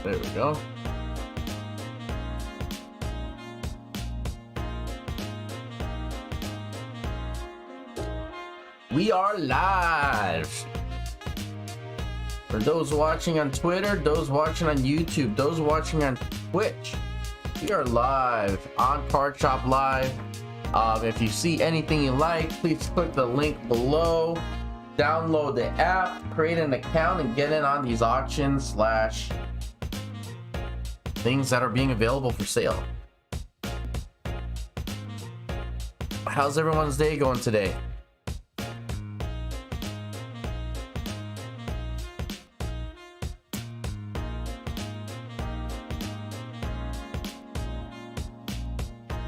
There we go. We are live. For those watching on Twitter, those watching on YouTube, those watching on Twitch, we are live on Card Shop Live. If you see anything you like, please click the link below. Download the app, create an account, and get in on these auctions slash things that are being available for sale. How's everyone's day going today?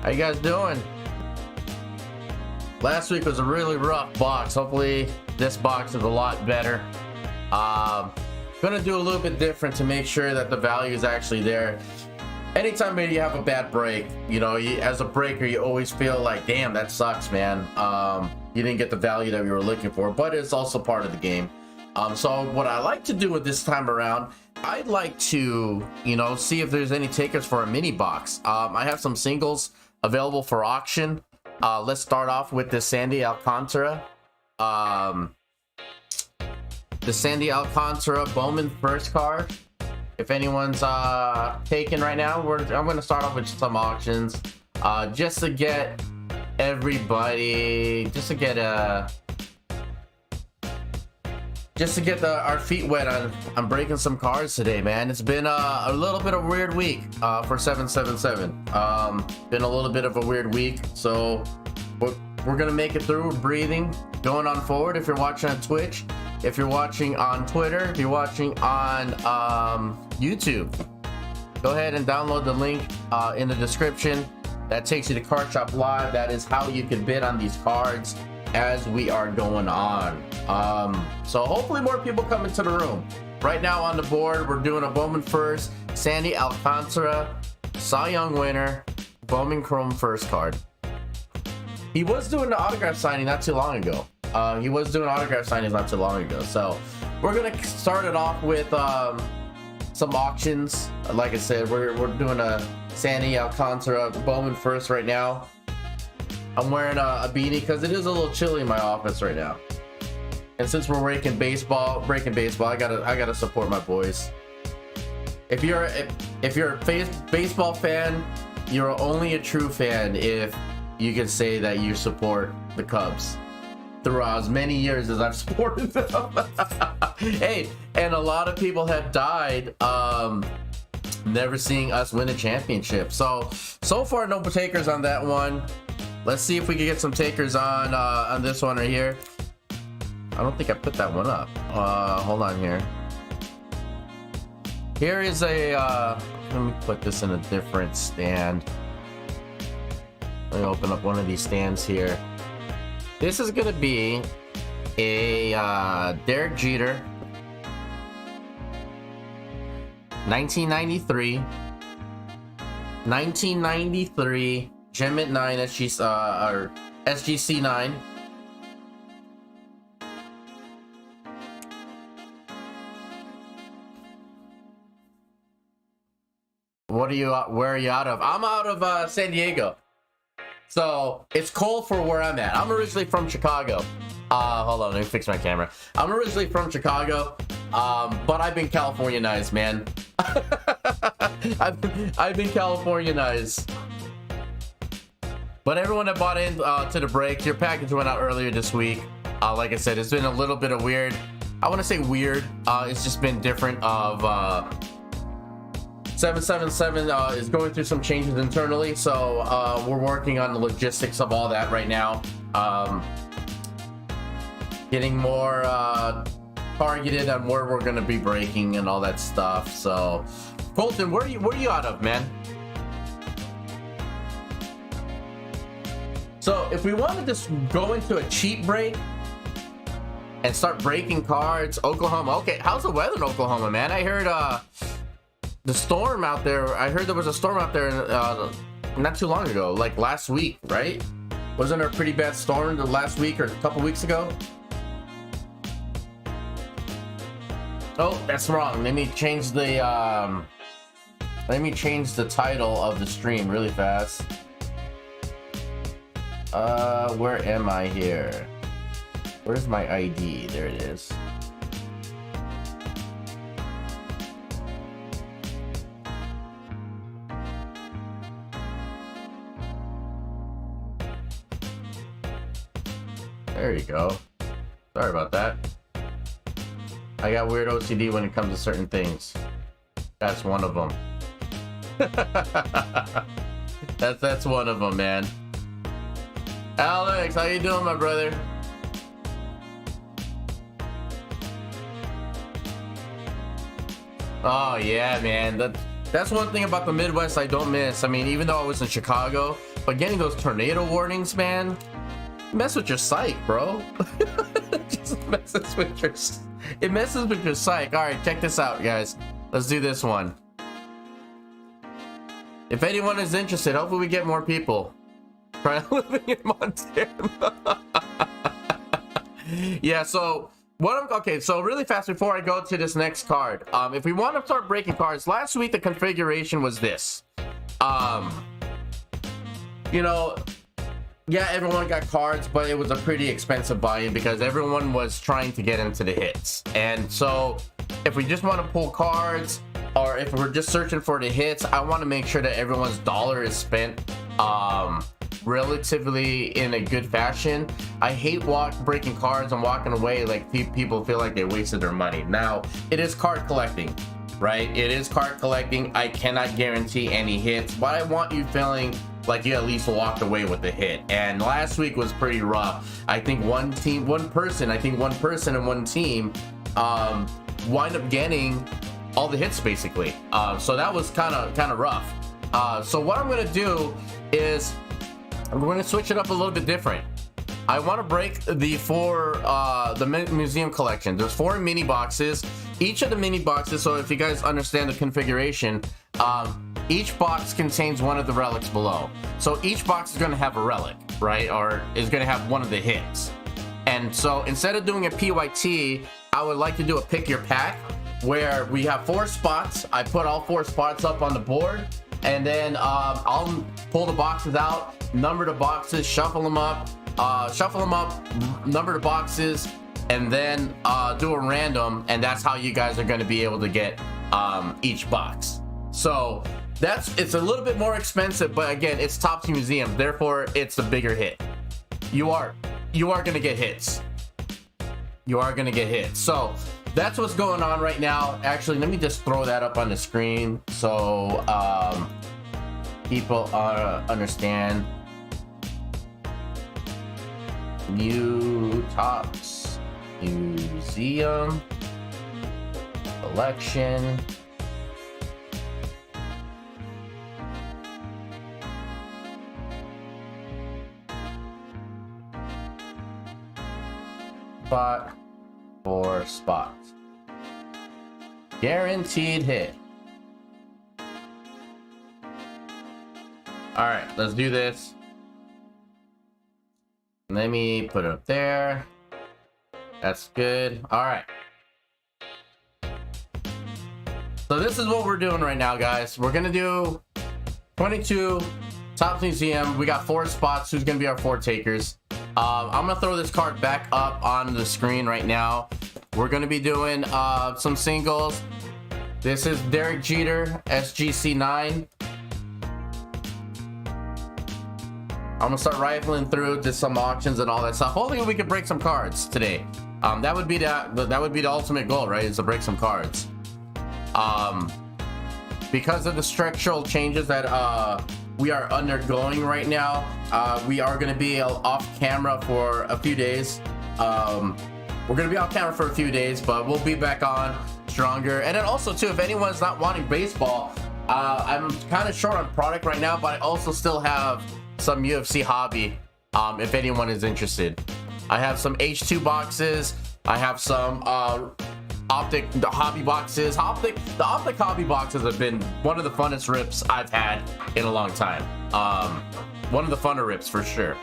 How you guys doing? Last week was a really rough box. Hopefully this box is a lot better. Gonna do a little bit different to make sure that the value is actually there. Anytime maybe you have a bad break, you know, as a breaker, you always feel like, damn, that sucks, man. You didn't get the value that we were looking for, but it's also part of the game. So what I like to do with this time around, I'd like to, you know, see if there's any takers for a mini box. I have some singles available for auction. Let's start off with the Sandy Alcantara. The Sandy Alcantara Bowman first card. If anyone's taken right now, I'm going to start off with some auctions, just to get everybody, just to get our feet wet on breaking some cards today, man. It's been a little bit of a weird week for 777. Been a little bit of a weird week, so we're gonna make it through. We're breathing, going on forward. If you're watching on Twitch, if you're watching on Twitter, if you're watching on YouTube, go ahead and download the link in the description. That takes you to Card Shop Live. That is how you can bid on these cards as we are going on. So hopefully more people come into the room. Right now on the board, we're doing a Bowman first, Sandy Alcantara, Cy Young winner, Bowman Chrome first card. He was doing the autograph signing not too long ago. He was doing autograph signings not too long ago. So we're gonna start it off with some auctions. Like I said, we're doing a Sandy Alcantara Bowman first right now. I'm wearing a beanie because it is a little chilly in my office right now. And since we're breaking baseball, I gotta support my boys. If you're a baseball fan, you're only a true fan if you can say that you support the Cubs throughout as many years as I've supported them. Hey, and a lot of people have died never seeing us win a championship. So far no takers on that one. Let's see if we can get some takers on this one right here. I don't think I put that one up. Hold on here. Here is a let me put this in a different stand. Let me open up one of these stands here. This is gonna be a Derek Jeter 1993 Gem at 9 or SGC 9. Where are you out of? I'm out of San Diego. So it's cold for where I'm at. I'm originally from Chicago. Hold on, let me fix my camera. I'm originally from Chicago, but I've been Californianized, man. I've been Californianized. But everyone that bought in to the break, your package went out earlier this week. Like I said, it's been a little bit of weird. I want to say weird. It's just been different of 777 is going through some changes internally, so we're working on the logistics of all that right now. Getting more targeted on where we're going to be breaking and all that stuff. So, Colton, where are you out of, man? So, if we wanted to go into a cheap break and start breaking cards, Oklahoma. Okay, how's the weather in Oklahoma, man? I heard the storm out there. I heard there was a storm out there not too long ago, like last week, right? Wasn't there a pretty bad storm the last week or a couple weeks ago? Oh, that's wrong. Let me change the Let me change the title of the stream really fast. Where am I here? Where's my ID? There it is. There you go. Sorry about that. I got weird OCD when it comes to certain things. That's one of them. that's one of them, man. Alex, how you doing, my brother? Oh yeah, man. That's one thing about the Midwest I don't miss. I mean, even though I was in Chicago, but getting those tornado warnings, man, mess with your psych, bro. Just messes with your. It messes with your psych. All right, check this out, guys. Let's do this one. If anyone is interested, hopefully we get more people. Try living in Montana. Yeah, so okay, so really fast before I go to this next card, if we want to start breaking cards, last week the configuration was this. You know, yeah, everyone got cards, but it was a pretty expensive buy-in because everyone was trying to get into the hits. And so if we just want to pull cards, or if we're just searching for the hits, I want to make sure that everyone's dollar is spent relatively in a good fashion. I hate breaking cards and walking away like people feel like they wasted their money. Now, it is card collecting, right? It is card collecting. I cannot guarantee any hits, but I want you feeling like you at least walked away with a hit. And last week was pretty rough. I think one person and one team wind up getting all the hits basically. So that was kind of rough. So what I'm gonna do is we're gonna switch it up a little bit different. I want to break the museum collection. There's 4 mini boxes. Each of the mini boxes, so if you guys understand the configuration, each box contains one of the relics below. So each box is going to have a relic, right? Or is going to have one of the hits. And so instead of doing a PYT, I would like to do a pick your pack where we have 4 spots. I put all 4 spots up on the board, and then I'll pull the boxes out, number the boxes, shuffle them up, number the boxes, and then do a random, and that's how you guys are going to be able to get each box. So it's a little bit more expensive, but again, it's TOPPS Museum, therefore it's the bigger hit. You are going to get hits. You are going to get hits. So that's what's going on right now. Actually, let me just throw that up on the screen so people understand. New TOPPS Museum collection. Spot for spot. Guaranteed hit. All right, let's do this. Let me put it up there. That's good. All right. So this is what we're doing right now, guys. We're gonna do 22 TOPPS Museum. We got 4 spots. Who's gonna be our 4 takers? I'm gonna throw this card back up on the screen right now. We're gonna be doing some singles. This is Derek Jeter, SGC9. I'm gonna start rifling through just some auctions and all that stuff. Hopefully we can break some cards today. That would be the ultimate goal, right? Is to break some cards. Because of the structural changes that we are undergoing right now, we are going to be off camera for a few days. We're going to be off camera for a few days, but we'll be back on stronger. And then also too, if anyone's not wanting baseball, I'm kind of short on product right now, but I also still have some UFC hobby if anyone is interested. I have some H2 boxes. I have some optic hobby boxes. The optic hobby boxes have been one of the funnest rips I've had in a long time. One of the funner rips for sure.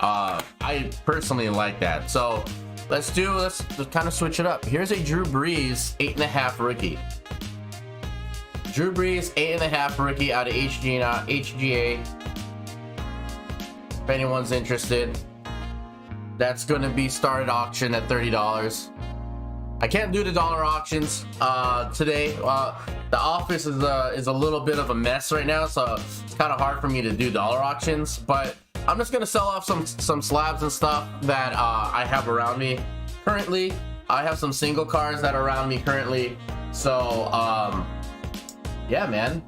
I personally like that. So let's kind of switch it up. Here's a Drew Brees 8.5 rookie. Drew Brees, 8.5 rookie out of HGA. If anyone's interested, that's going to be started auction at $30. I can't do the dollar auctions today. The office is a little bit of a mess right now, so it's kind of hard for me to do dollar auctions. But I'm just gonna sell off some slabs and stuff that I have around me currently. I have some single cars that are around me currently. So yeah, man.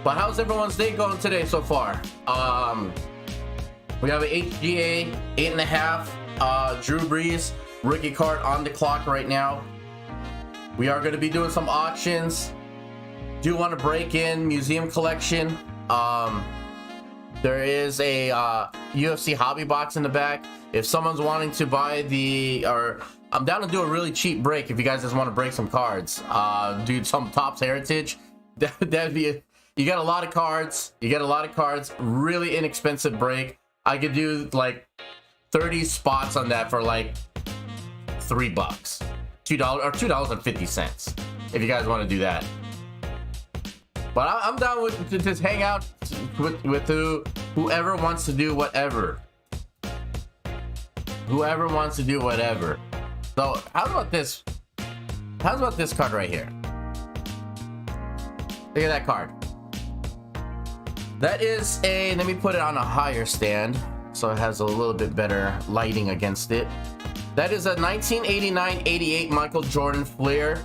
But how's everyone's day going today so far? We have an HGA 8.5 Drew Brees rookie card on the clock right now. We are going to be doing some auctions. Do want to break in museum collection. There is a UFC hobby box in the back. If someone's wanting to buy I'm down to do a really cheap break. If you guys just want to break some cards, do some TOPPS Heritage. That'd be it. You get a lot of cards. Really inexpensive break. I could do like 30 spots on that for like $3, $2 or $2.50 if you guys want to do that. But I'm down with to just hang out with whoever wants to do whatever. Whoever wants to do whatever. So how about this? How's about this card right here? Look at that card. That is let me put it on a higher stand so it has a little bit better lighting against it. That is a 1989-88 Michael Jordan Fleer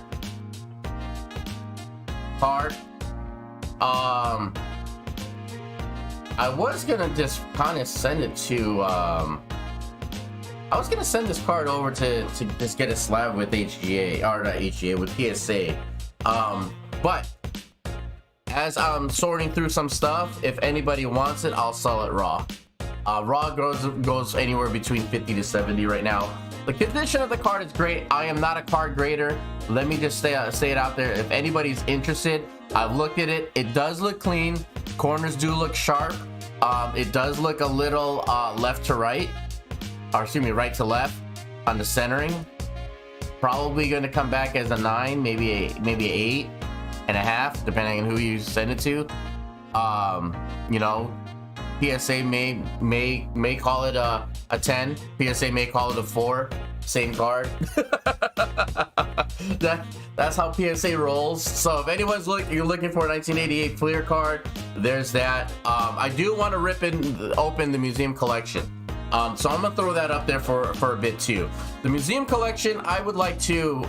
card. I was gonna just kind of send it to I was gonna send this card over to just get a slab with HGA, or not HGA, with PSA. But as I'm sorting through some stuff, if anybody wants it, I'll sell it raw. Raw goes anywhere between 50 to 70 right now. The condition of the card is great. I am not a card grader. Let me just say it out there. If anybody's interested, I've looked at it. It does look clean. Corners do look sharp. It does look a little left to right, or excuse me, right to left on the centering. Probably going to come back as a 9, maybe a 8.5, depending on who you send it to. You know, PSA may call it a 10. PSA may call it a 4. Same card. That's how PSA rolls. So if anyone's you're looking for a 1988 Fleer card, there's that. I do want to rip and open the museum collection. So I'm gonna throw that up there for a bit too. The museum collection, I would like to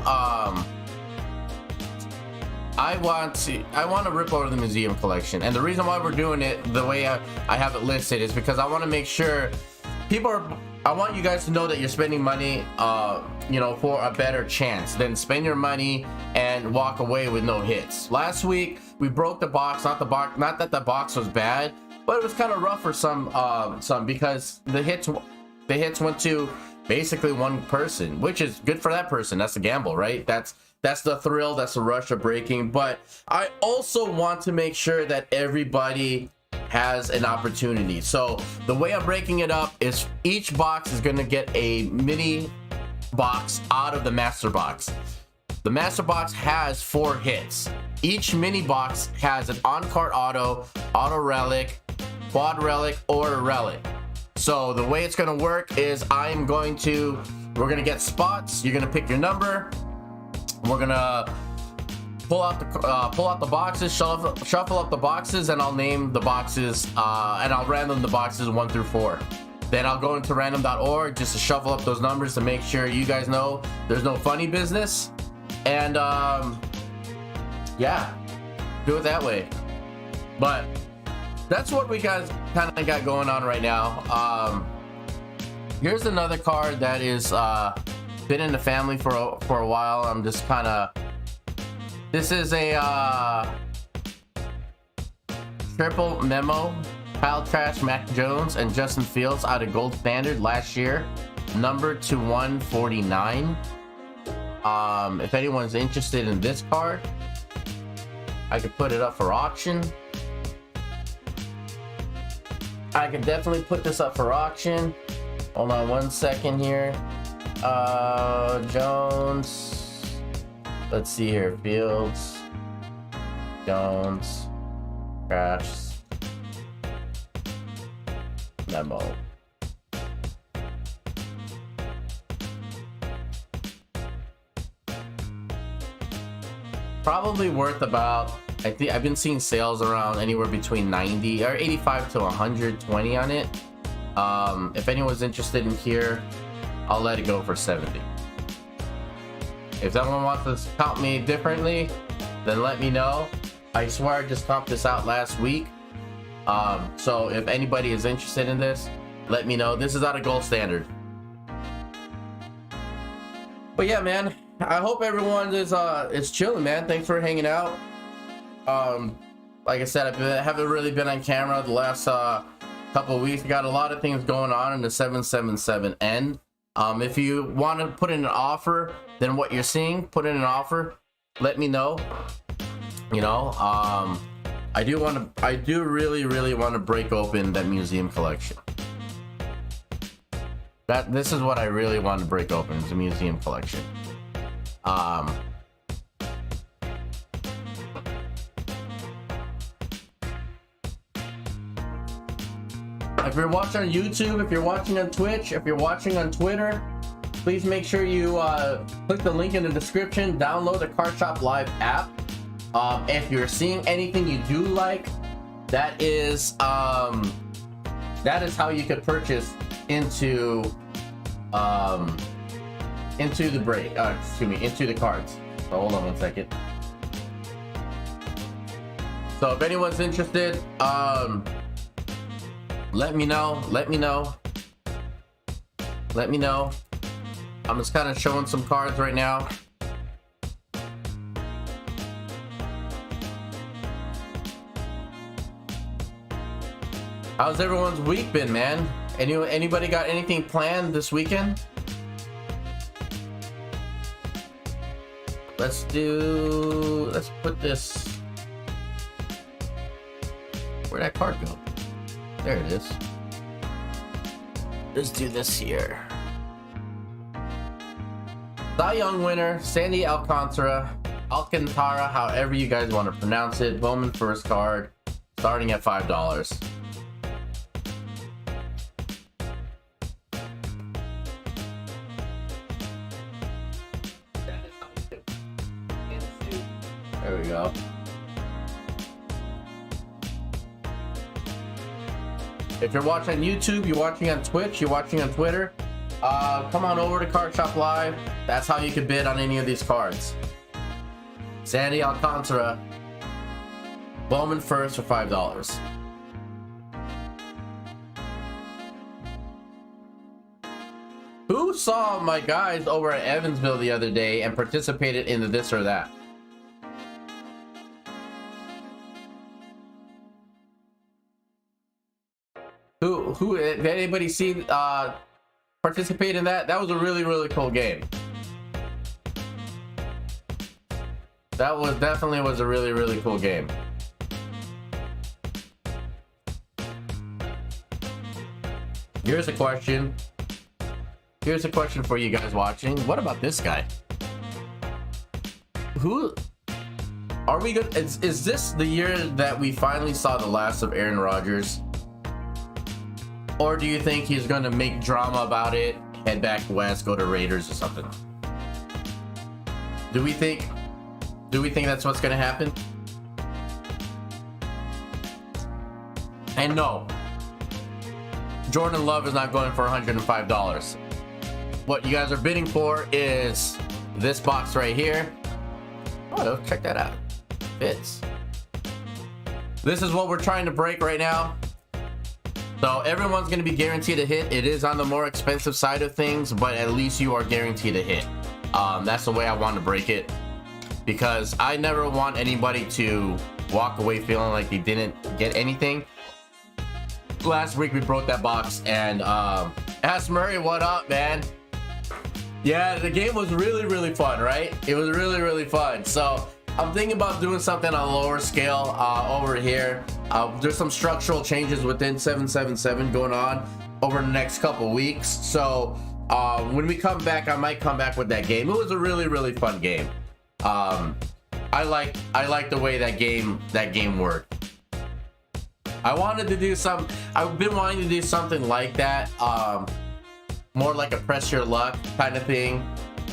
I want to rip over the museum collection, and the reason why we're doing it the way I have it listed is because I want to make sure I want you guys to know that you're spending money, you know, for a better chance than spend your money and walk away with no hits. Last week we broke the box, not that the box was bad, but it was kind of rough for some because the hits went to basically one person, which is good for that person. That's a gamble, right? That's the thrill, that's the rush of breaking. But I also want to make sure that everybody has an opportunity. So the way I'm breaking it up is each box is going to get a mini box out of the master box. The master box has 4 hits. Each mini box has an on-card auto relic, quad relic, or a relic. So the way it's going to work is we're going to get spots. You're going to pick your number. We're gonna pull out the boxes, shuffle up the boxes, and I'll name the boxes, and I'll random the boxes 1 through 4. Then I'll go into random.org just to shuffle up those numbers to make sure you guys know there's no funny business. And yeah, do it that way. But that's what we guys kind of got going on right now. Here's another card that is been in the family for a while. I'm just kind of, this is a triple memo. Kyle Trask, Mac Jones, and Justin Fields out of Gold Standard last year, numbered to 149. If anyone's interested in this card, I could put it up for auction. I could definitely put this up for auction. Hold on one second here. Jones, let's see here, Fields. Jones. Crash. Memo. Probably worth about, I think I've been seeing sales around anywhere between 90 or 85 to 120 on it. If anyone's interested in here, I'll let it go for 70. If someone wants to count me differently, then let me know. I swear I just topped this out last week. So if anybody is interested in this, let me know. This is out of gold standard. But yeah, man, I hope everyone is chilling, man. Thanks for hanging out. Like I said, I haven't really been on camera the last couple of weeks. Got a lot of things going on in the 777N. If you want to put in an offer, then what you're seeing, put in an offer. Let me know. You know, I do really want to break open that museum collection. This is what I really want to break open, is the museum collection. If you're watching on YouTube, if you're watching on Twitch, if you're watching on Twitter, please make sure you click the link in the description, download the Card Shop Live app. If you're seeing anything you do like, that is how you could purchase into the break. Into the cards. So hold on one second. So if anyone's interested, let me know. I'm just kind of showing some cards right now. How's everyone's week been, man? Anybody got anything planned this weekend? Let's put this. Where'd that card go? There it is. Let's do this here. Cy Young winner, Sandy Alcantara, however you guys want to pronounce it. Bowman first card, starting at $5. There we go. If you're watching on YouTube, you're watching on Twitch, you're watching on Twitter, come on over to Card Shop Live. That's how you can bid on any of these cards. Sandy Alcantara, Bowman first for $5. Who saw my guys over at Evansville the other day and participated in the this or that? Who did anybody see participate in that? That was a really cool game. That was definitely a really cool game. Here's a question for you guys watching. What about this guy? Who are we good? Is this the year that we finally saw the last of Aaron Rodgers? Or do you think he's going to make drama about it, head back west, go to Raiders or something? Do we think that's what's going to happen? And no, Jordan Love is not going for $105. What you guys are bidding for is this box right here. Oh, check that out. Fits. This is what we're trying to break right now. So everyone's going to be guaranteed a hit. It is on the more expensive side of things, but at least you are guaranteed a hit. That's the way I want to break it, because I never want anybody to walk away feeling like they didn't get anything. Last week we broke that box, and Ask Murray, what up, man? Yeah, the game was really fun, right? It was really fun. So I'm thinking about doing something on a lower scale over here. There's some structural changes within 777 going on over the next couple weeks. So when we come back, I might come back with that game. It was a really fun game. I like the way that game worked. I wanted to do some. I've been wanting to do something like that. More like a press your luck kind of thing.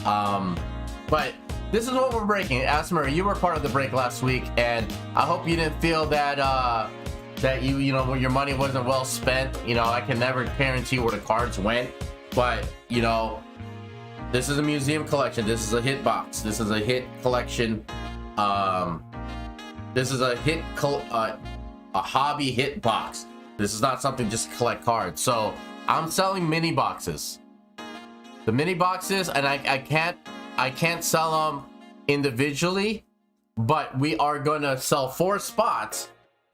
But this is what we're breaking. Asmer, you were part of the break last week, and I hope you didn't feel that that you know your money wasn't well spent. You know, I can never guarantee where the cards went, but you know, this is a museum collection. This is a hit box. This is a hit collection. This is a a hobby hit box. This is not something just to collect cards. So I'm selling mini boxes. The mini boxes, and I can't sell them individually, but we are gonna sell 4 spots,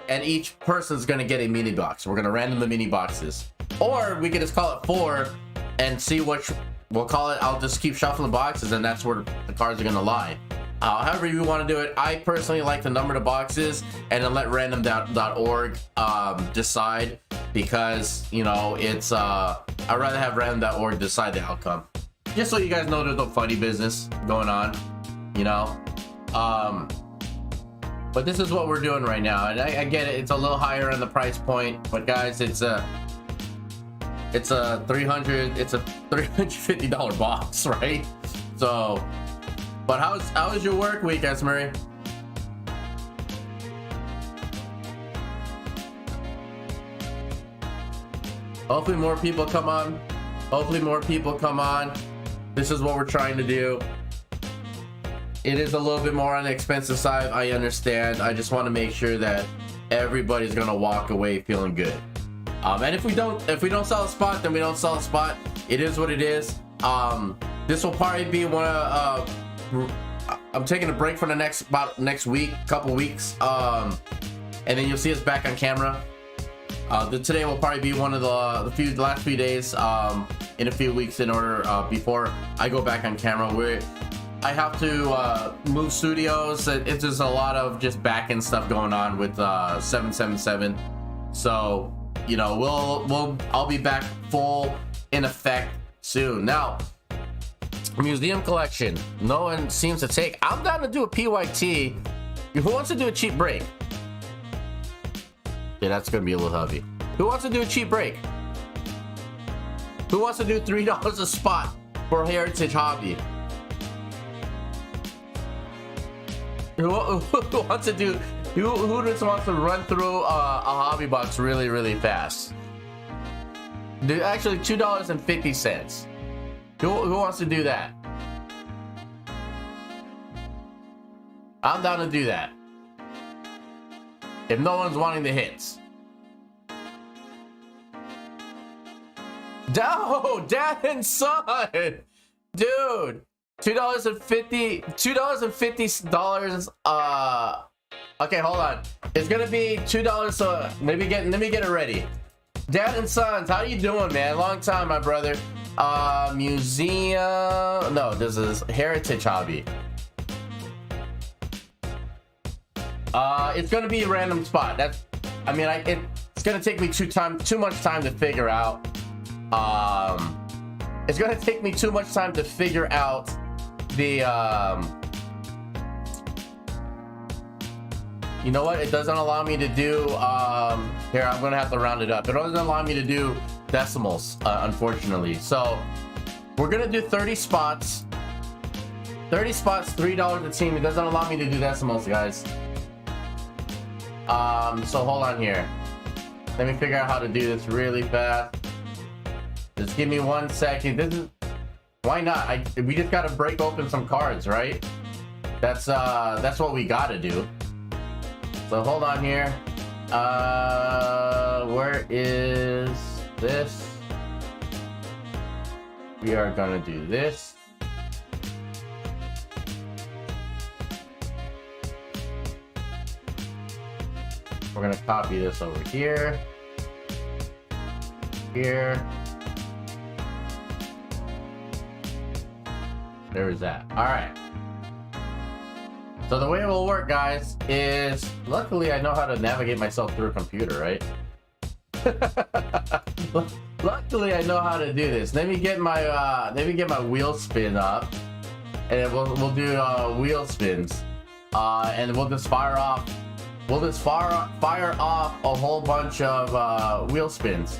and each person's gonna get a mini box. We're gonna random the mini boxes, or we could just call it 4 and see which we'll call it. I'll just keep shuffling boxes, and that's where the cards are gonna lie. However you want to do it. I personally like to number the boxes and then let random.org decide, because you know it's I'd rather have random.org decide the outcome, just so you guys know there's no funny business going on, you know. But this is what we're doing right now, and I get it, it's a little higher on the price point, but guys, it's a $350 box, right? So, but how was your work week, Esmery? Hopefully more people come on. Hopefully more people come on. This is what we're trying to do. It is a little bit more on the expensive side, I understand. I just want to make sure that everybody's gonna walk away feeling good. And if we don't sell a spot, then we don't sell a spot. It is what it is. This will probably be one of I'm taking a break for the next week, couple weeks, and then you'll see us back on camera. Today will probably be one of the last few days in a few weeks, in order before I go back on camera, where I have to move studios. It's just a lot of just back end stuff going on with 777. So you know, I'll be back full in effect soon. Now, museum collection, no one seems to take. I'm down to do a PYT. Who wants to do a cheap break? Yeah, that's gonna be a little heavy. Who wants to do a cheap break? Who wants to do $3 a spot for Heritage Hobby? Who wants to do? Who just wants to run through a hobby box really fast? Dude, actually $2.50. Who wants to do that? I'm down to do that. If no one's wanting the hits. Dad and son! Dude! $2.50. Okay, hold on. It's gonna be $2, so let me get it ready. Dad and Sons, how you doing, man? Long time, my brother. Museum. No, this is Heritage Hobby. It's gonna be a random spot. It's gonna take me too much time to figure out. It's gonna take me too much time to figure out the you know what? It doesn't allow me to do here, I'm gonna have to round it up. It doesn't allow me to do decimals, unfortunately. So we're gonna do 30 spots. 30 spots, $3 a team. It doesn't allow me to do decimals, guys. So hold on here. Let me figure out how to do this really fast. Just give me 1 second. Why not? We just gotta break open some cards, right? That's what we gotta do. So hold on here. Where is this? We are gonna do this. We're gonna copy this over here. Here. There is that. All right. So the way it will work, guys, is luckily I know how to navigate myself through a computer, right? Luckily I know how to do this. Let me get my wheel spin up, and then we'll do wheel spins. and we'll just fire off a whole bunch of wheel spins.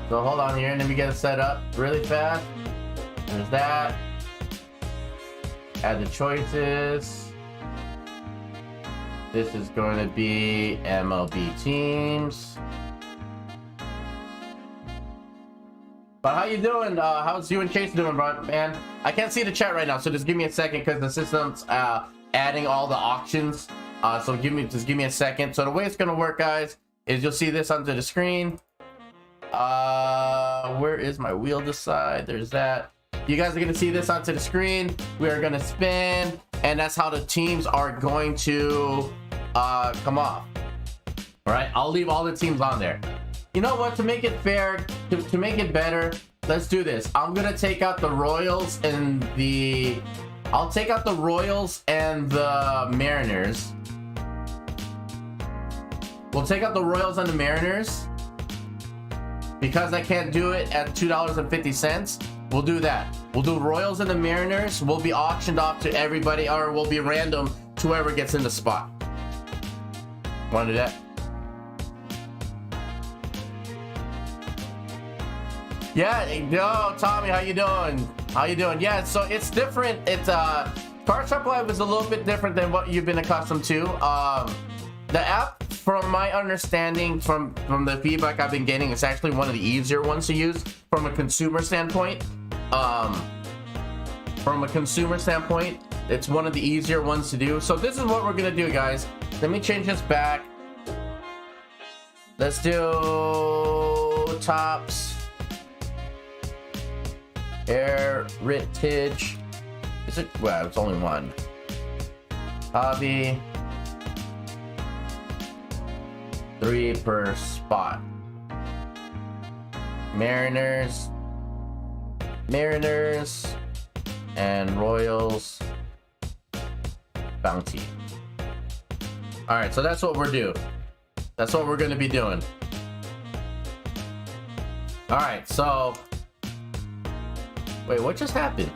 So hold on here, and let me get it set up really fast. There's that. Add the choices. This is going to be MLB teams. But how you doing? How's you and Chase doing, bro? Man, I can't see the chat right now, so just give me a second because the system's adding all the auctions. So just give me a second. So the way it's gonna work, guys, is you'll see this onto the screen. Where is my wheel decide? There's that. You guys are gonna see this onto the screen. We are gonna spin, and that's how the teams are going to come off. All right, I'll leave all the teams on there. You know what, to make it fair, to make it better, let's do this. I'm gonna take out the Royals and I'll take out the Royals and the Mariners. We'll take out the Royals and the Mariners. Because I can't do it at $2.50, we'll do that. We'll do Royals and the Mariners. We'll be auctioned off to everybody, or we'll be random to whoever gets in the spot. Want to do that? Yeah, yo, Tommy, how you doing? How you doing? Yeah, so it's different. It's Card Shop Live is a little bit different than what you've been accustomed to. The app, from my understanding, from the feedback I've been getting, it's actually one of the easier ones to use from a consumer standpoint. From a consumer standpoint, it's one of the easier ones to do. So this is what we're gonna do, guys. Let me change this back. Let's do Topps Heritage. Is it? Well, it's only one. Hobby. 3 per spot. Mariners, and Royals bounty. All right, so that's what we're doing. That's what we're going to be doing. All right, so wait, what just happened?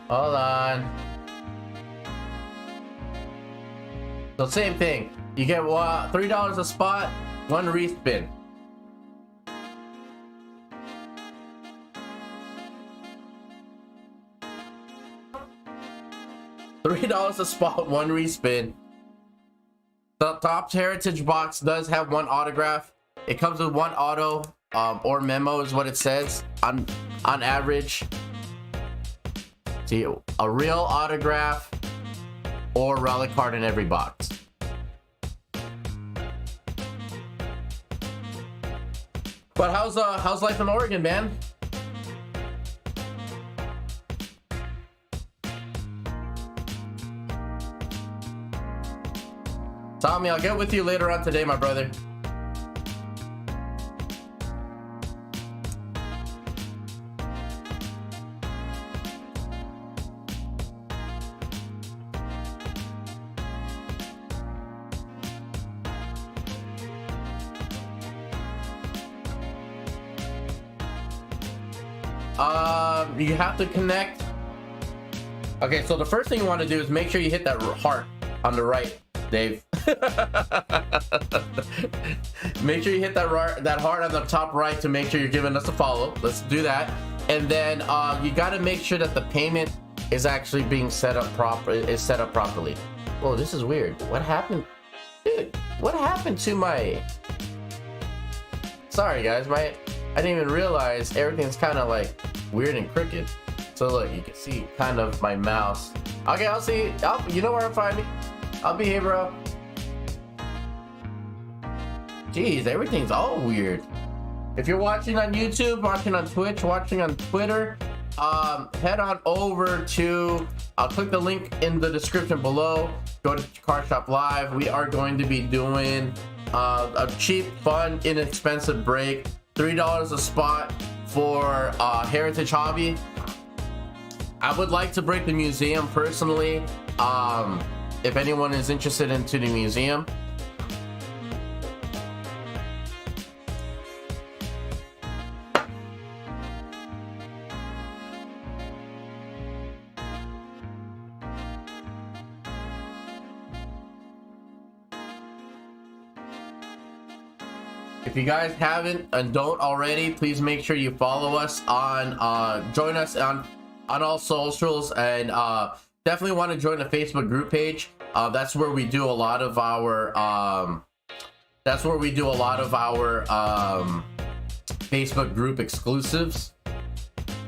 Hold on. So same thing. You get $3 a spot, 1 respin. $3 a spot, 1 respin. The Topps Heritage box does have 1 autograph. It comes with 1 auto or memo is what it says on average. See, a real autograph or relic card in every box. But how's life in Oregon, man? Tommy, I'll get with you later on today, my brother. You have to connect. Okay, so the first thing you want to do is make sure you hit that heart on the right, Dave. Make sure you hit that heart on the top right to make sure you're giving us a follow. Let's do that. And then you got to make sure that the payment is actually being set up properly. Oh, this is weird. What happened? Dude, what happened to my... Sorry guys, I didn't even realize everything's kind of like weird and crooked. So look, you can see kind of my mouse. Okay, I'll see. You know where I'm finding. I'll be here, bro. Jeez, everything's all weird. If you're watching on YouTube, watching on Twitch, watching on Twitter, head on over to, I'll click the link in the description below. Go to Card Shop Live. We are going to be doing a cheap, fun, inexpensive break. $3 a spot for Heritage Hobby. I would like to break the museum personally. if anyone is interested into the museum. If you guys haven't and don't already, please make sure you follow us on join us on all socials, and definitely want to join the Facebook group page. That's where we do a lot of our Facebook group exclusives.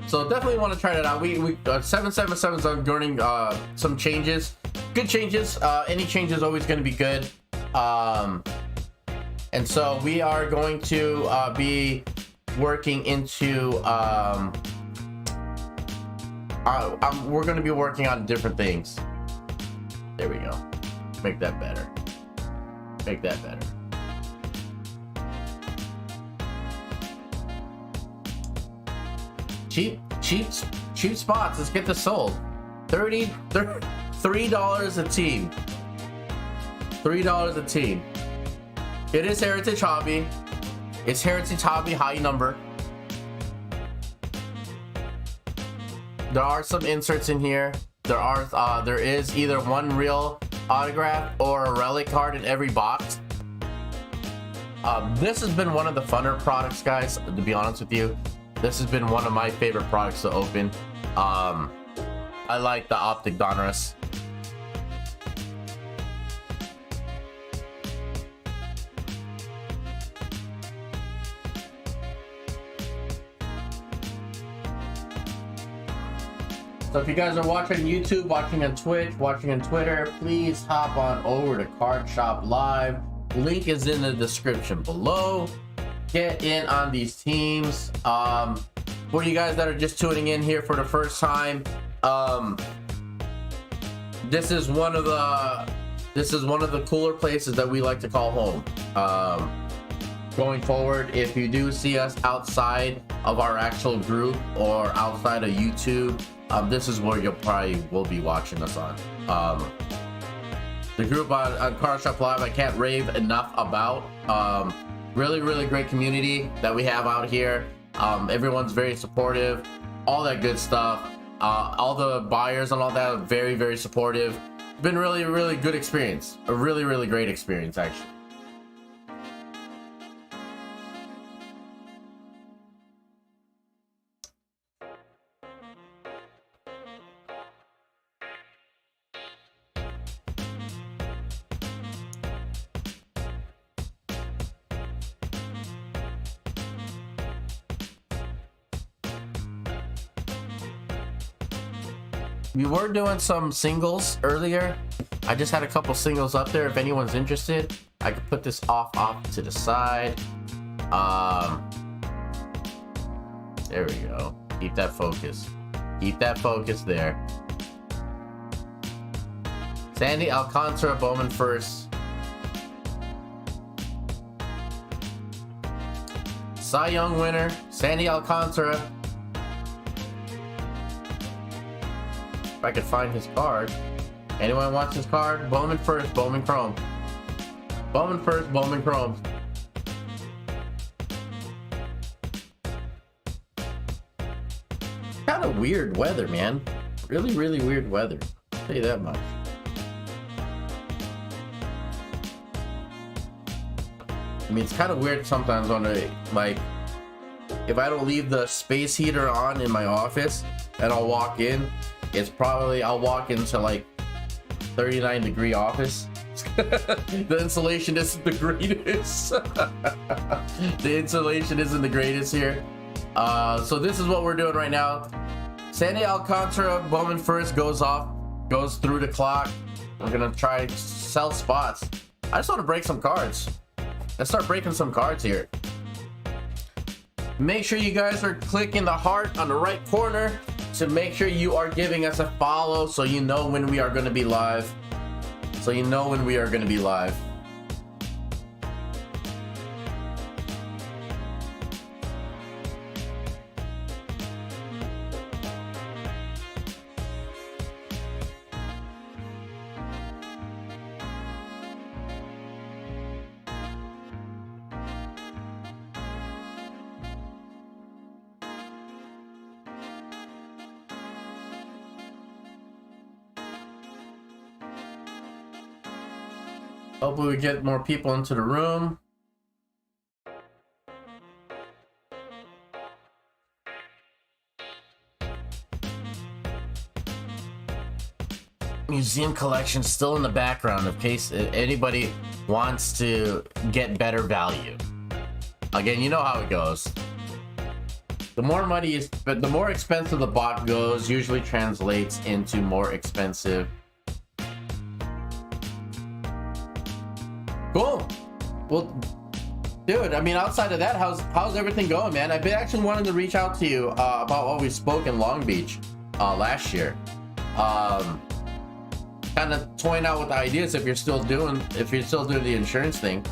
So definitely want to try that out. We 777's ongoing some changes, good changes. Any change is always going to be good. And so we are going to be working into we're going to be working on different things. There we go. Make that better. Make that better. Cheap spots. Let's get this sold. $3 a team. $3 a team. It is Heritage Hobby. It's Heritage Hobby high number. There are some inserts in here. There is either one real autograph or a relic card in every box. This has been one of the funner products, guys, to be honest with you. This has been one of my favorite products to open. I like the Optic Donruss. So if you guys are watching YouTube, watching on Twitch, watching on Twitter, please hop on over to Card Shop Live. Link is in the description below. Get in on these teams. For you guys that are just tuning in here for the first time, this is one of the cooler places that we like to call home. Going forward, if you do see us outside of our actual group or outside of YouTube, this is where you'll probably will be watching us on. The group on Card Shop Live, I can't rave enough about. Really great community that we have out here. Everyone's very supportive, all that good stuff. All the buyers and all that are very supportive. Been really good experience. A really great experience, actually. We were doing some singles earlier. I just had a couple singles up there. If anyone's interested, I could put this off to the side. There we go. Keep that focus. Keep that focus there. Sandy Alcantara, Bowman first. Cy Young winner, Sandy Alcantara. If I could find his card. Anyone wants his card? Bowman first, Bowman Chrome. Bowman first, Bowman Chrome. Kind of weird weather, man. Really weird weather. I'll tell you that much. I mean, it's kind of weird sometimes on a, like, if I don't leave the space heater on in my office and I'll walk in, it's probably, I'll walk into like 39-degree office. The insulation isn't the greatest. The insulation isn't the greatest here. So this is what we're doing right now. Sandy Alcantara, Bowman first, goes through the clock. We're gonna try sell spots. I just want to break some cards. Let's start breaking some cards here. Make sure you guys are clicking the heart on the right corner to make sure you are giving us a follow so you know when we are going to be live. So you know when we are going to be live. Hopefully we get more people into the room. Museum collection still in the background in case anybody wants to get better value. Again, you know how it goes. The more money is, but the more expensive the bot goes, usually translates into more expensive. Cool. Well, dude, I mean, outside of that, how's everything going, man? I've been actually wanting to reach out to you about what we spoke in Long Beach last year. Kind of toying out with the ideas if you're still doing the insurance thing.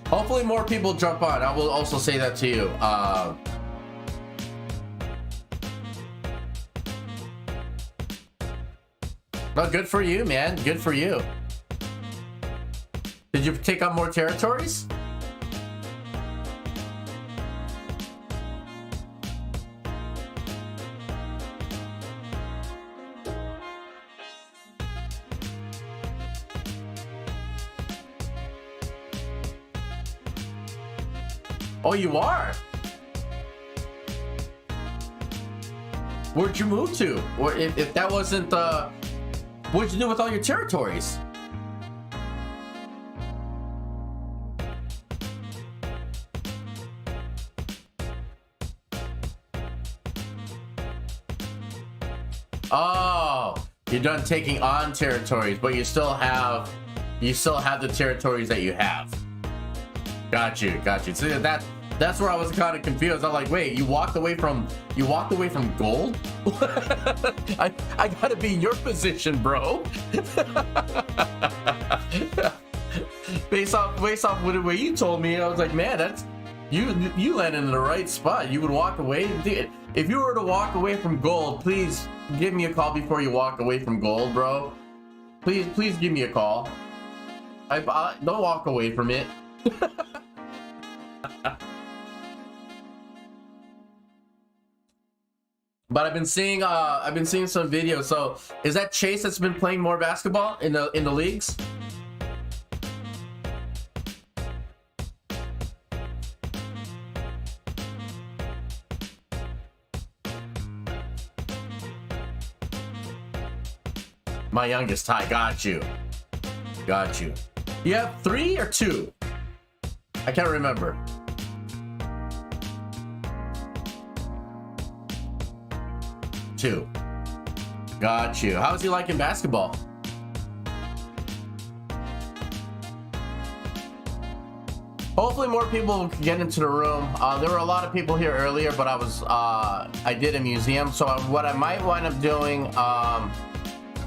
Hopefully more people jump on. I will also say that to you. Well, good for you, man. Good for you. Did you take on more territories? Oh, you are? Where'd you move to? Or if that wasn't, what'd you do with all your territories? Oh, you're done taking on territories, but you still have the territories that you have. Got you. So that's where I was kind of confused. I'm like, wait, you walked away from gold? I gotta be in your position, bro. based off what the way you told me, I was like, man, that's you landed in the right spot. You would walk away. If you were to walk away from gold, please give me a call before you walk away from gold, bro. Please give me a call. I don't walk away from it. But I've been seeing some videos. So is that Chase that's been playing more basketball in the leagues? My youngest, Ty. Got you. You have 3 or 2? I can't remember. 2. Got you. How is he liking basketball? Hopefully more people can get into the room. There were a lot of people here earlier, but I did a museum. So what I might wind up doing,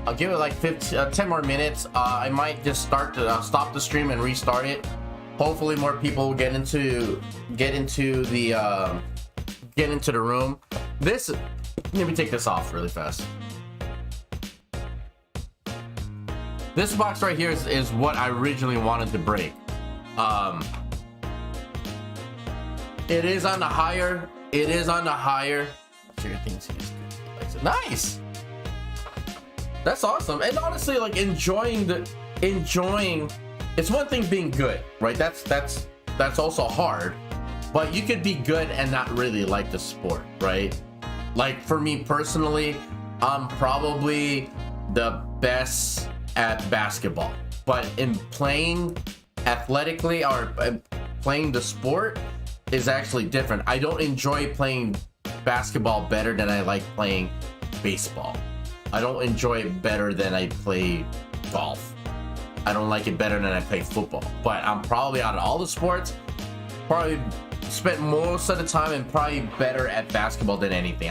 I'll give it like 10 more minutes. I might just stop the stream and restart it. Hopefully more people will get into the room. Let me take this off really fast. This box right here is what I originally wanted to break. It is on the higher. Nice. That's awesome. And honestly, like enjoying. It's one thing being good, right? That's also hard. But you could be good and not really like the sport, right? Like for me personally, I'm probably the best at basketball. But in playing athletically or playing the sport is actually different. I don't enjoy playing basketball better than I like playing baseball. I don't enjoy it better than I play golf. I don't like it better than I play football. But I'm probably, out of all the sports, probably spent most of the time and probably better at basketball than anything.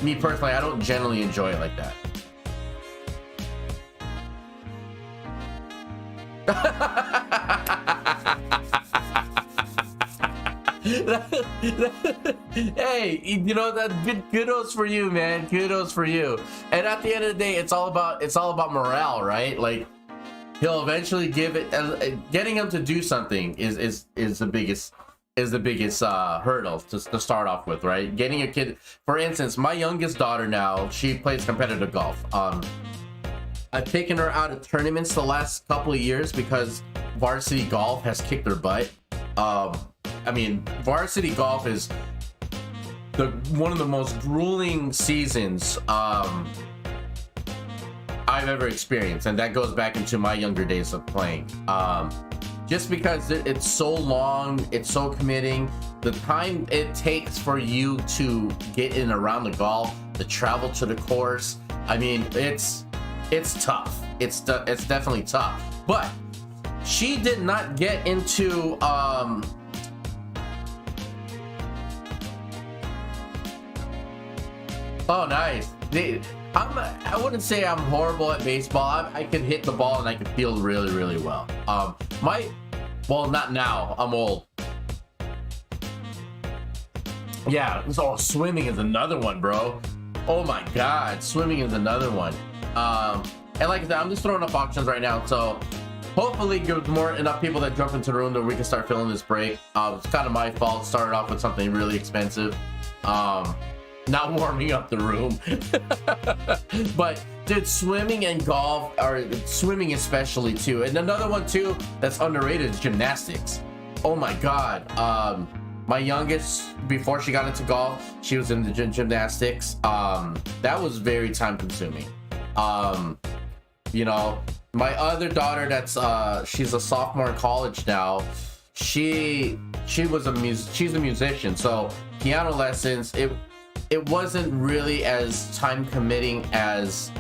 Me personally, I don't generally enjoy it like that. Hey, you know, that kudos for you, man. Kudos for you. And at the end of the day, it's all about morale, right? Like he'll eventually give it. Getting him to do something is the biggest is the biggest hurdle to start off with, right? Getting a kid, for instance, my youngest daughter now, she plays competitive golf. I've taken her out of tournaments the last couple of years because varsity golf has kicked her butt. I mean, varsity golf is one of the most grueling seasons I've ever experienced, and that goes back into my younger days of playing. Just because it's so long, it's so committing, the time it takes for you to get in around the golf, the travel to the course, I mean, it's tough. It's definitely tough. But she did not get into oh, nice. I wouldn't say I'm horrible at baseball. I can hit the ball and I can feel really, really well. Well, not now. I'm old. Yeah. So swimming is another one, bro. Oh my God, swimming is another one. And like I said, I'm just throwing up options right now. So hopefully, give enough people that jump into the room that we can start filling this break. It's kind of my fault. Started off with something really expensive. Not warming up the room. But dude, swimming and golf, or swimming especially too, and another one too that's underrated is gymnastics. Oh my God. My youngest, before she got into golf, she was in the gymnastics. That was very time consuming. You know, my other daughter, that's she's a sophomore in college now, she's a musician, so piano lessons, it wasn't really as time committing as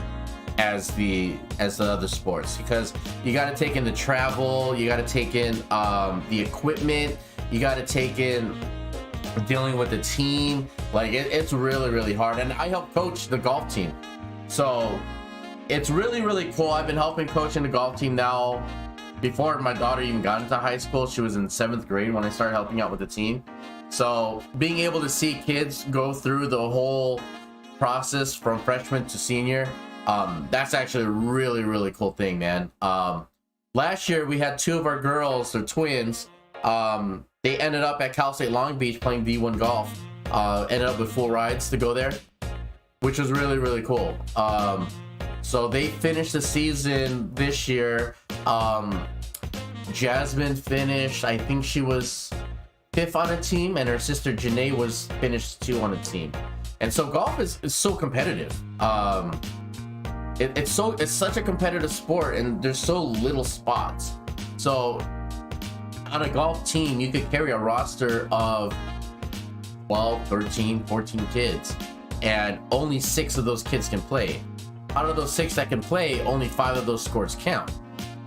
the other sports, because you got to take in the travel, you got to take in the equipment, you got to take in dealing with the team. Like it's really, really hard. And I help coach the golf team, so it's really, really cool. I've been helping coaching the golf team now. Before my daughter even got into high school, she was in 7th grade when I started helping out with the team. So being able to see kids go through the whole process from freshman to senior, that's actually a really, really cool thing, man. Last year we had 2 of our girls, they're twins. They ended up at Cal State Long Beach playing D1 golf. Ended up with full rides to go there, which was really, really cool. So they finished the season this year. Jasmine finished, I think she was 5th on a team, and her sister Janae was finished 2 on a team. And so golf is so competitive. It's such a competitive sport, and there's so little spots. So on a golf team, you could carry a roster of 12, 13, 14 kids, and only 6 of those kids can play. Out of those 6 that can play, only 5 of those scores count.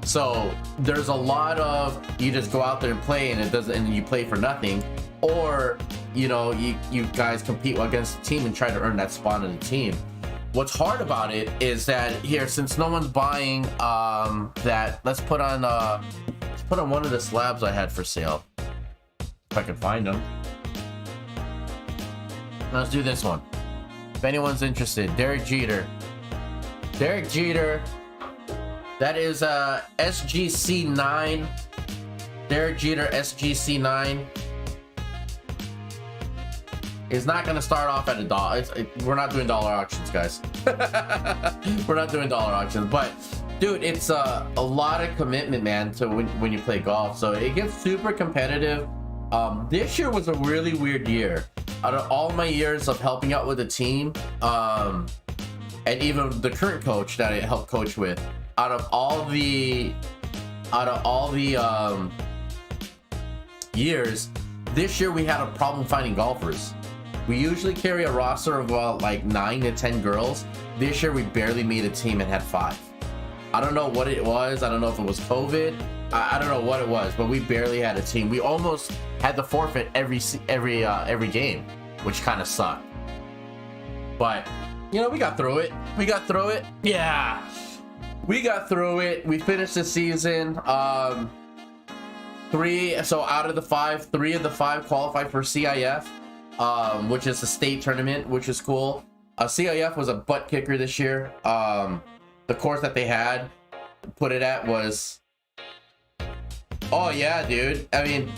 So there's a lot of, you just go out there and play and you play for nothing, or you know, you guys compete against the team and try to earn that spot on the team. What's hard about it is that here, since no one's buying that, let's put on one of the slabs I had for sale, if I can find them. Let's do this one. If anyone's interested, Derek Jeter, that is SGC 9. Derek Jeter SGC 9 is not going to start off at $1. We're not doing dollar auctions, guys. We're not doing dollar auctions, but dude, it's a lot of commitment, man, to when you play golf. So it gets super competitive. This year was a really weird year. Out of all my years of helping out with the team, and even the current coach that I helped coach with, out of all the years, this year we had a problem finding golfers. We usually carry a roster of like 9 to 10 girls. This year we barely made a team and had 5. I don't know what it was. I don't know if it was COVID. I don't know what it was, but we barely had a team. We almost had to forfeit every game, which kind of sucked. But you know, we got through it. Yeah, we got through it. We finished the season. 3 out of the 5, 3 of the 5 qualified for CIF, which is the state tournament, which is cool. CIF was a butt kicker this year. The course that they had put it at was, oh yeah, dude. I mean,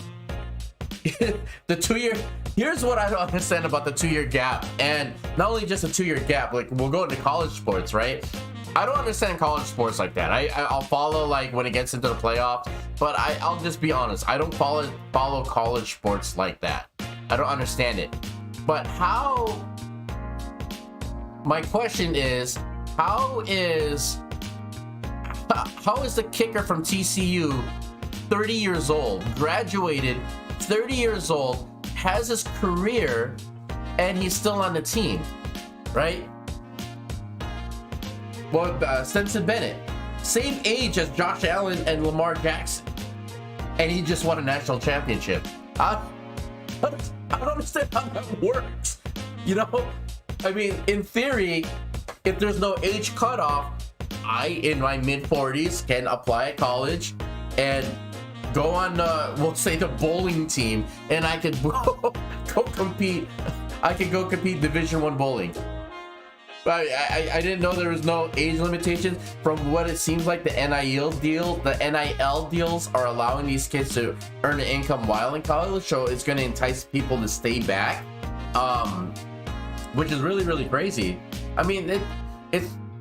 the 2-year. Here's what I don't understand about the 2-year gap, and not only just a 2-year gap. Like, we'll go into college sports, right? I don't understand college sports like that. I'll follow like when it gets into the playoffs, but I'll just be honest. I don't follow college sports like that. I don't understand it. But how? My question is, how is the kicker from TCU 30 years old, graduated, 30 years old, has his career, and he's still on the team, right? Well, Stetson Bennett, same age as Josh Allen and Lamar Jackson, and he just won a national championship. I don't understand how that works. You know, I mean, in theory, if there's no age cutoff, I, in my mid-40s, can apply at college and go on, we'll say, the bowling team, and I could go compete. I could go compete Division I bowling. I didn't know there was no age limitations. From what it seems like, the NIL deals are allowing these kids to earn an income while in college, so it's going to entice people to stay back, which is really, really crazy. I mean,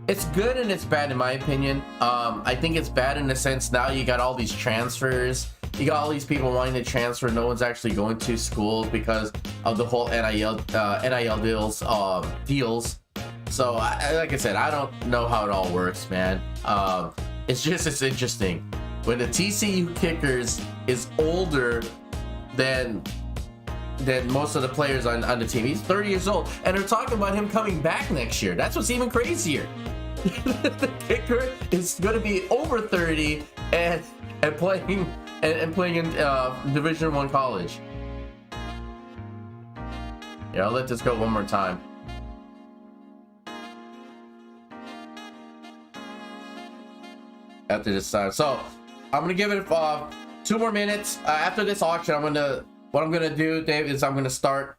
it's good and it's bad in my opinion. I think it's bad in the sense now you got all these transfers. You got all these people wanting to transfer. No one's actually going to schools because of the whole NIL deals. So, like I said, I don't know how it all works, man. It's interesting. When the TCU kickers is older than most of the players on the team. He's 30 years old, and they're talking about him coming back next year. That's what's even crazier. The kicker is going to be over 30 and playing in Division I college. Yeah, I'll let this go one more time. After this time, so I'm gonna give it 2 more minutes. After this auction, what I'm gonna do, Dave, is I'm gonna stop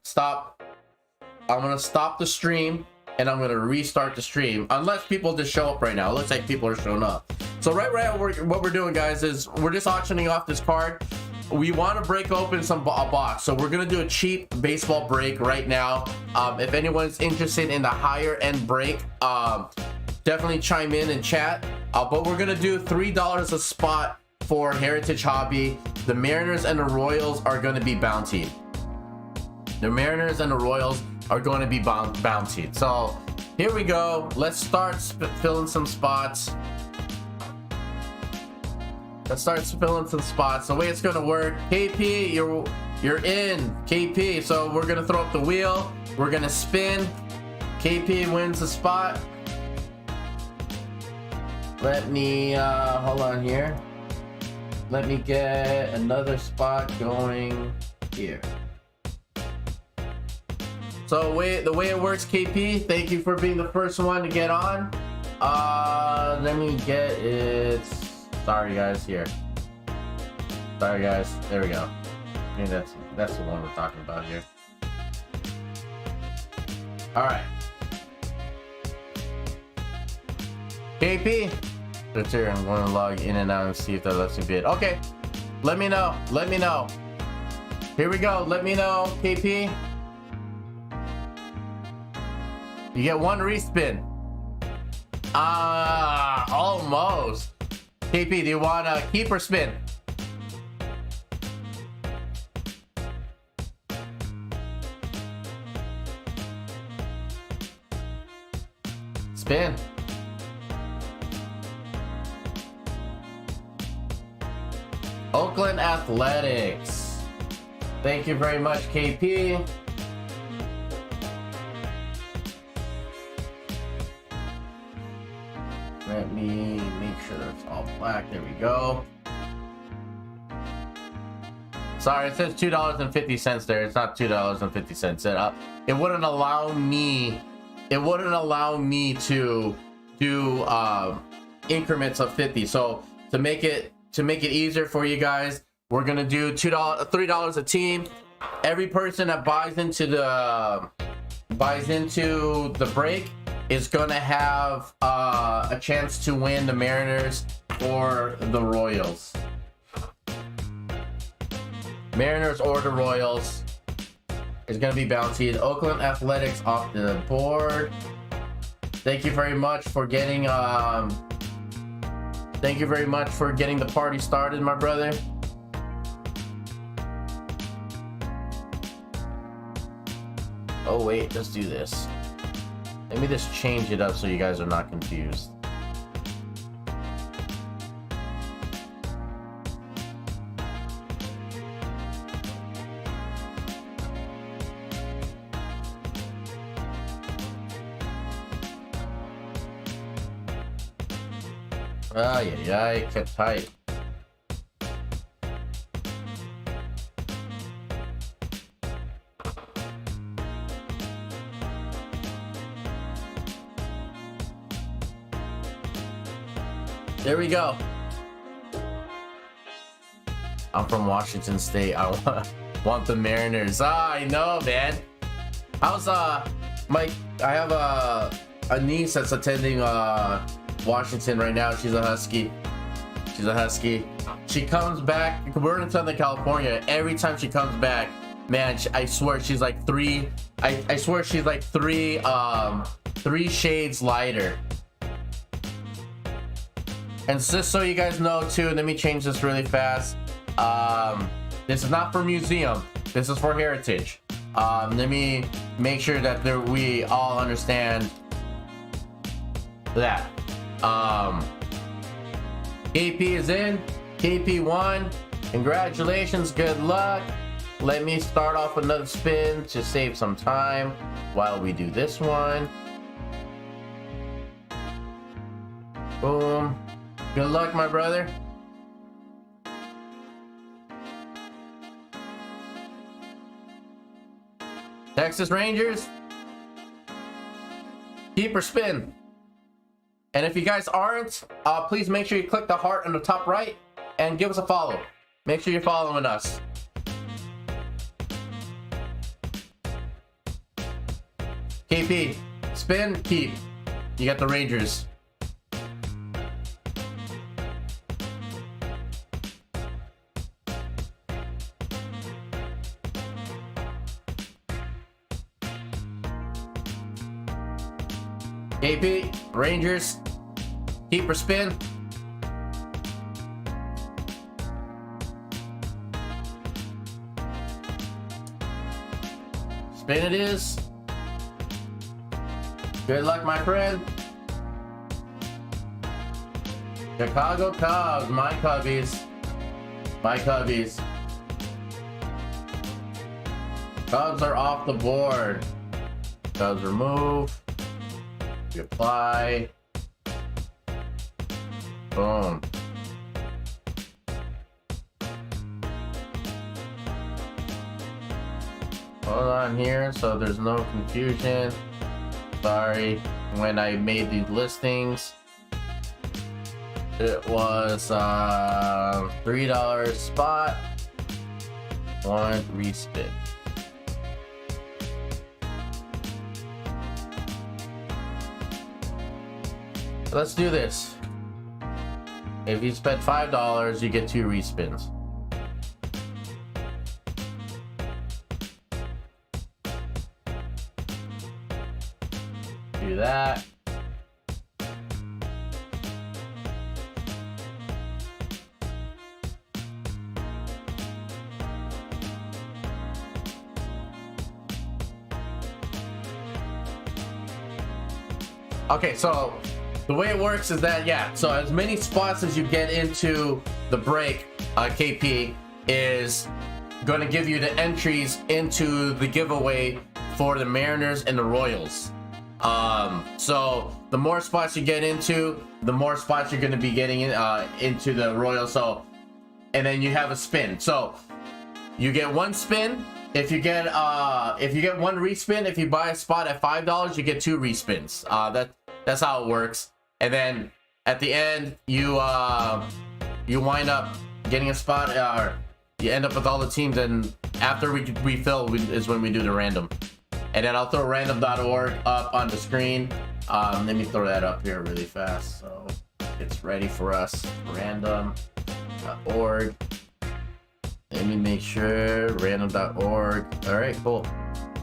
the stream, and I'm gonna restart the stream unless people just show up right now. It looks like people are showing up. So right now, what we're doing, guys, is we're just auctioning off this card. We want to break open a box, so we're gonna do a cheap baseball break right now. If anyone's interested in the higher end break, definitely chime in and chat. But we're gonna do $3 a spot for Heritage Hobby. The Mariners and the Royals are gonna be bountied. The Mariners and the Royals are going to be bountied. So here we go. Let's start filling some spots. The way it's gonna work, KP, you're in, KP. So we're gonna throw up the wheel. We're gonna spin. KP wins the spot. Let me hold on here. Let me get another spot going here. So the way it works, KP, thank you for being the first one to get on. Let me get it. Sorry guys, here. Sorry guys, there we go. I mean, that's the one we're talking about here. All right. KP, that's here. I'm going to log in and out and see if that lets me bid. Okay, let me know. Here we go. Let me know, KP. You get 1 respin. Almost. KP, do you want to keep or spin? Spin. Oakland Athletics. Thank you very much, KP. Let me make sure it's all black. There we go. Sorry, it says $2.50 there. It's not $2.50. It wouldn't allow me. It wouldn't allow me to do increments of 50. So to make it easier for you guys, we're gonna do $3 a team. Every person that buys into the break is gonna have a chance to win the Mariners or the Royals. Mariners or the Royals is going to be bounty. Oakland Athletics off the board. Thank you very much for getting thank you very much for getting the party started, my brother. Oh wait, let's do this. Let me just change it up so you guys are not confused. Yeah, kept tight. There we go. I'm from Washington State. I want the Mariners. I know, man. How's Mike? I have a niece that's attending Washington right now. She's a Husky. She comes back. We're in Southern California. Every time she comes back, man, I swear she's like three. I swear she's like three shades lighter. And just so you guys know too, let me change this really fast. This is not for museum. This is for heritage. Let me make sure that we all understand that. KP is in. KP won. Congratulations. Good luck. Let me start off another spin to save some time while we do this one. Boom. Good luck, my brother. Texas Rangers. Keep or spin. And if you guys aren't, please make sure you click the heart on the top right and give us a follow. Make sure you're following us. KP, spin, keep. You got the Rangers. KP, Rangers, keep or spin. Spin it is. Good luck, my friend. Chicago Cubs, my Cubbies. My Cubbies. Cubs are off the board. Cubs remove. We apply. Boom. Hold on here so there's no confusion. Sorry, when I made these listings, it was $3 spot, 1 respin. Let's do this. If you spend $5, you get 2 respins. Do that. Okay, so the way it works is that, yeah, so as many spots as you get into the break, KP is going to give you the entries into the giveaway for the Mariners and the Royals. So the more spots you get into, the more spots you're going to be getting into the Royals. So, and then you have a spin. So you get 1 spin. If you get 1 respin, if you buy a spot at $5, you get 2 respins. That's how it works. And then at the end, you wind up getting a spot, or you end up with all the teams. And after we refill is when we do the random. And then I'll throw random.org up on the screen. Let me throw that up here really fast so it's ready for us. Random.org. Let me make sure. Random.org. All right, cool.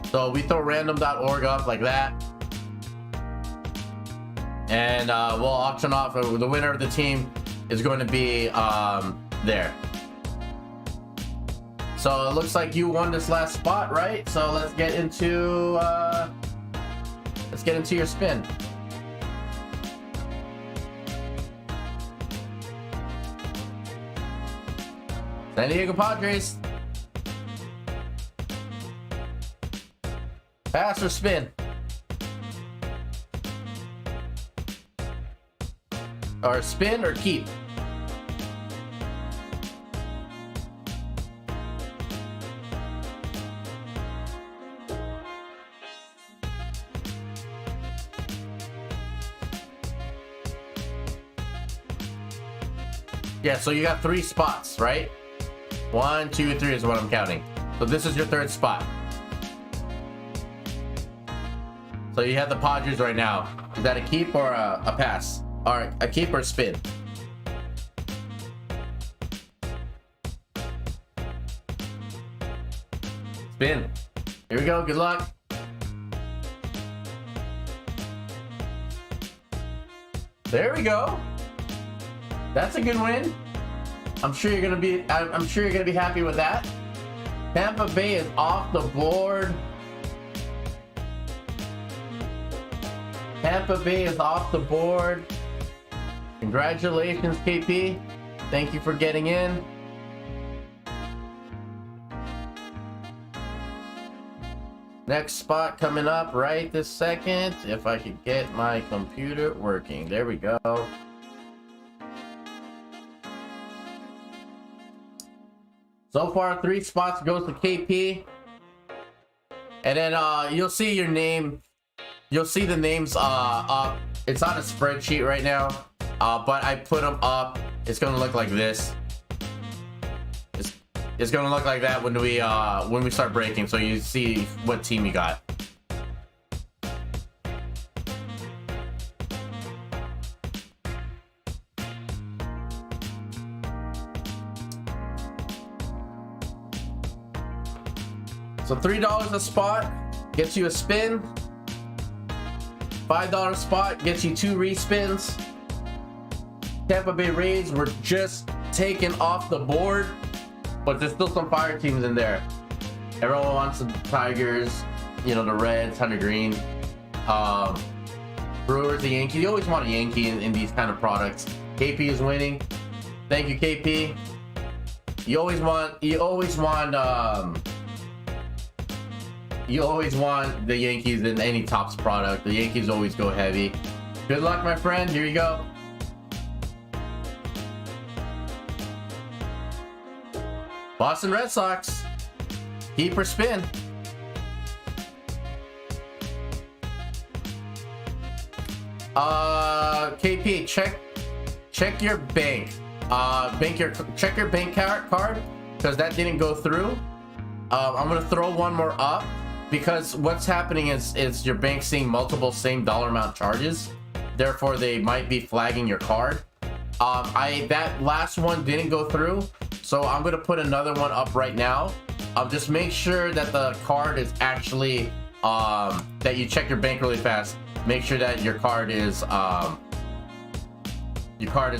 So we throw random.org up like that. And we'll auction off. The winner of the team is going to be there. So it looks like you won this last spot, right? So let's get into your spin. San Diego Padres. Pass or spin? Or spin or keep? Yeah, so you got 3 spots, right? 1, 2, 3 is what I'm counting. So this is your 3rd spot. So you have the Padres right now. Is that a keep or a pass? Or a keep or a spin? Spin. Here we go. Good luck. There we go. That's a good win. I'm sure you're gonna be happy with that. Tampa Bay is off the board. Tampa Bay is off the board. Congratulations, KP. Thank you for getting in. Next spot coming up right this second. If I could get my computer working. There we go. So far, 3 spots goes to KP. And then you'll see your name. You'll see the names up. It's on a spreadsheet right now. But I put them up. It's gonna look like this. It's gonna look like that when we start breaking, so you see what team you got. So $3 a spot gets you a spin. $5 spot gets you 2 respins. Tampa Bay Rays were just taken off the board, but there's still some fire teams in there. Everyone wants the Tigers, you know, the Reds, Hunter Green, Brewers, the Yankees. You always want a Yankee in these kind of products. KP is winning. Thank you, KP. You always want the Yankees in any TOPPS product. The Yankees always go heavy. Good luck, my friend. Here you go. Boston Red Sox. Keep or spin? KP, check your bank. Check your bank card, because that didn't go through. I'm gonna throw one more up, because what's happening is your bank seeing multiple same dollar amount charges. Therefore, they might be flagging your card. That last one didn't go through, so I'm gonna put another one up right now. Just make sure that the card is actually that you check your bank really fast. Make sure that your card is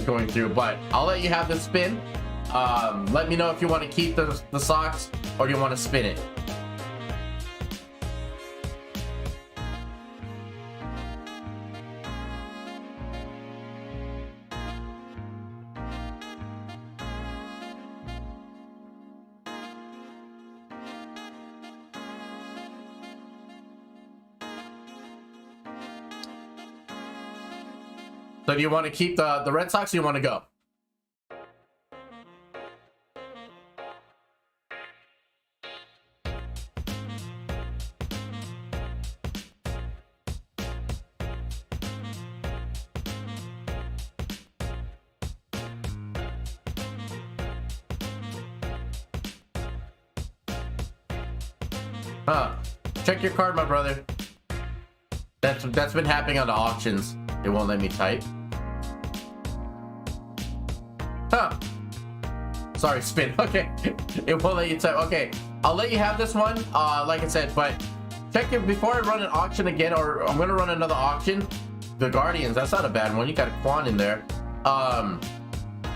going through. But I'll let you have the spin. Let me know if you want to keep the Sox or you want to spin it. So do you want to keep the Red Sox or you want to go? Check your card, my brother. That's been happening on the auctions. It won't let me type. sorry, spin. Okay, it won't let you type. Okay, I'll let you have this one. Like I said, but check it before I run an auction again, or I'm gonna run another auction. The Guardians, that's not a bad one. You got a Quan in there.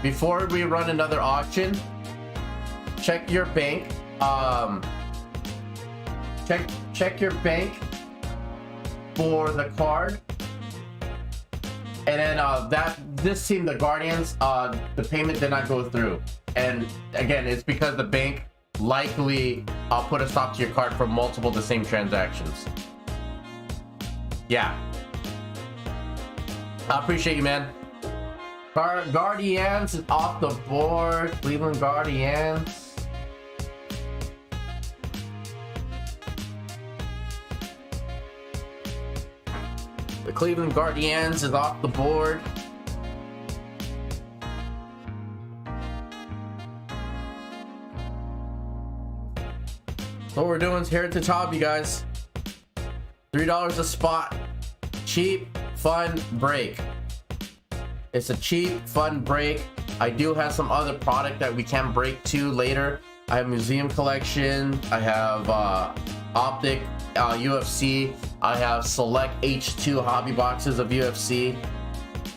Before we run another auction, check your bank. Check your bank for the card. And then this team, the Guardians, the payment did not go through. And again, it's because the bank likely put a stop to your card for multiple the same transactions. Yeah. I appreciate you, man. Guardians is off the board. Cleveland Guardians. The Cleveland Guardians is off the board. So what we're doing is here at the top, you guys. $3 a spot. Cheap, fun break. It's a cheap, fun break. I do have some other product that we can break to later. I have museum collection. I have optic UFC. I have select H2 hobby boxes of UFC.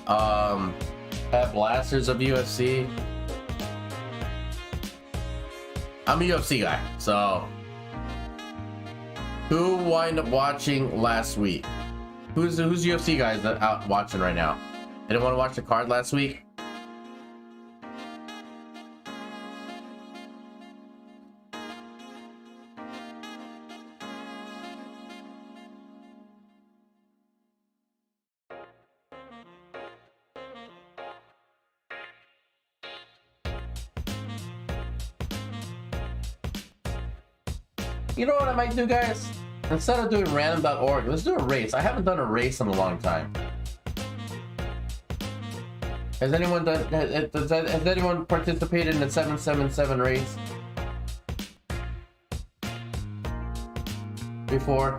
I have blasters of UFC. I'm a UFC guy, so who wind up watching last week? Who's UFC guys that out watching right now? Didn't want to watch the card last week? You know what I might do, guys? Instead of doing random.org, let's do a race. I haven't done a race in a long time. Has anyone done? Has anyone participated in the 777 race before?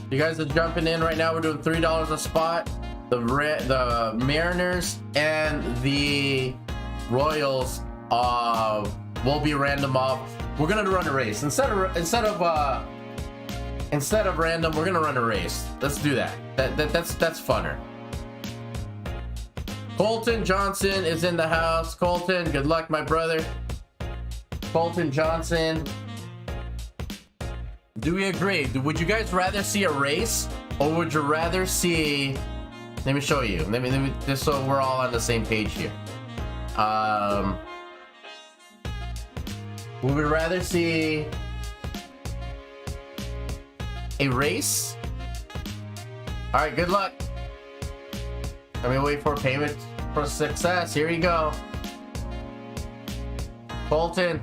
You guys are jumping in right now. We're doing $3 a spot. The Mariners and the Royals will be random off. We're gonna run a race instead of random. We're gonna run a race. Let's do that. That's funner. Colton Johnson is in the house. Colton, good luck, my brother. Colton Johnson. Do we agree? Would you guys rather see a race, or would you rather see? Let me show you. Let me just so we're all on the same page here. We would rather see a race. All right, good luck. Let me wait for payment for success. Here you go. Colton.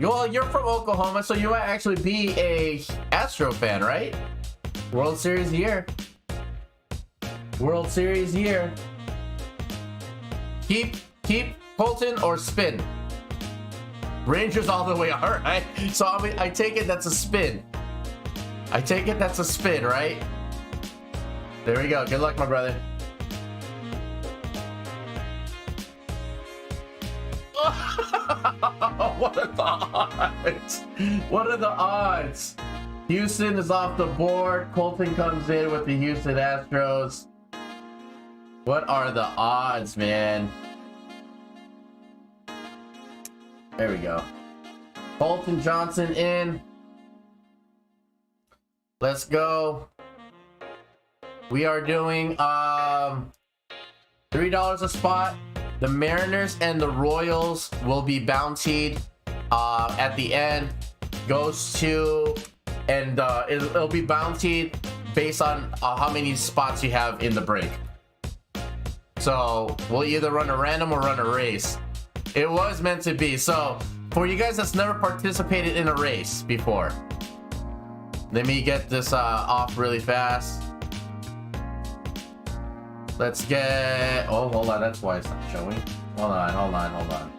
Well, you're from Oklahoma, so you might actually be a Astro fan, right? World Series year. World Series year. Keep Colton or spin. Rangers all the way. All right. So I take it that's a spin. I take it that's a spin, right? There we go. Good luck, my brother. What are the odds? What are the odds? Houston is off the board. Colton comes in with the Houston Astros. What are the odds, man? There we go. Colton Johnson in. Let's go. We are doing $3 a spot. The Mariners and the Royals will be bountied at the end. Goes to, and it'll be bountied based on how many spots you have in the break. So we'll either run a random or run a race. It was meant to be. So for you guys that's never participated in a race before, let me get this off really fast. Let's get, oh, hold on, that's why it's not showing. Hold on.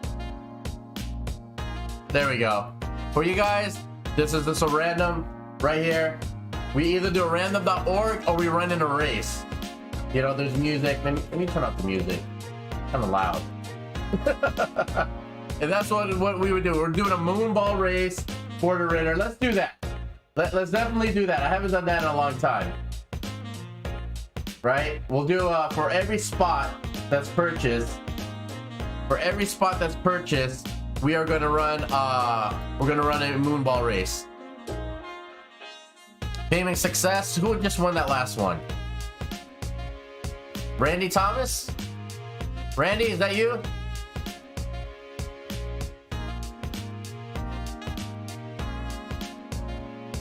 There we go. For you guys, this is just a random right here. We either do a random.org or we run in a race. You know, there's music. Let me turn off the music. Kind of loud. And that's what we would do. We're doing a moonball race for the Ritter. Let's do that. Let's definitely do that. I haven't done that in a long time. Right? We'll do for every spot that's purchased. For every spot that's purchased, we are gonna run we're gonna run a moonball race. Payment success. Who just won that last one? Randy Thomas? Randy, is that you?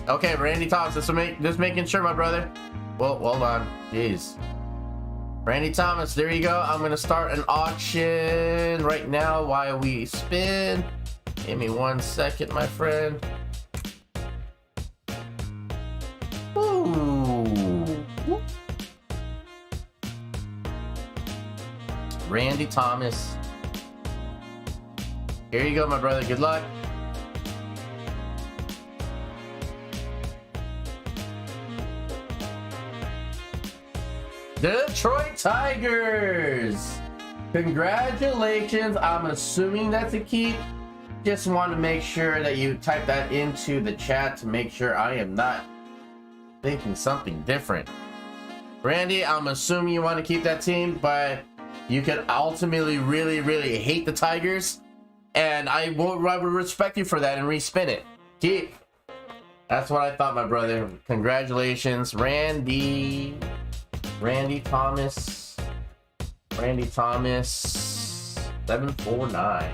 Okay, Randy Thomas, just making sure, my brother. Well, hold on. Jeez. Randy Thomas, there you go. I'm gonna start an auction right now while we spin. Give me 1 second, my friend. Ooh. Randy Thomas. Here you go, my brother. Good luck. Detroit Tigers. Congratulations. I'm assuming that's a keep. Just want to make sure that you type that into the chat to make sure I am not thinking something different. Randy, I'm assuming you want to keep that team, but you could ultimately really hate the Tigers, and I would respect you for that and respin it. Keep. That's what I thought, my brother. Congratulations, Randy Thomas. 749.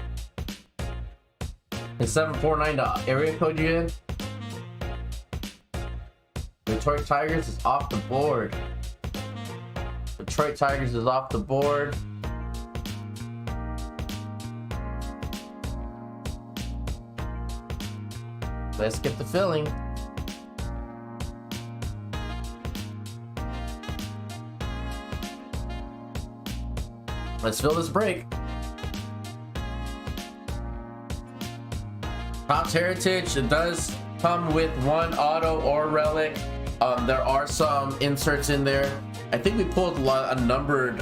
Is 749 the area code you in? Detroit Tigers is off the board. Detroit Tigers is off the board. Let's get the filling. Let's fill this break. Topps Heritage, it does come with one auto or relic. There are some inserts in there. I think we pulled a numbered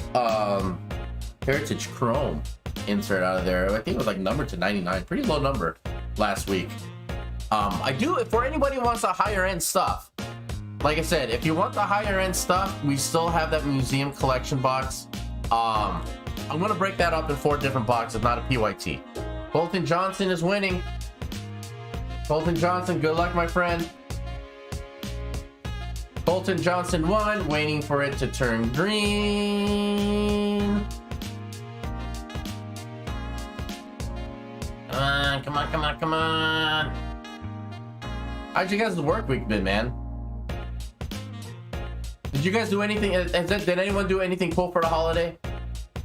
Heritage Chrome insert out of there. I think it was like numbered to 99. Pretty low number last week. I do, for anybody who wants a higher end stuff, like I said, if you want the higher end stuff, we still have that museum collection box. I'm gonna break that up in 4 different boxes, not a PYT. Colton Johnson is winning. Colton Johnson, good luck, my friend. Colton Johnson won, waiting for it to turn green. Come on. How'd you guys' work week been, man? Did you guys do anything? Did anyone do anything cool for the holiday?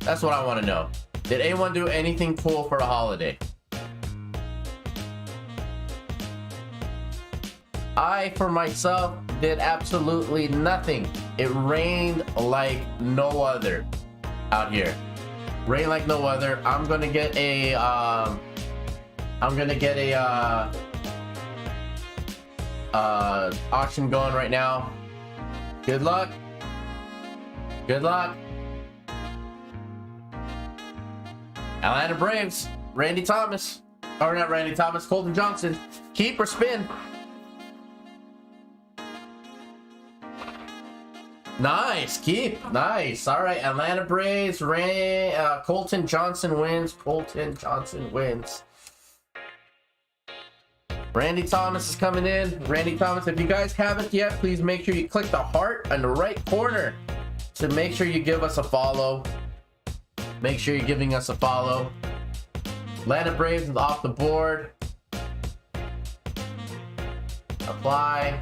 That's what I want to know. Did anyone do anything cool for the holiday? I, for myself, did absolutely nothing. It rained like no other out here. Rain like no other. I'm gonna get a auction going right now. Good luck. Good luck. Atlanta Braves, Randy Thomas. Or not Randy Thomas, Colton Johnson. Keep or spin? Nice, keep. Nice. All right, Atlanta Braves, Colton Johnson wins. Colton Johnson wins. Randy Thomas is coming in. Randy Thomas, if you guys haven't yet, please make sure you click the heart in the right corner to make sure you give us a follow. Make sure you're giving us a follow. Atlanta Braves is off the board. Apply.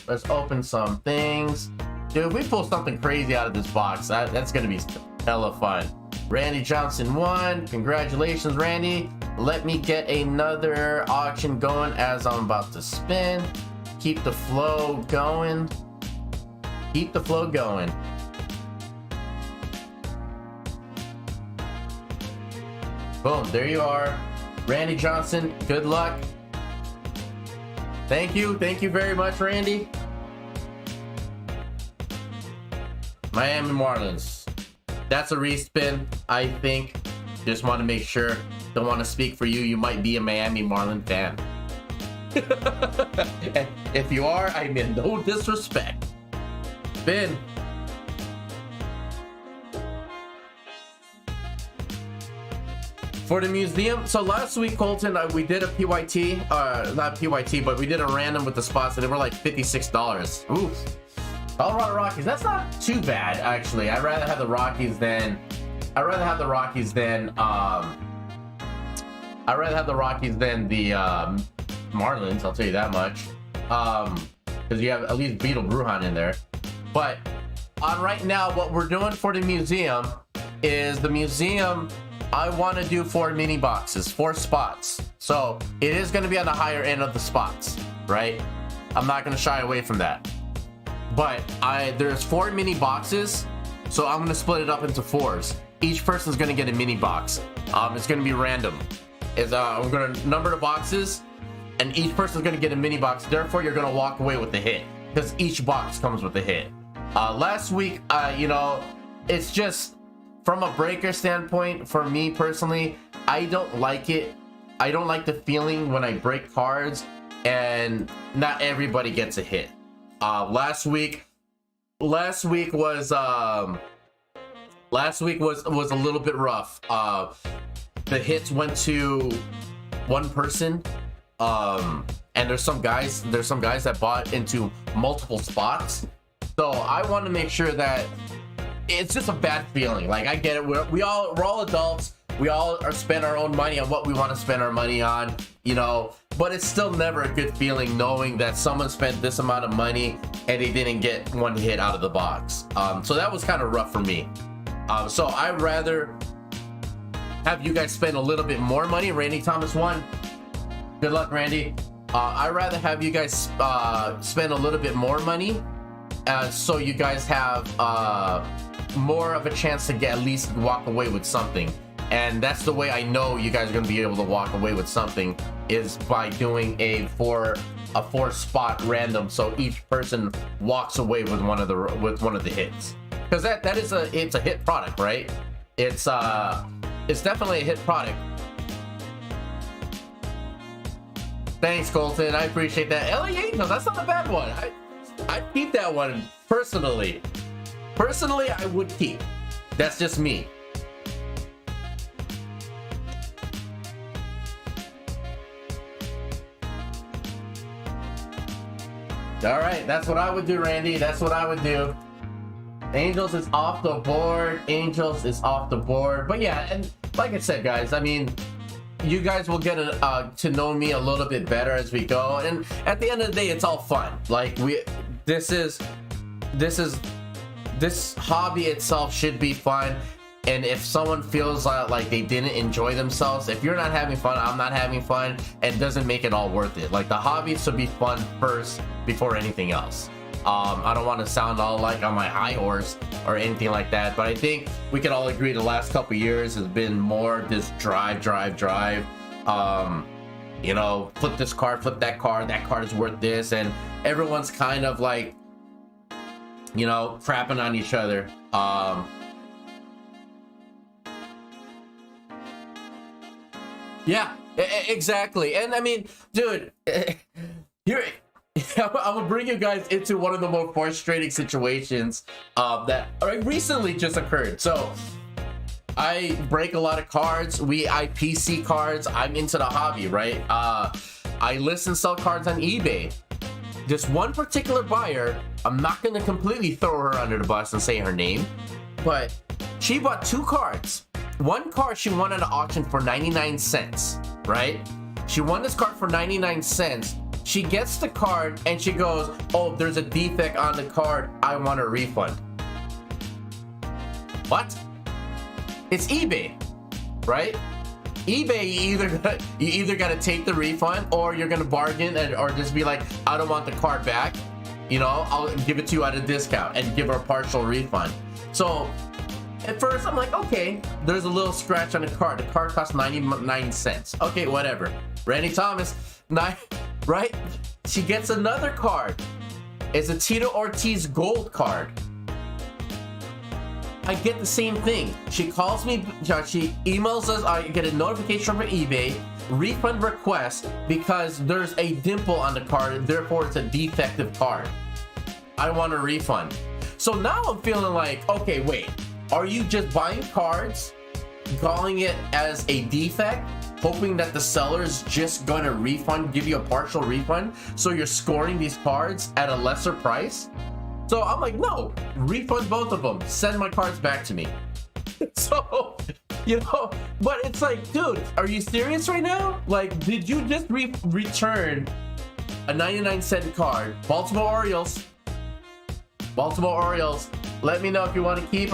Let's open some things. Dude, if we pull something crazy out of this box, that's gonna be hella fun. Randy Johnson won. Congratulations, Randy. Let me get another auction going as I'm about to spin. Keep the flow going. Keep the flow going. Boom, there you are. Randy Johnson, good luck. Thank you very much, Randy. Miami Marlins. That's a respin, I think. Just want to make sure. Don't want to speak for you. You might be a Miami Marlin fan. And if you are, I mean no disrespect. Spin. For the museum, so last week, Colton, we did a PYT, not PYT, but we did a random with the spots, and they were like $56. Oof. Colorado Rockies, that's not too bad, actually. I'd rather have the Rockies than the Marlins, I'll tell you that much. Because you have at least Beetle Brujan in there. But on right now, what we're doing for the museum is I want to do 4 mini boxes, 4 spots. So it is going to be on the higher end of the spots, right? I'm not going to shy away from that. But there's 4 mini boxes, so I'm going to split it up into 4s. Each person's going to get a mini box. It's going to be random. I'm going to number the boxes, and each person's going to get a mini box. Therefore, you're going to walk away with the hit, because each box comes with a hit. Last week, you know, it's just from a breaker standpoint, for me personally, I don't like it. I don't like the feeling when I break cards and not everybody gets a hit. Last week was a little bit rough. The hits went to one person, and there's some guys that bought into multiple spots. So I want to make sure that it's just a bad feeling. Like, I get it. We're all adults. We all spend our own money on what we want to spend our money on, you know, but it's still never a good feeling knowing that someone spent this amount of money and they didn't get one hit out of the box. So that was kind of rough for me. So I'd rather have you guys spend a little bit more money. Randy Thomas won. Good luck, Randy. I'd rather have you guys spend a little bit more money, so you guys have more of a chance to at least walk away with something. And that's the way I know you guys are going to be able to walk away with something, is by doing a 4 spot random, so each person walks away with one of the hits. Because it's a hit product, right? It's definitely a hit product. Thanks, Colton. I appreciate that. LA Angels, that's not a bad one. I'd keep that one personally. Personally, I would keep. That's just me. All right, that's what I would do, Randy. That's what I would do. Angels is off the board. Angels is off the board. But yeah, and like I said, guys, I mean, you guys will get to know me a little bit better as we go. And at the end of the day, it's all fun. Like, this hobby itself should be fun. And if someone feels like they didn't enjoy themselves, if you're not having fun, I'm not having fun, it doesn't make it all worth it. Like, the hobby should be fun first before anything else. I don't want to sound all like on my high horse or anything like that, but I think we can all agree the last couple years has been more this drive. You know, flip this card, flip that card is worth this, and everyone's kind of like, you know, crapping on each other. Yeah, exactly. And I mean, dude, I'm gonna bring you guys into one of the more frustrating situations that recently just occurred. So I break a lot of cards. I PC cards. I'm into the hobby, right? I list and sell cards on eBay. This one particular buyer, I'm not gonna completely throw her under the bus and say her name, but she bought 2 cards. One card she won at an auction for 99 cents, right? She won this card for 99 cents. She gets the card and she goes, "Oh, there's a defect on the card. I want a refund." What? It's eBay, right? eBay, you either gotta take the refund, or you're gonna bargain or just be like, "I don't want the card back. You know, I'll give it to you at a discount," and give her a partial refund. So at first I'm like, okay, there's a little scratch on the card. The card costs 99 cents. Okay, whatever. Randy Thomas, right? She gets another card. It's a Tito Ortiz gold card. I get the same thing. She calls me, she emails us, I get a notification from eBay, refund request, because there's a dimple on the card, therefore it's a defective card. I want a refund. So now I'm feeling like, okay, wait, are you just buying cards, calling it as a defect, hoping that the seller's just gonna refund, give you a partial refund, so you're scoring these cards at a lesser price? So I'm like, no, refund both of them, send my cards back to me. So, you know, but it's like, dude, are you serious right now? Like, did you just return a 99-cent card? Baltimore Orioles, let me know if you want to keep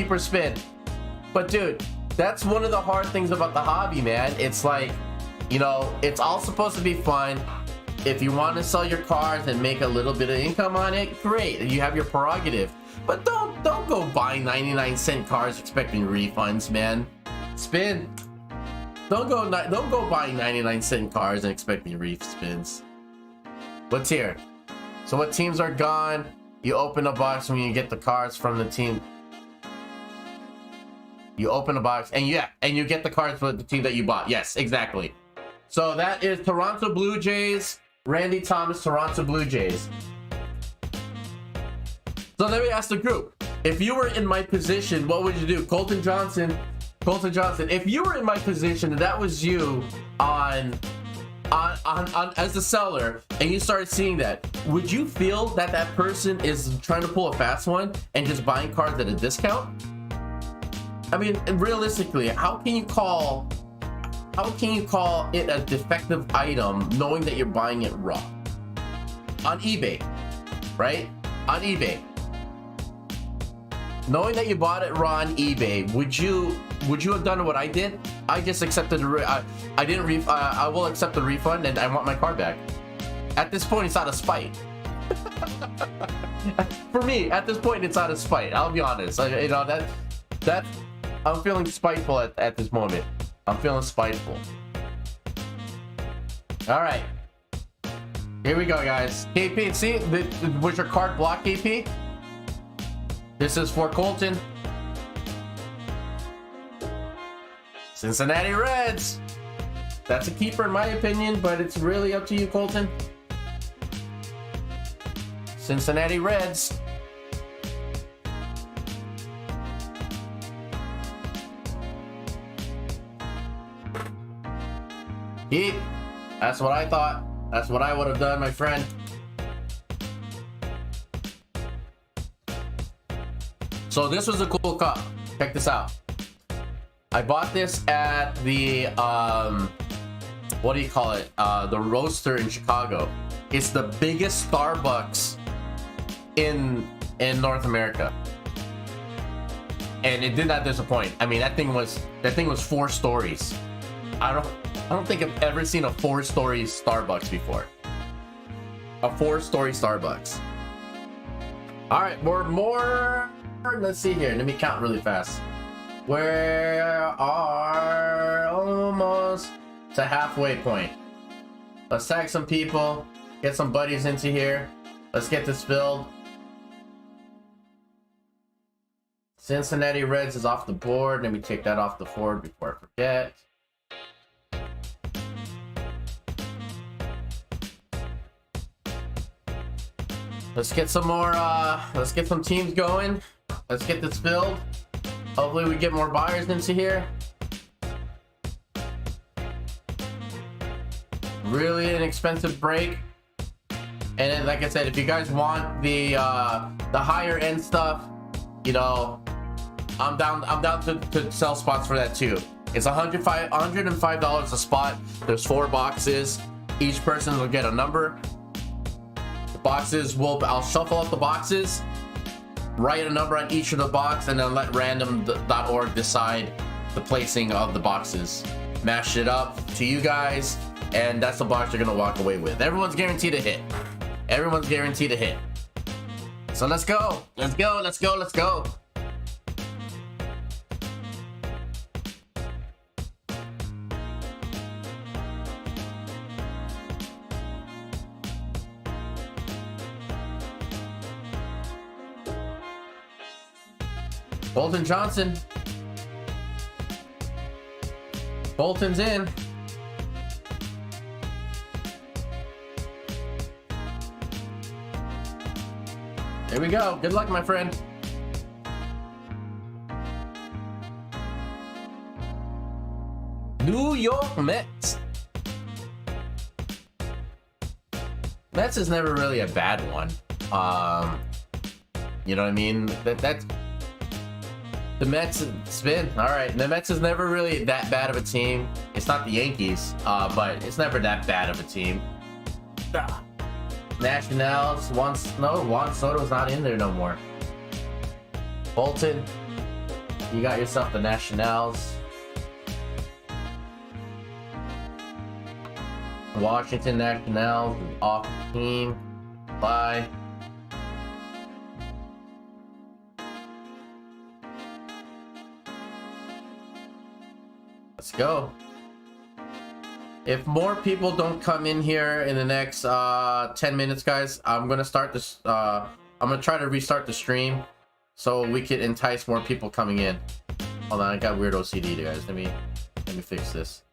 or spin. But dude, that's one of the hard things about the hobby, man. It's like, you know, it's all supposed to be fun. If you want to sell your cards and make a little bit of income on it, great, you have your prerogative. But don't go buying 99-cent cards expecting refunds, man. Spin. Don't go buying 99-cent cards and expecting respins. What's here? So what teams are gone? You open a box when you get the cards from the team. You open a box and you get the cards for the team that you bought. Yes, exactly. So that is Toronto Blue Jays. Randy Thomas, Toronto Blue Jays. So let me ask the group, if you were in my position, what would you do? Colton Johnson, if you were in my position and that was you on as the seller and you started seeing that, would you feel that that person is trying to pull a fast one and just buying cards at a discount? I mean, realistically, how can you call it a defective item knowing that you're buying it raw? On eBay, right? On eBay. Knowing that you bought it raw on eBay, would you have done what I did? I just accepted I will accept the refund and I want my card back. At this point, it's out of spite. For me, at this point, it's out of spite. I'll be honest. You know, that I'm feeling spiteful at this moment. I'm feeling spiteful. All right. Here we go, guys. KP, see? Was your card blocked, KP? This is for Colton. Cincinnati Reds. That's a keeper in my opinion, but it's really up to you, Colton. Cincinnati Reds. Keep. That's what I thought. That's what I would have done, my friend. So this was a cool cup. Check this out. I bought this at the what do you call it? The Roaster in Chicago. It's the biggest Starbucks in North America, and it did not disappoint. I mean, that thing was 4 stories. I don't think I've ever seen a 4-story Starbucks before. A 4-story Starbucks. All right, more. Let's see here. Let me count really fast. We are almost to halfway point. Let's tag some people. Get some buddies into here. Let's get this filled. Cincinnati Reds is off the board. Let me take that off the board before I forget. Let's get some more, let's get some teams going. Let's get this filled. Hopefully we get more buyers into here. Really inexpensive break. And then, like I said, if you guys want the higher end stuff, you know, I'm down to sell spots for that too. It's $105 a spot. There's 4 boxes. Each person will get a number. Boxes I'll shuffle up the boxes, write a number on each of the box, and then let random.org decide the placing of the boxes. Mash it up to you guys, and that's the box you're gonna walk away with. Everyone's guaranteed a hit. Everyone's guaranteed a hit. So let's go. Let's go. Bolton Johnson. Bolton's in. Here we go. Good luck, my friend. New York Mets. Mets is never really a bad one. You know what I mean? That's the Mets spin. All right, the Mets is never really that bad of a team. It's not the Yankees, but it's never that bad of a team. Nationals. Juan Soto's not in there no more. Bolton, you got yourself the Nationals. Washington Nationals off the team. Bye. Let's go. If more people don't come in here in the next 10 minutes, guys, I'm gonna start this. I'm gonna try to restart the stream so we can entice more people coming in. Hold on, I got weird OCD, guys. Let me fix this.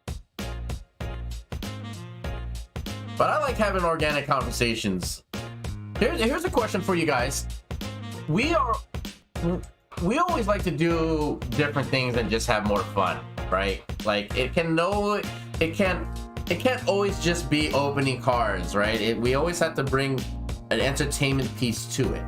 But I like having organic conversations. Here's a question for you guys. We always like to do different things and just have more fun, right? Like it can't always just be opening cards, right? We always have to bring an entertainment piece to it.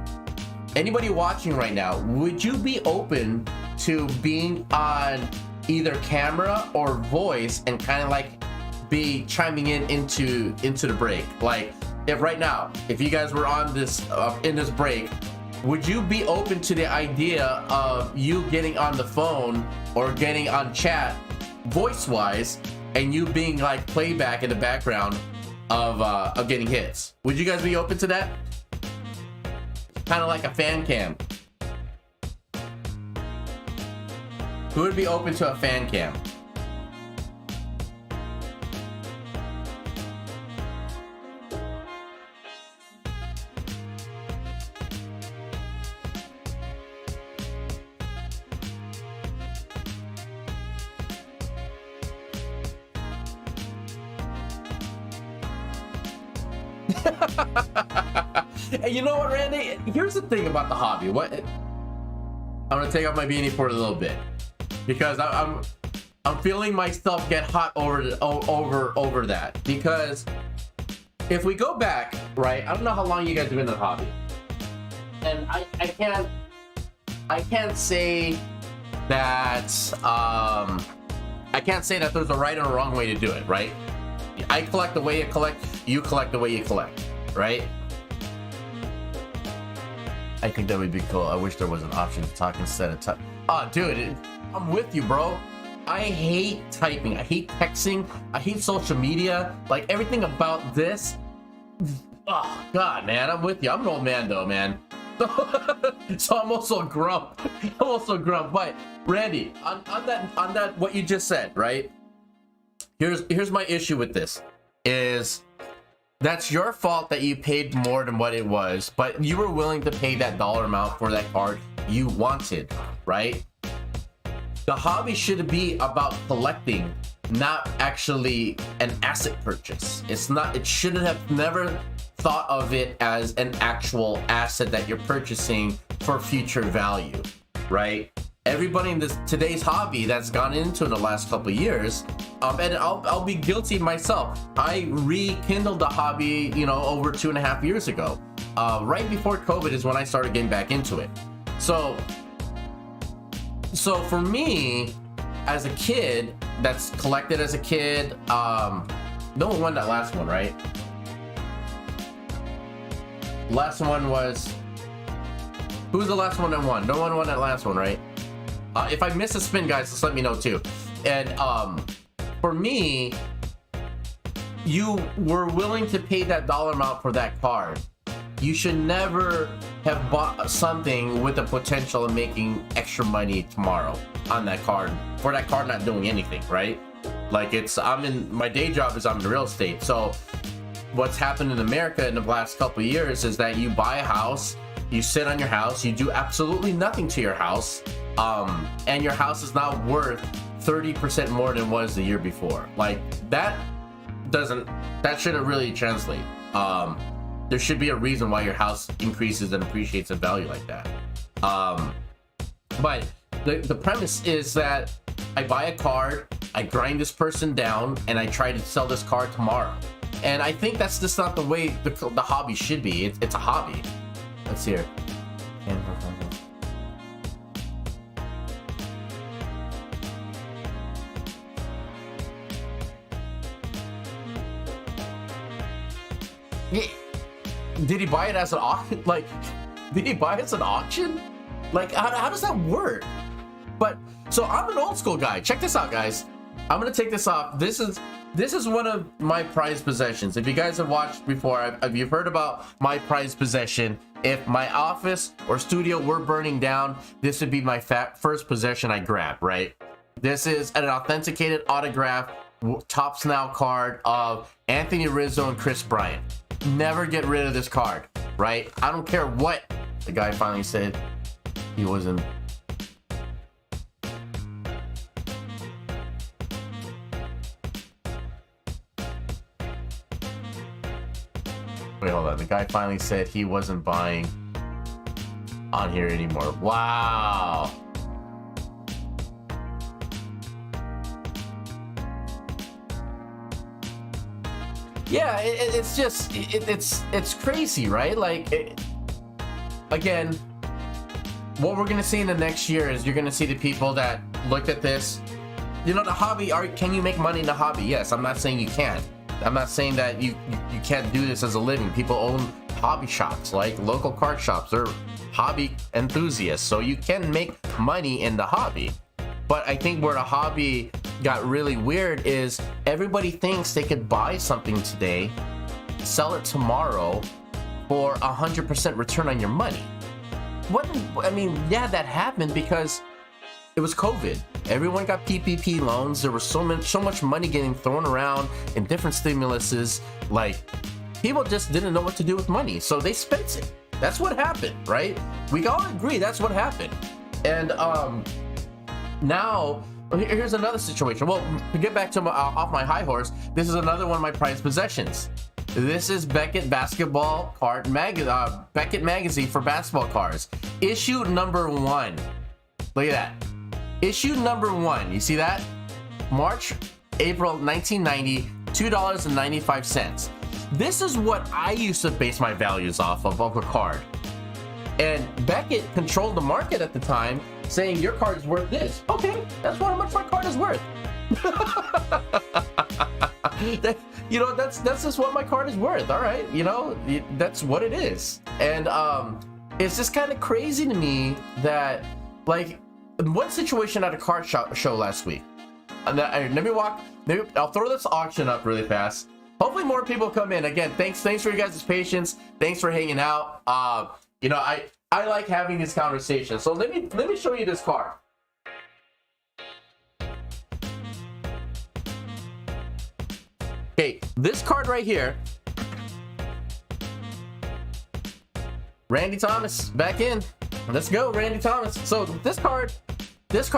Anybody watching right now, would you be open to being on either camera or voice and kind of like be chiming into the break? Like if right now, if you guys were on this in this break, would you be open to the idea of you getting on the phone or getting on chat voice wise and you being like playback in the background of getting hits? Would you guys be open to that? Kind of like a fan cam. Who would be open to a fan cam? Hey, you know what, Randy? Here's the thing about the hobby. I'm gonna take off my beanie for a little bit because I'm feeling myself get hot over that. Because if we go back, right? I don't know how long you guys have been in the hobby, and I can't say that I can't say that there's a right and a wrong way to do it, right? I collect the way you collect, you collect the way you collect, right? I think that would be cool. I wish there was an option to talk instead of type. Oh, dude, I'm with you, bro. I hate typing. I hate texting. I hate social media. Like everything about this. Oh, God, man, I'm with you. I'm an old man, though, man. So I'm also a grump. But Randy, on that, what you just said, right? Here's my issue with this is that's your fault that you paid more than what it was, but you were willing to pay that dollar amount for that card you wanted, right? The hobby should be about collecting, not actually an asset purchase. It shouldn't have never thought of it as an actual asset that you're purchasing for future value, right? Everybody in today's hobby that's gone into in the last couple of years, and I'll be guilty myself. I rekindled the hobby, over 2.5 years ago. Right before COVID is when I started getting back into it. So for me, as a kid, that's collected as a kid, no one won that last one, right? Last one was, who was the last one that won? No one won that last one, right? If I miss a spin, guys, just let me know too. And for me, you were willing to pay that dollar amount for that card. You should never have bought something with the potential of making extra money tomorrow on that card, for that card not doing anything, right? Like my day job is I'm in real estate. So what's happened in America in the last couple of years is that you buy a house, you sit on your house, you do absolutely nothing to your house, and your house is now worth 30% more than it was the year before. Like that shouldn't really translate. There should be a reason why your house increases and appreciates in value like that. But the premise is that I buy a card, I grind this person down, and I try to sell this card tomorrow. And I think that's just not the way the hobby should be. It's a hobby. Let's see here. Did he buy it as an auction? Like, did he buy it as an auction? Like, how does that work? But so I'm an old school guy. Check this out, guys. I'm gonna take this off. This is one of my prized possessions. If you guys have watched before, if you've heard about my prized possession, if my office or studio were burning down, this would be my first possession I grab, right? This is an authenticated autograph Topps Now card of Anthony Rizzo and Chris Bryant. Never get rid of this card, right? I don't care what the guy finally said. He wasn't. Wait, hold on. The guy finally said he wasn't buying on here anymore. Wow. Yeah, it's just it's crazy, right? Like, again, what we're gonna see in the next year is you're gonna see the people that looked at this. You know, the hobby. Can you make money in the hobby? Yes. I'm not saying you can't. I'm not saying that you can't do this as a living. People own hobby shops, like local card shops. They're hobby enthusiasts, so you can make money in the hobby. But I think where the hobby got really weird is everybody thinks they could buy something today, sell it tomorrow for 100% return on your money. I mean, yeah, that happened because it was COVID. Everyone got PPP loans. There was so much money getting thrown around in different stimuluses. Like, people just didn't know what to do with money, so they spent it. That's what happened, right? We all agree that's what happened. And now here's another situation. Well, to get back to off my high horse, this is another one of my prized possessions. This is Beckett Basketball Card Beckett Magazine for basketball cards, issue number 1. Look at that. Issue number 1. You see that? March, April 1990, $2.95. This is what I used to base my values off of a card. And Beckett controlled the market at the time, saying your card is worth this. Okay, that's how much my card is worth. You know, that's just what my card is worth. All right, you know, that's what it is. And it's just kind of crazy to me that, like, one situation at a card show last week. Maybe I'll throw this auction up really fast. Hopefully more people come in. Again, thanks for you guys' patience. Thanks for hanging out. You know, I like having these conversations. So let me show you this card. Okay, this card right here. Randy Thomas back in. Let's go, Randy Thomas. So this card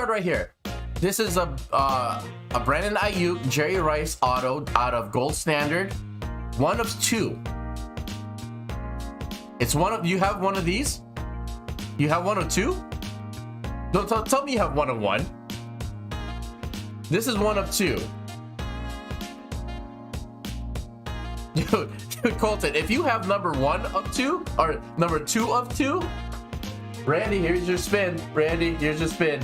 right here. This is a Brandon Ayuk Jerry Rice auto out of Gold Standard. One of 2. It's one of, you have one of these? You have one of 2? Don't tell me you have one of 1. This is one of 2. Dude, Colton, if you have number 1 of 2 or number 2 of 2, Randy, here's your spin. Randy, here's your spin.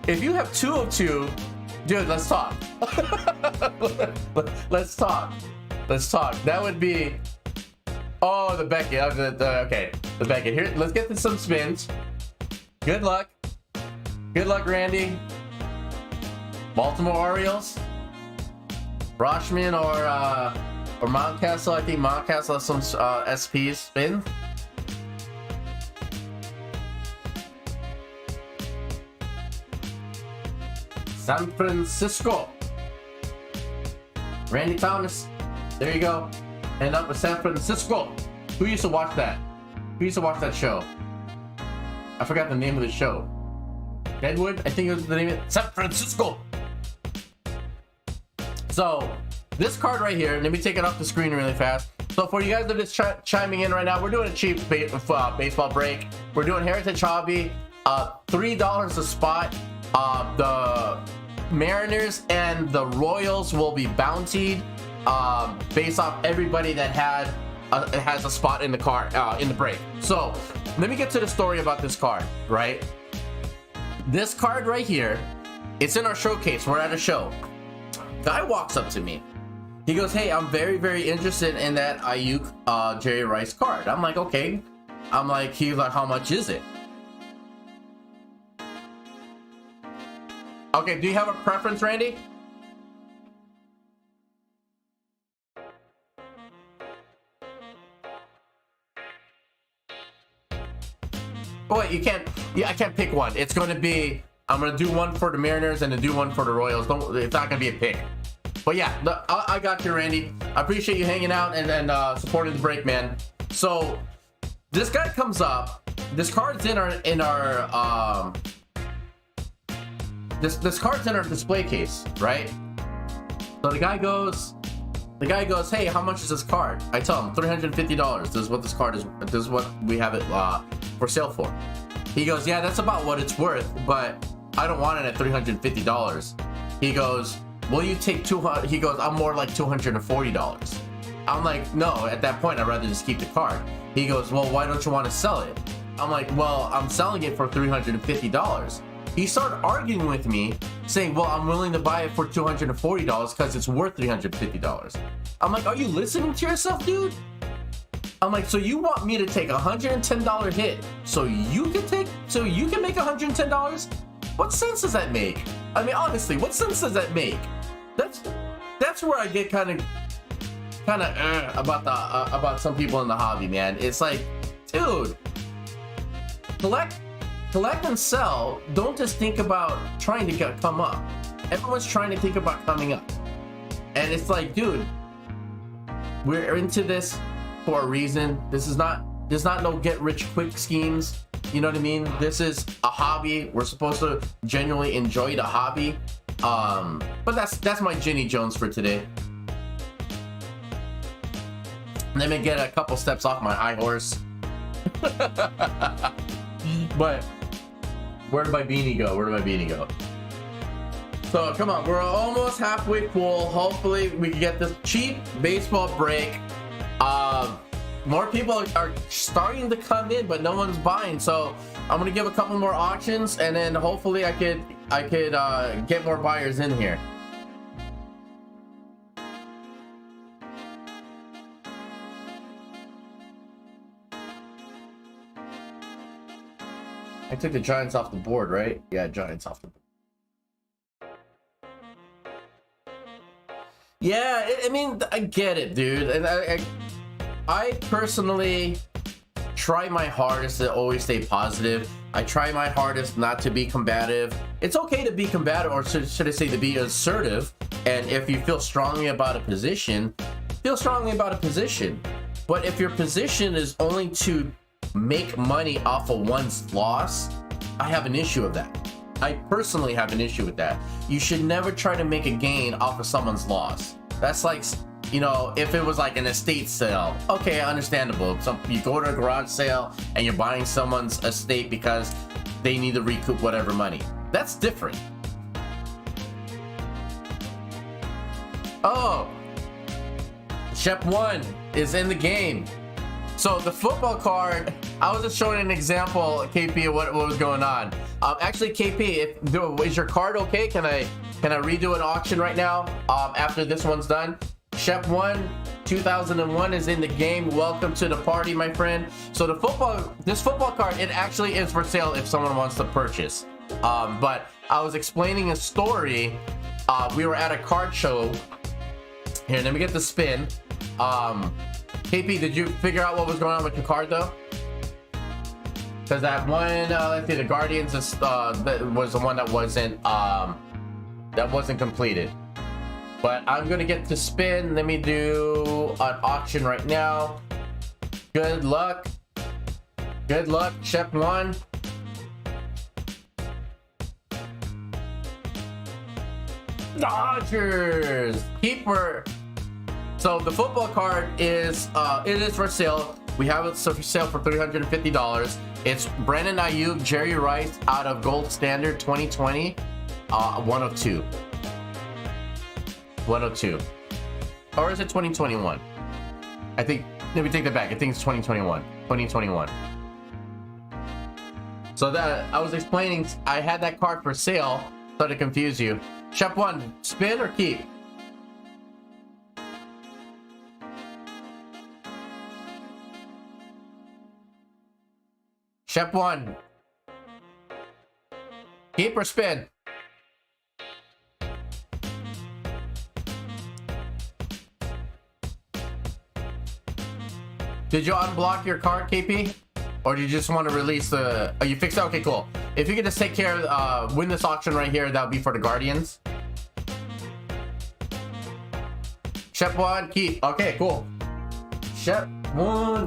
If you have 2 of 2, dude, let's talk. Let's talk. Let's talk. That would be, oh, the Beckett. Okay, the Beckett. Here, let's get to some spins. Good luck. Good luck, Randy. Baltimore Orioles. Broshman or Mountcastle. I think Mountcastle has some SPs. Spin. San Francisco. Randy Thomas. There you go. End up with San Francisco. Who used to watch that? Who used to watch that show? I forgot the name of the show. Deadwood, I think it was the name of it. San Francisco. So this card right here, let me take it off the screen really fast. So for you guys that are just chiming in right now, we're doing a cheap baseball break. We're doing Heritage Hobby, $3 a spot. The Mariners and the Royals will be bountied based off everybody that has a spot in the card in the break. So let me get to the story about this card, right? This card right here, it's in our showcase. We're at a show. Guy walks up to me. He goes, hey, I'm very, very interested in that Ayuk Jerry Rice card. I'm like, okay. I'm like, he's like, how much is it? Okay, do you have a preference, Randy? Oh wait, you can't. Yeah, I can't pick one. It's going to be. I'm going to do one for the Mariners and then do one for the Royals. It's not going to be a pick. But yeah, I got you, Randy. I appreciate you hanging out and supporting the break, man. So this guy comes up. This card's in our this card's in our display case, right? So the guy goes, hey, how much is this card? I tell him $350. This is what this card is. This is what we have it for sale for. He goes, yeah, that's about what it's worth, but I don't want it at $350. He goes, will you take 200? He goes, I'm more like $240. I'm like, no, at that point, I'd rather just keep the card. He goes, well, why don't you want to sell it? I'm like, well, I'm selling it for $350. He started arguing with me, saying, well, I'm willing to buy it for $240 because it's worth $350. I'm like, are you listening to yourself, dude? I'm like, so you want me to take a $110 hit so you can make $110? What sense does that make? I mean, honestly, what sense does that make? That's where I get kind of about some people in the hobby, man. It's like, dude, collect and sell. Don't just think about trying to come up. Everyone's trying to think about coming up, and it's like, dude, we're into this for a reason. There's not no get rich quick schemes. You know what I mean? This is a hobby. We're supposed to genuinely enjoy the hobby. But that's my Ginny Jones for today. Let me get a couple steps off my high horse. But where did my beanie go? So come on, we're almost halfway full. Hopefully we can get this cheap baseball break. More people are starting to come in, but no one's buying. So I'm gonna give a couple more auctions, and then hopefully I could get more buyers in here. I took the Giants off the board, right? Yeah, Giants off the board. Yeah, I mean, I get it, dude. And I personally try my hardest to always stay positive. I try my hardest not to be combative. It's okay to be combative, or should I say to be assertive. And if you feel strongly about a position, feel strongly about a position. But if your position is only to make money off of one's loss, I have an issue with that. I personally have an issue with that. You should never try to make a gain off of someone's loss. That's like, you know, if it was like an estate sale, okay, understandable. So you go to a garage sale and you're buying someone's estate because they need to recoup whatever money. That's different. Oh, Shep 1 is in the game. So the football card, I was just showing an example, KP, of what was going on. Actually, KP, is your card okay? Can I redo an auction right now after this one's done? Shep 1 2001 is in the game. Welcome to the party, my friend. So this football card, it actually is for sale if someone wants to purchase. But I was explaining a story. We were at a card show. Here, let me get the spin. KP, did you figure out what was going on with your card though? Because that one, let's see, the Guardians is, that was the one that wasn't completed. But I'm gonna get to spin. Let me do an auction right now. Good luck. Good luck, Shep 1. Dodgers keeper. So the football card is it is for sale. We have it for sale for $350. It's Brandon Ayuk, Jerry Rice out of Gold Standard 2020, 102. 102. Or is it 2021? I think, let me take that back. I think it's 2021. 2021. So that I was explaining, I had that card for sale, so to confuse you. Step 1, spin or keep? Step 1. Keep or spin? Did you unblock your card, KP? Or do you just want to release the... Oh, you fixed it? Okay, cool. If you could just take care of... win this auction right here, that would be for the Guardians. Step 1, keep. Okay, cool. Step 1.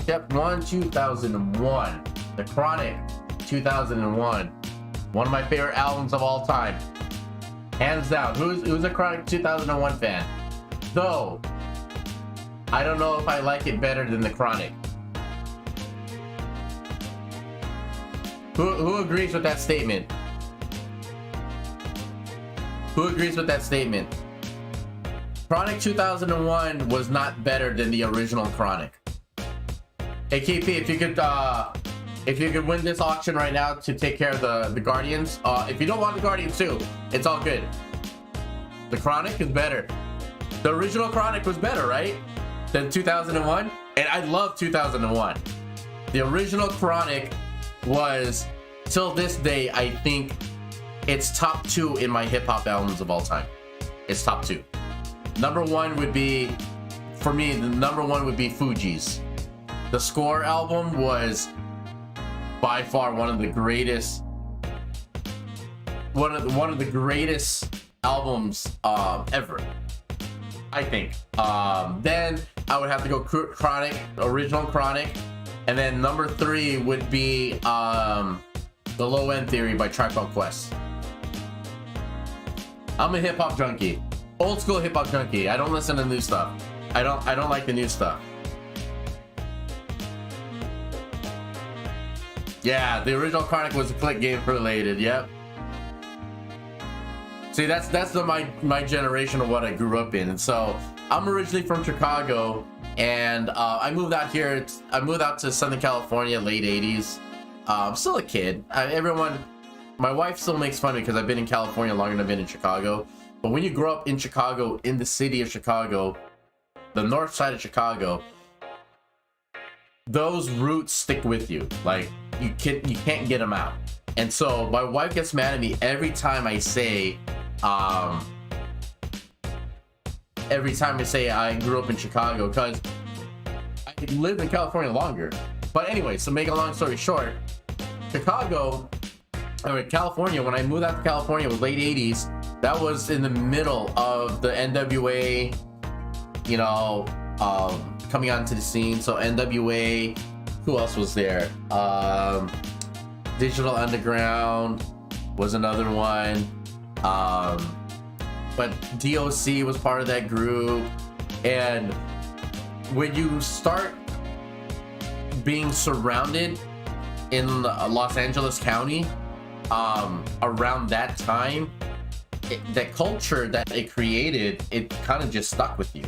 Step 1, 2001. The Chronic, 2001. One of my favorite albums of all time. Hands down. Who's a Chronic 2001 fan? Though, I don't know if I like it better than the Chronic. Who agrees with that statement? Who agrees with that statement? Chronic 2001 was not better than the original Chronic. Hey KP, if you could win this auction right now to take care of the Guardians. If you don't want the Guardians too, it's all good. The Chronic is better. The original Chronic was better, right? Than 2001? And I love 2001. The original Chronic was, till this day, I think it's top 2 in my hip-hop albums of all time. It's top 2. Number 1 would be, for me, the number 1 would be Fugees. The Score album was by far one of the greatest albums ever, I think. Then I would have to go Chronic, original Chronic, and then number 3 would be The Low End Theory by Tribe Called Quest. I'm a hip hop junkie, old school hip hop junkie. I don't listen to new stuff. I don't like the new stuff. Yeah, the original Chronic was click game related. Yep. See, that's my generation of what I grew up in. And so I'm originally from Chicago, and I moved out here. I moved out to Southern California late 80s. I'm still a kid. My wife still makes fun of me because I've been in California longer than I've been in Chicago. But when you grow up in Chicago, in the city of Chicago, the north side of Chicago, those roots stick with you. Like, you can't get them out. And so my wife gets mad at me every time I say I grew up in Chicago, because I lived in California longer. But anyway, so make a long story short, California, when I moved out to California, it was late 80s. That was in the middle of the NWA, coming onto the scene. So NWA, who else was there? Digital Underground was another one. But DOC was part of that group. And when you start being surrounded in Los Angeles County around that time, the culture that it created, it kind of just stuck with you.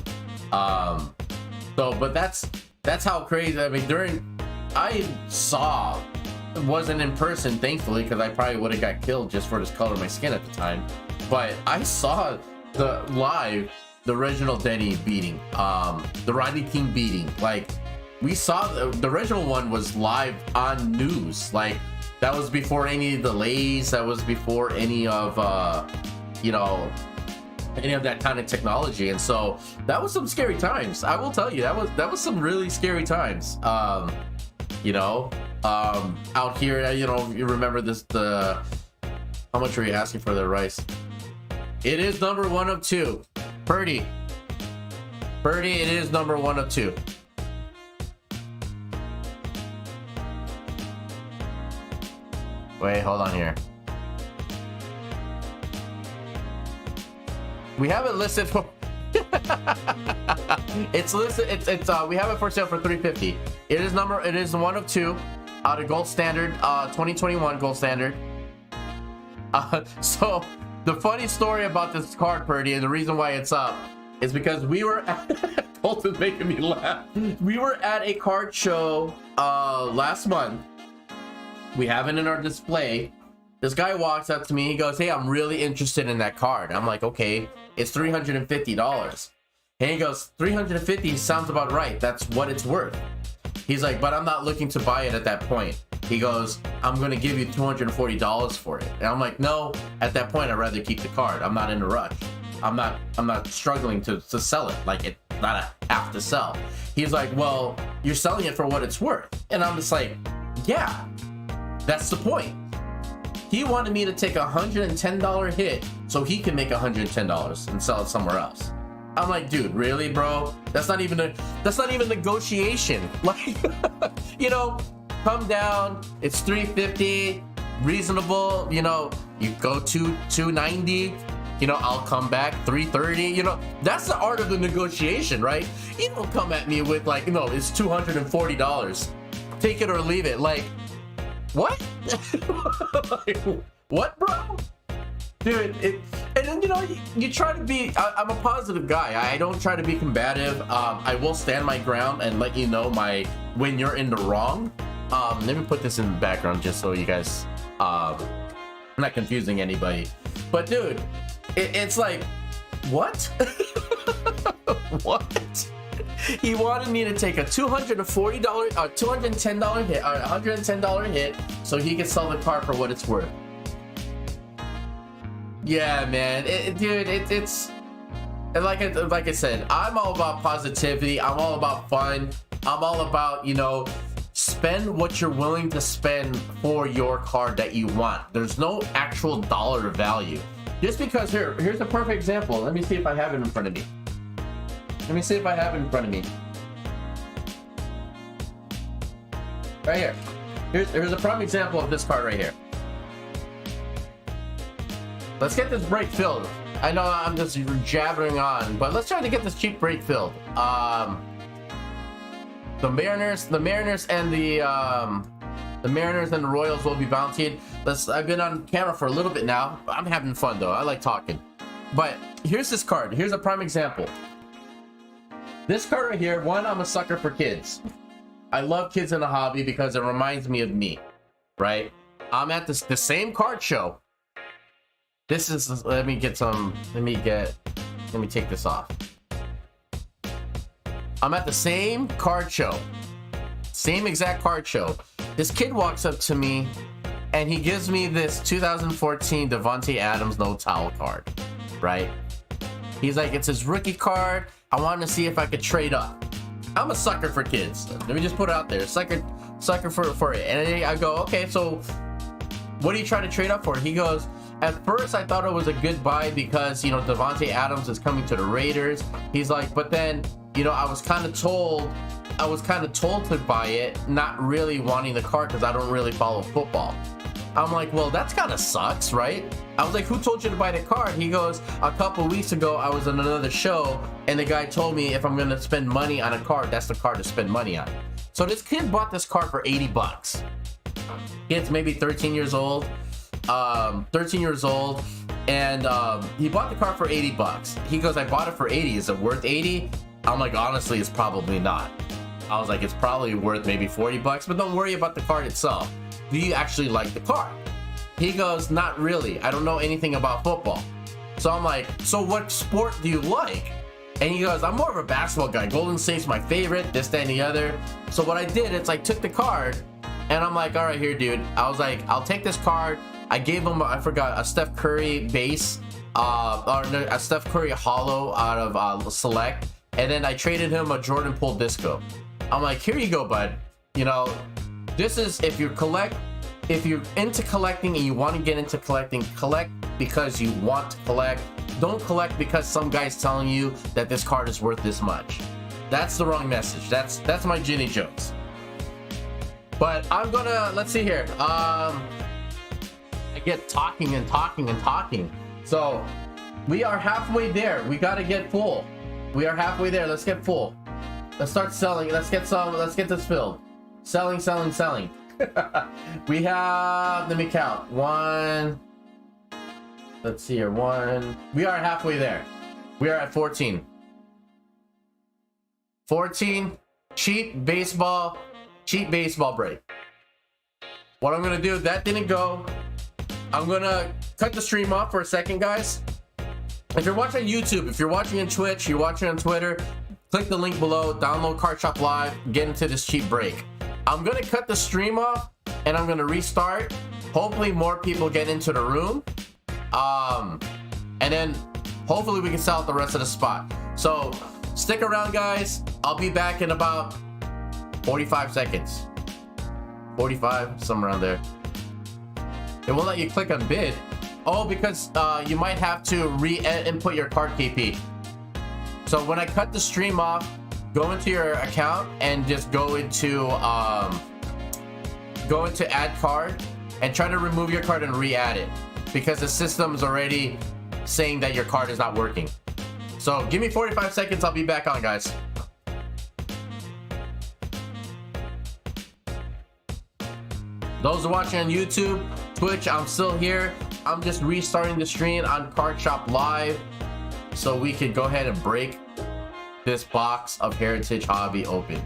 But that's how crazy. I mean, I saw, it wasn't in person, thankfully, because I probably would have got killed just for the color of my skin at the time. But I saw the Reginald Denny beating, the Rodney King beating. Like, we saw the original one was live on news. Like, that was before any delays. That was before any of any of that kind of technology. And so that was some scary times. I will tell you, that was some really scary times. Out here, you remember this, how much were you asking for the rice? It is number 1 of 2. Purdy, it is number 1 of 2. Wait, hold on here. We have it listed for it's listed, we have it for sale for $350. It is one of two out of gold standard, 2021 gold standard. So the funny story about this card, Purdy, and the reason why it's up is because we were at Colton's making me laugh. We were at a card show last month. We have it in our display. This guy walks up to me. He goes, "Hey, I'm really interested in that card." I'm like, "Okay, it's $350." And he goes, "350 sounds about right. That's what it's worth." He's like, "But I'm not looking to buy it at that point." He goes, "I'm going to give you $240 for it." And I'm like, "No, at that point, I'd rather keep the card. I'm not in a rush. I'm not struggling to sell it. Like, it's not a have to sell." He's like, "Well, you're selling it for what it's worth." And I'm just like, yeah, that's the point. He wanted me to take a $110 hit so he can make $110 and sell it somewhere else. I'm like, dude, really, bro? That's not even negotiation. Like, you know, come down. It's $350, reasonable. You know, you go to $290. You know, I'll come back $330. You know, that's the art of the negotiation, right? You don't come at me with like, no, it's $240. Take it or leave it. Like, what? Like, what, bro? Dude, and then, you know, you try to be, I'm a positive guy. I don't try to be combative. I will stand my ground and let you know when you're in the wrong. Let me put this in the background just so you guys, I'm not confusing anybody. But dude, it's like, what? What? He wanted me to take a $210 hit, or $110 hit, so he could sell the car for what it's worth. Yeah, man, dude, it's like I said, I'm all about positivity. I'm all about fun. I'm all about, you know, spend what you're willing to spend for your card that you want. There's no actual dollar value. Just because here's a perfect example. Let me see if I have it in front of me. Right here. Here's a prime example of this card right here. Let's get this break filled. I know I'm just jabbering on, but let's try to get this cheap break filled. The Mariners and the Royals will be bountied. I've been on camera for a little bit now. I'm having fun though. I like talking. But here's this card. Here's a prime example. This card right here, I'm a sucker for kids. I love kids in the hobby because it reminds me of me, right? I'm at the same card show. This is, let me take this off. I'm at the same card show, same exact card show. This kid walks up to me and he gives me this 2014 Davante Adams no towel card, right? He's like, it's his rookie card. I wanted to see if I could trade up. I'm a sucker for kids. Let me just put it out there. Sucker for it. And I go, okay, so what are you trying to trade up for? He goes, at first I thought it was a good buy because, you know, Davante Adams is coming to the Raiders. He's like, but then, you know, I was kind of told to buy it, not really wanting the card because I don't really follow football. I'm like, well, that's kind of sucks, right? I was like, who told you to buy the card? He goes, a couple weeks ago, I was on another show, and the guy told me if I'm going to spend money on a card, that's the card to spend money on. So this kid bought this card for 80 bucks. Kid's maybe 13 years old. And he bought the card for 80 bucks. He goes, I bought it for 80. Is it worth 80? I'm like, honestly, it's probably not. I was like, it's probably worth maybe 40 bucks, but don't worry about the card itself. Do you actually like the card? He goes, not really. I don't know anything about football. So I'm like, so what sport do you like? And he goes, I'm more of a basketball guy. Golden State's my favorite, this, that, and the other. So what I did, it's like, took the card, and I'm like, all right, here, dude. I was like, I'll take this card. I gave him, I forgot, a Steph Curry base, or a Steph Curry hollow out of Select. And then I traded him a Jordan Poole Disco. I'm like, here you go, bud. You know, this is, if you're into collecting and you want to get into collecting, collect because you want to collect. Don't collect because some guy's telling you that this card is worth this much. That's the wrong message. That's my Ginny jokes. But I'm gonna, let's see here. I get talking and talking and talking. So We are halfway there. We gotta get full. We are halfway there. Let's get full. Let's start selling. Let's get some. Let's get this filled. Selling, selling, selling. We have, let me count. One. Let's see here. One. We are halfway there. We are at 14. 14. Cheap baseball break. What I'm gonna do, that didn't go. I'm gonna cut the stream off for a second, guys. If you're watching on YouTube, if you're watching on Twitch, you're watching on Twitter, click the link below, download Card Shop Live, get into this cheap break. I'm gonna cut the stream off and I'm gonna restart. Hopefully more people get into the room. And then hopefully we can sell out the rest of the spot. So stick around, guys. I'll be back in about 45 seconds. 45, somewhere around there. It won't let you click on bid. Oh, because you might have to re-input your card KP. So when I cut the stream off, go into your account and just go into add card and try to remove your card and re-add it, because the system's already saying that your card is not working. So give me 45 seconds. I'll be back on, guys. Those watching on YouTube, Twitch, I'm still here. I'm just restarting the stream on Card Shop Live so we could go ahead and break this box of Heritage Hobby open.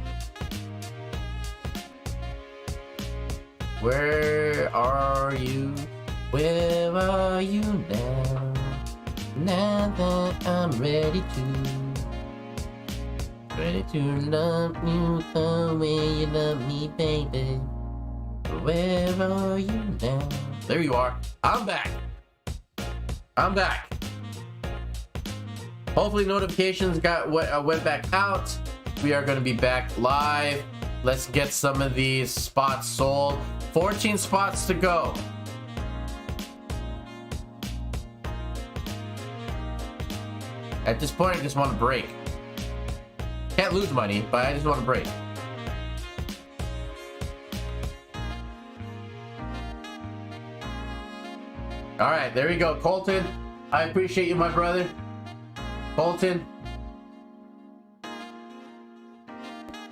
Where are you? Where are you now? Now that I'm ready to love you the way you love me, baby. Where are you now? There you are. I'm back. I'm back. Hopefully notifications went back out. We are going to be back live. Let's get some of these spots sold. 14 spots to go. At this point, I just want to break. Can't lose money, but I just want to break. All right, there we go. Colton, I appreciate you, my brother. Colton.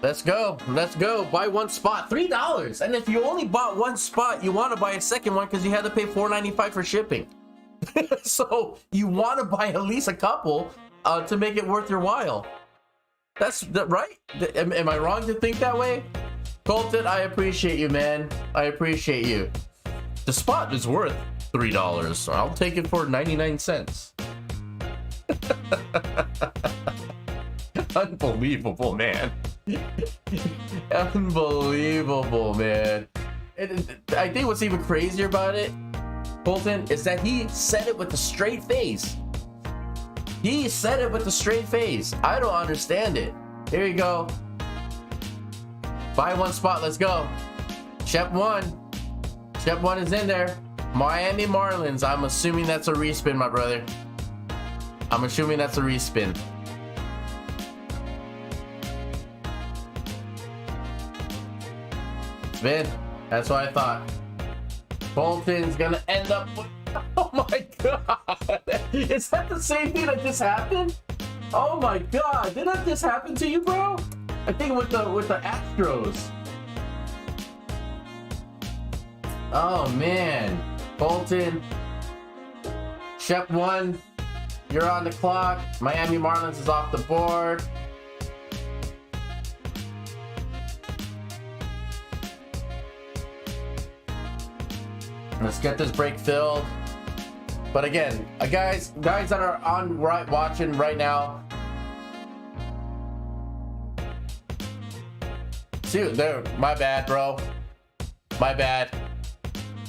Let's go. Let's go. Buy one spot, $3. And if you only bought one spot, you want to buy a second one because you had to pay $4.95 for shipping. So you want to buy at least a couple to make it worth your while. That's right. Am I wrong to think that way? Colton, I appreciate you, man. I appreciate you. The spot is worth $3. So I'll take it for 99 cents. Unbelievable, man. Unbelievable, man. I think what's even crazier about it, Colton, is that he said it with a straight face. He said it with a straight face. I don't understand it. Here you go. Buy one spot. Let's go. Shep 1. Shep 1 is in there. Miami Marlins. I'm assuming that's a respin, my brother. I'm assuming that's a respin. Spin. That's what I thought. Bolton's gonna end up with... Oh my god! Is that the same thing that just happened? Oh my god! Did that just happen to you, bro? I think with the Astros. Oh man, Bolton. Shep 1, you're on the clock. Miami Marlins is off the board. Let's get this break filled. But again, guys that are on watching right now, see, there. My bad, bro. My bad.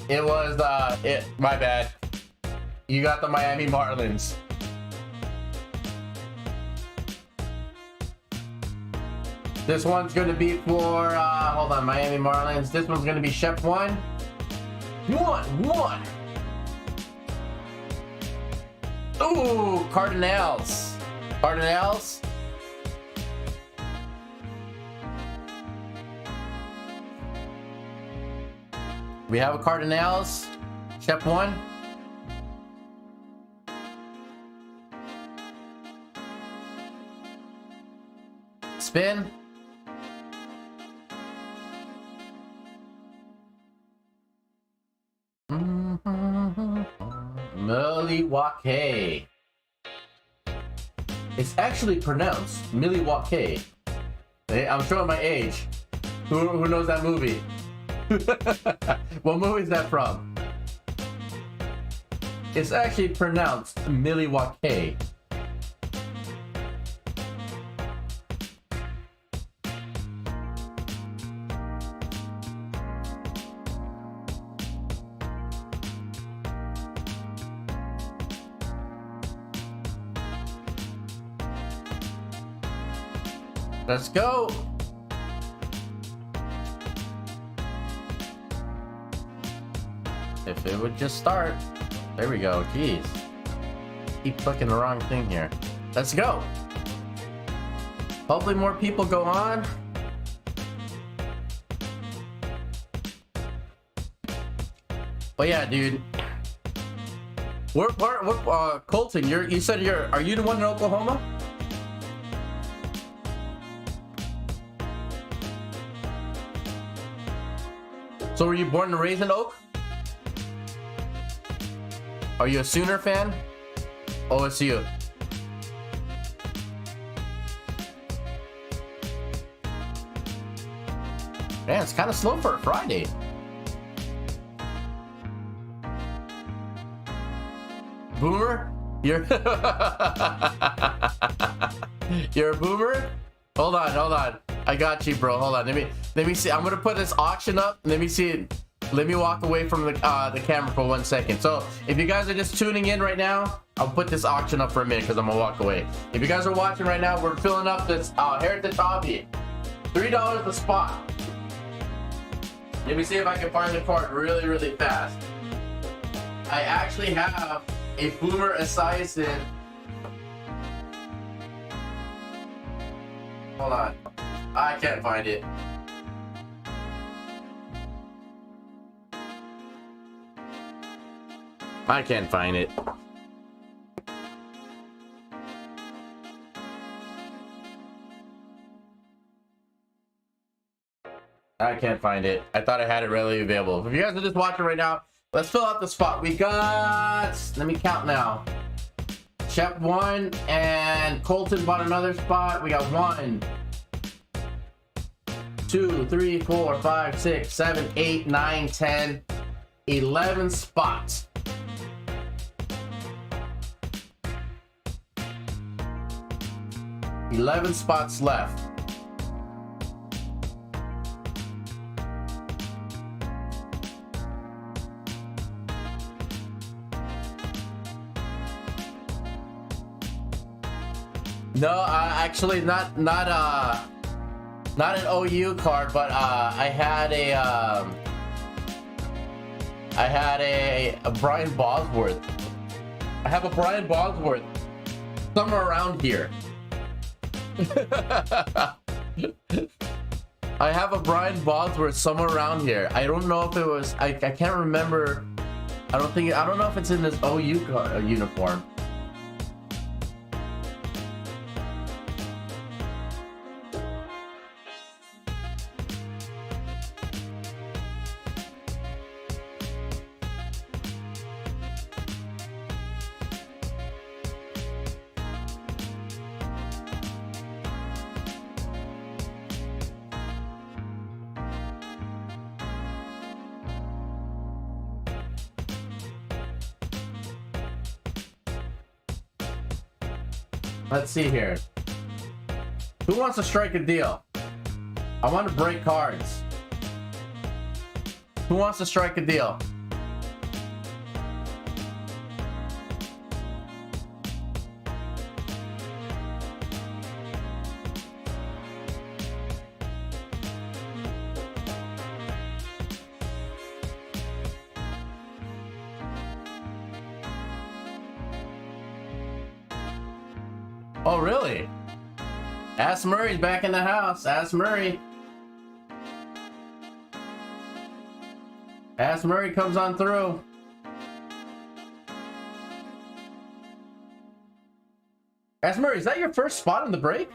It was my bad. You got the Miami Marlins. This one's gonna be for hold on, Miami Marlins. This one's gonna be Shep 1. 1-1. Ooh, Cardinals. Cardinals. We have a Cardinals. Shep 1. spin. Milwaukee. It's actually pronounced Milwaukee. Hey, I'm showing my age. Who knows that movie? What movie is that from? It's actually pronounced Milwaukee. Let's go. If it would just start. There we go. Jeez. Keep clicking the wrong thing here. Let's go. Hopefully more people go on. But yeah, dude. What Colton, you said are you the one in Oklahoma? So were you born and raised in Oak? Are you a Sooner fan? OSU. Man, it's kind of slow for a Friday. Boomer? You're You're a boomer? Hold on. I got you, bro. Hold on. Let me see. I'm gonna put this auction up. Let me see it. Let me walk away from the camera for 1 second. So if you guys are just tuning in right now, I'll put this auction up for a minute because I'm gonna walk away. If you guys are watching right now, we're filling up this Heritage Hobby. $3 a spot. Let me see if I can find the card really, really fast. I actually have a Boomer Esiason. Hold on. I can't find it. I can't find it. I can't find it. I thought I had it readily available. If you guys are just watching right now, let's fill out the spot. We got, let me count now. Shep won and Colton bought another spot. We got 1, 2, 3, 4, 5, 6, 7, 8, 9, 10, 11 spots. $11 spots left. No, actually not an OU card, but I had a Brian Bosworth. I have a Brian Bosworth somewhere around here. I have a Brian Bosworth somewhere around here. I don't know if it was. I can't remember. I don't know if it's in this OU uniform. Let's see here. Who wants to strike a deal? I want to break cards. Who wants to strike a deal? Oh, really? Ass Murray's back in the house. Ass Murray. Ass Murray comes on through. Ass Murray, is that your first spot in the break?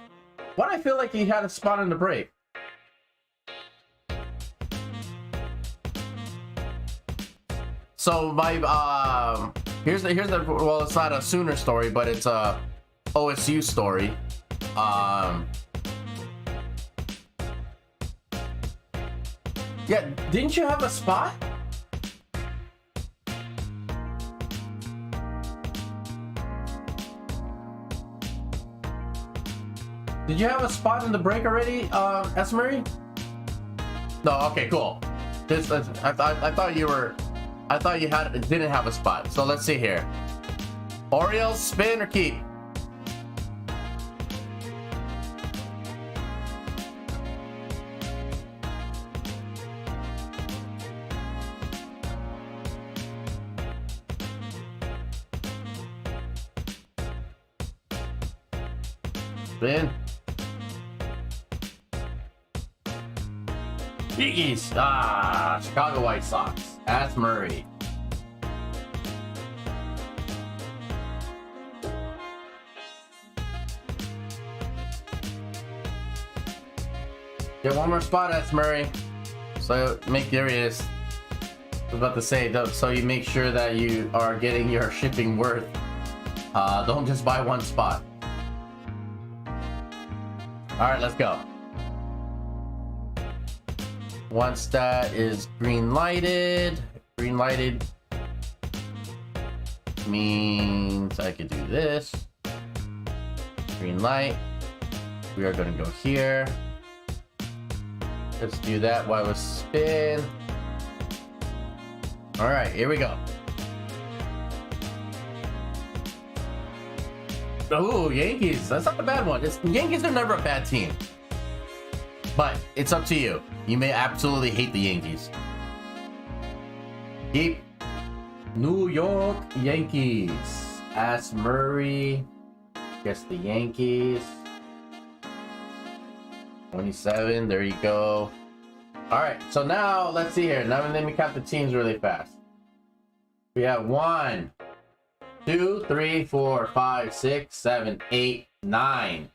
Why do I feel like he had a spot in the break? So my here's the well, it's not a Sooner story, but it's a OSU story. Yeah, didn't you have a spot? Did you have a spot in the break already, Esmery? No, okay, cool. This I thought you were, I thought you didn't have a spot. So let's see here. Orioles spin or keep? Spin. Yankees. Ah, Chicago White Sox. That's Murray. Get one more spot, that's Murray. So make there he is. I was about to say, so you make sure that you are getting your shipping worth. Don't just buy one spot. All right, let's go. Once that is green lighted means I could do this. Green light. We are going to go here. Let's do that while we spin. All right, here we go. Oh, Yankees. That's not a bad one. Yankees are never a bad team. But it's up to you. You may absolutely hate the Yankees. Keep. New York Yankees. Ask Murray. Guess the Yankees. 27. There you go. All right. So now let's see here. Now let me count the teams really fast. We have 1, 2, 3, 4, 5, 6, 7, 8, 9,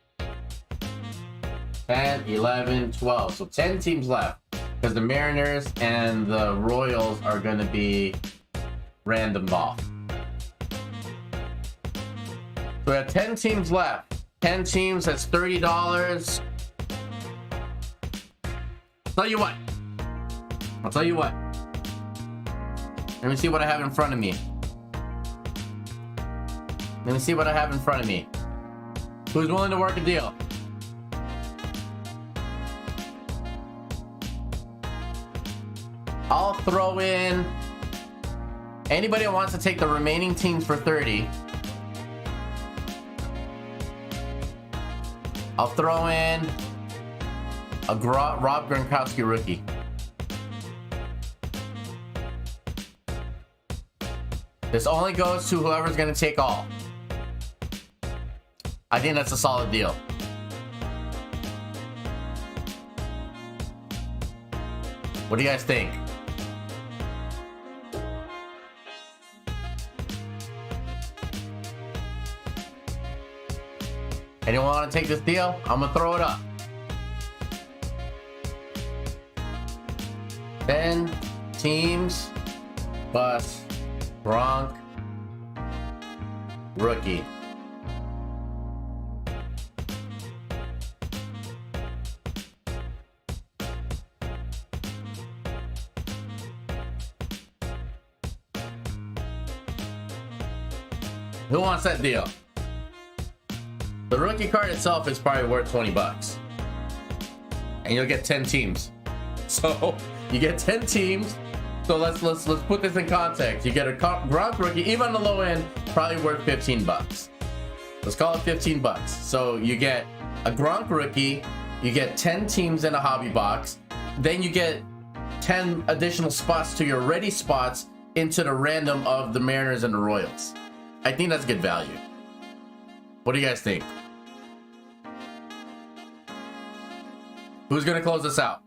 10, 11, 12. So 10 teams left because the Mariners and the Royals are going to be random off. So we have 10 teams left. 10 teams, that's $30. I'll tell you what. Let me see what I have in front of me. Who's willing to work a deal? I'll throw in anybody who wants to take the remaining teams for 30. I'll throw in a Rob Gronkowski rookie. This only goes to whoever's going to take all. I think that's a solid deal. What do you guys think? Anyone want to take this deal? I'm going to throw it up. 10 teams, but Gronk rookie. Who wants that deal? The rookie card itself is probably worth 20 bucks. And you'll get 10 teams. So you get 10 teams. So let's put this in context. You get a Gronk rookie, even on the low end, probably worth 15 bucks. Let's call it 15 bucks. So you get a Gronk rookie, you get 10 teams in a hobby box, then you get 10 additional spots to your ready spots into the random of the Mariners and the Royals. I think that's good value. What do you guys think? Who's gonna close this out?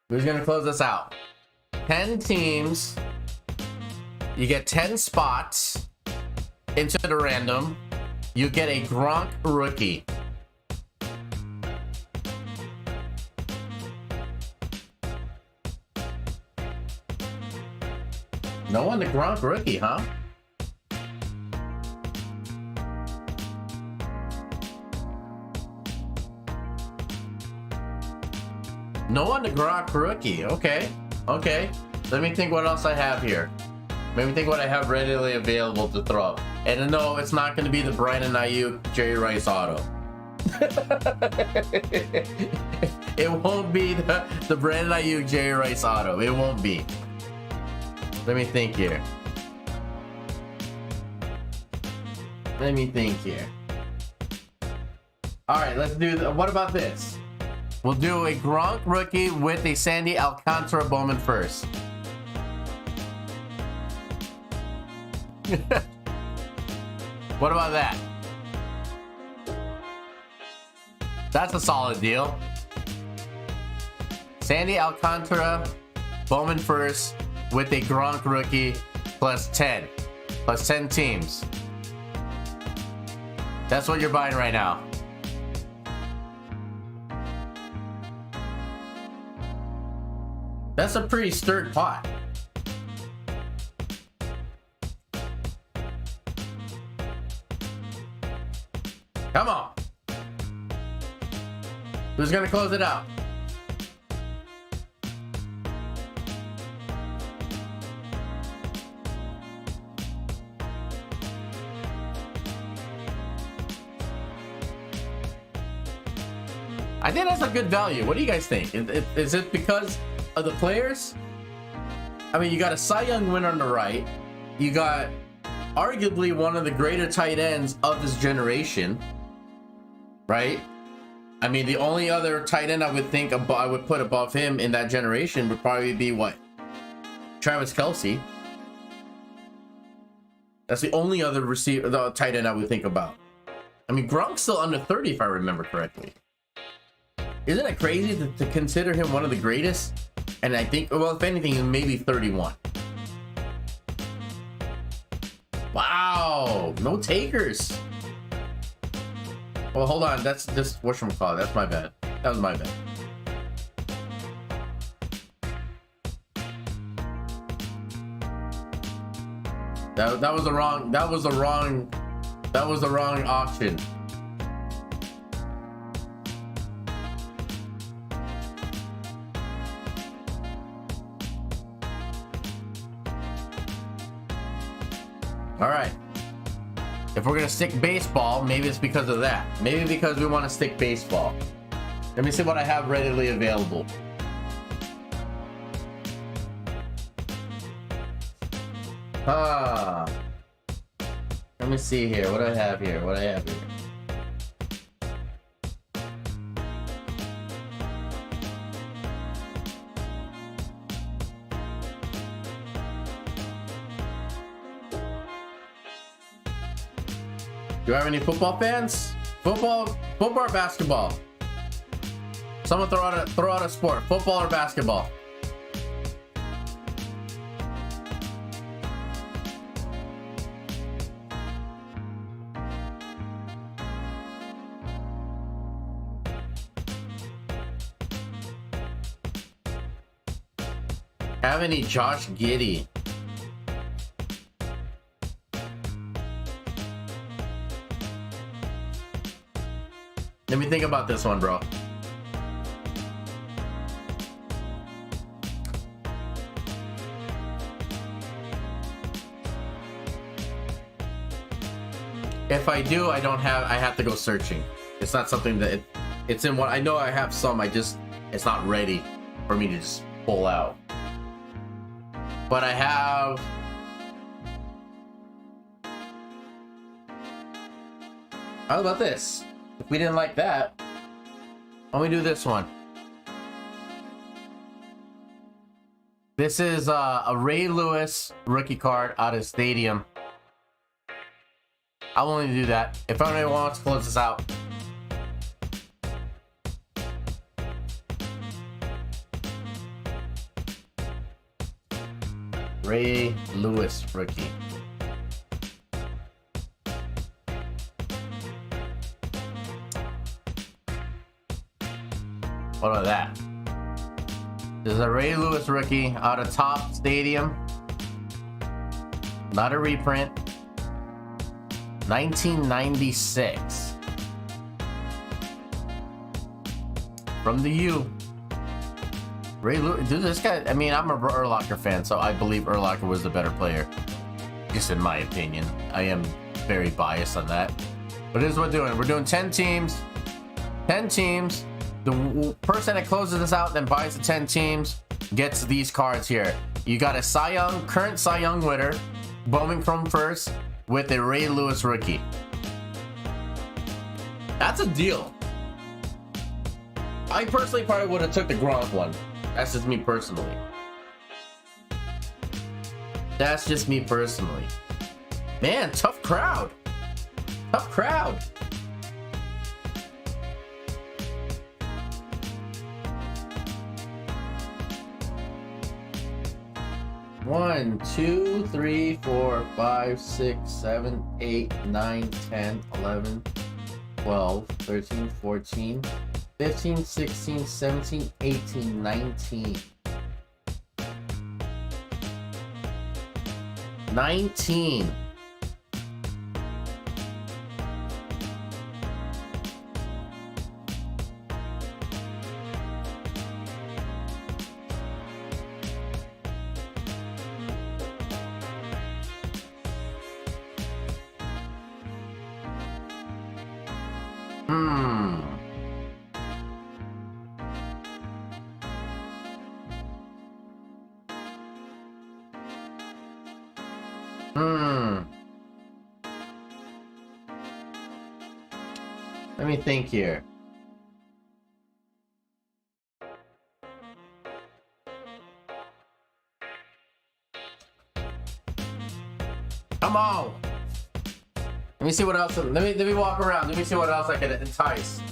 Who's gonna close this out? 10 teams. You get 10 spots. into the random, you get a Gronk rookie. No one the Gronk rookie, huh? No one the Gronk rookie. Okay. Okay. Let me think what else I have here. Let me think what I have readily available to throw. And no, it's not going to be the Brandon Ayuk, Jerry Rice auto. It won't be the Brandon Ayuk, Jerry Rice auto. It won't be. Let me think here. Let me think here. All right, let's do. What about this? We'll do a Gronk rookie with a Sandy Alcantara Bowman first. What about that? That's a solid deal. Sandy Alcantara Bowman first with a Gronk rookie plus 10. Plus 10 teams. That's what you're buying right now. That's a pretty stirred pot. Come on. Who's gonna close it out? I think that's a good value. What do you guys think? Is it because of the players? I mean, you got a Cy Young winner on the right. You got arguably one of the greater tight ends of this generation, right? I mean, the only other tight end I would think I would put above him in that generation would probably be what? Travis Kelce. That's the only other receiver, the tight end I would think about. I mean, Gronk's still under 30 if I remember correctly. Isn't it crazy to consider him one of the greatest? And I think, well, if anything, maybe 31. Wow, no takers. Well, hold on, that's just whatchamacallit. That's my bad. That was my bad. That was the wrong option. All right. If we're gonna stick baseball, maybe it's because of that. Maybe because we want to stick baseball. Let me see what I have readily available. Let me see here. What do I have here? What do I have here? Do you have any football fans? Football or basketball? Someone throw out a sport. Football or basketball? Have any Josh Giddey? Let me think about this one, bro. If I do, I have to go searching. It's not something that it's in what I know I have some, it's not ready for me to just pull out. But I have how about this? If we didn't like that, why don't we do this one? This is a Ray Lewis rookie card out of Stadium. I'll only do that. If anyone wants to close this out. Ray Lewis rookie. What about that? This is a Ray Lewis rookie out of Top Stadium. Not a reprint. 1996. From the U. Ray Lewis. Dude, this guy, I mean, I'm a Urlacher fan, so I believe Urlacher was the better player. Just in my opinion. I am very biased on that. But here's what we're doing. We're doing 10 teams. 10 teams. The person that closes this out then buys the 10 teams gets these cards here. You got a Cy Young, current Cy Young winner, Bowman from first with a Ray Lewis rookie. That's a deal. I personally probably would have took the Gronk one. That's just me personally. That's just me personally. Man, tough crowd. Tough crowd. One, 2, 3, 4, 5, 6, 7, 8, 9, 10, 11, 12, 13, 14, 15, 16, 17, 18, 19. 19. Let me think here. Come on. Let me see what else. Let me walk around. Let me see what else I can entice.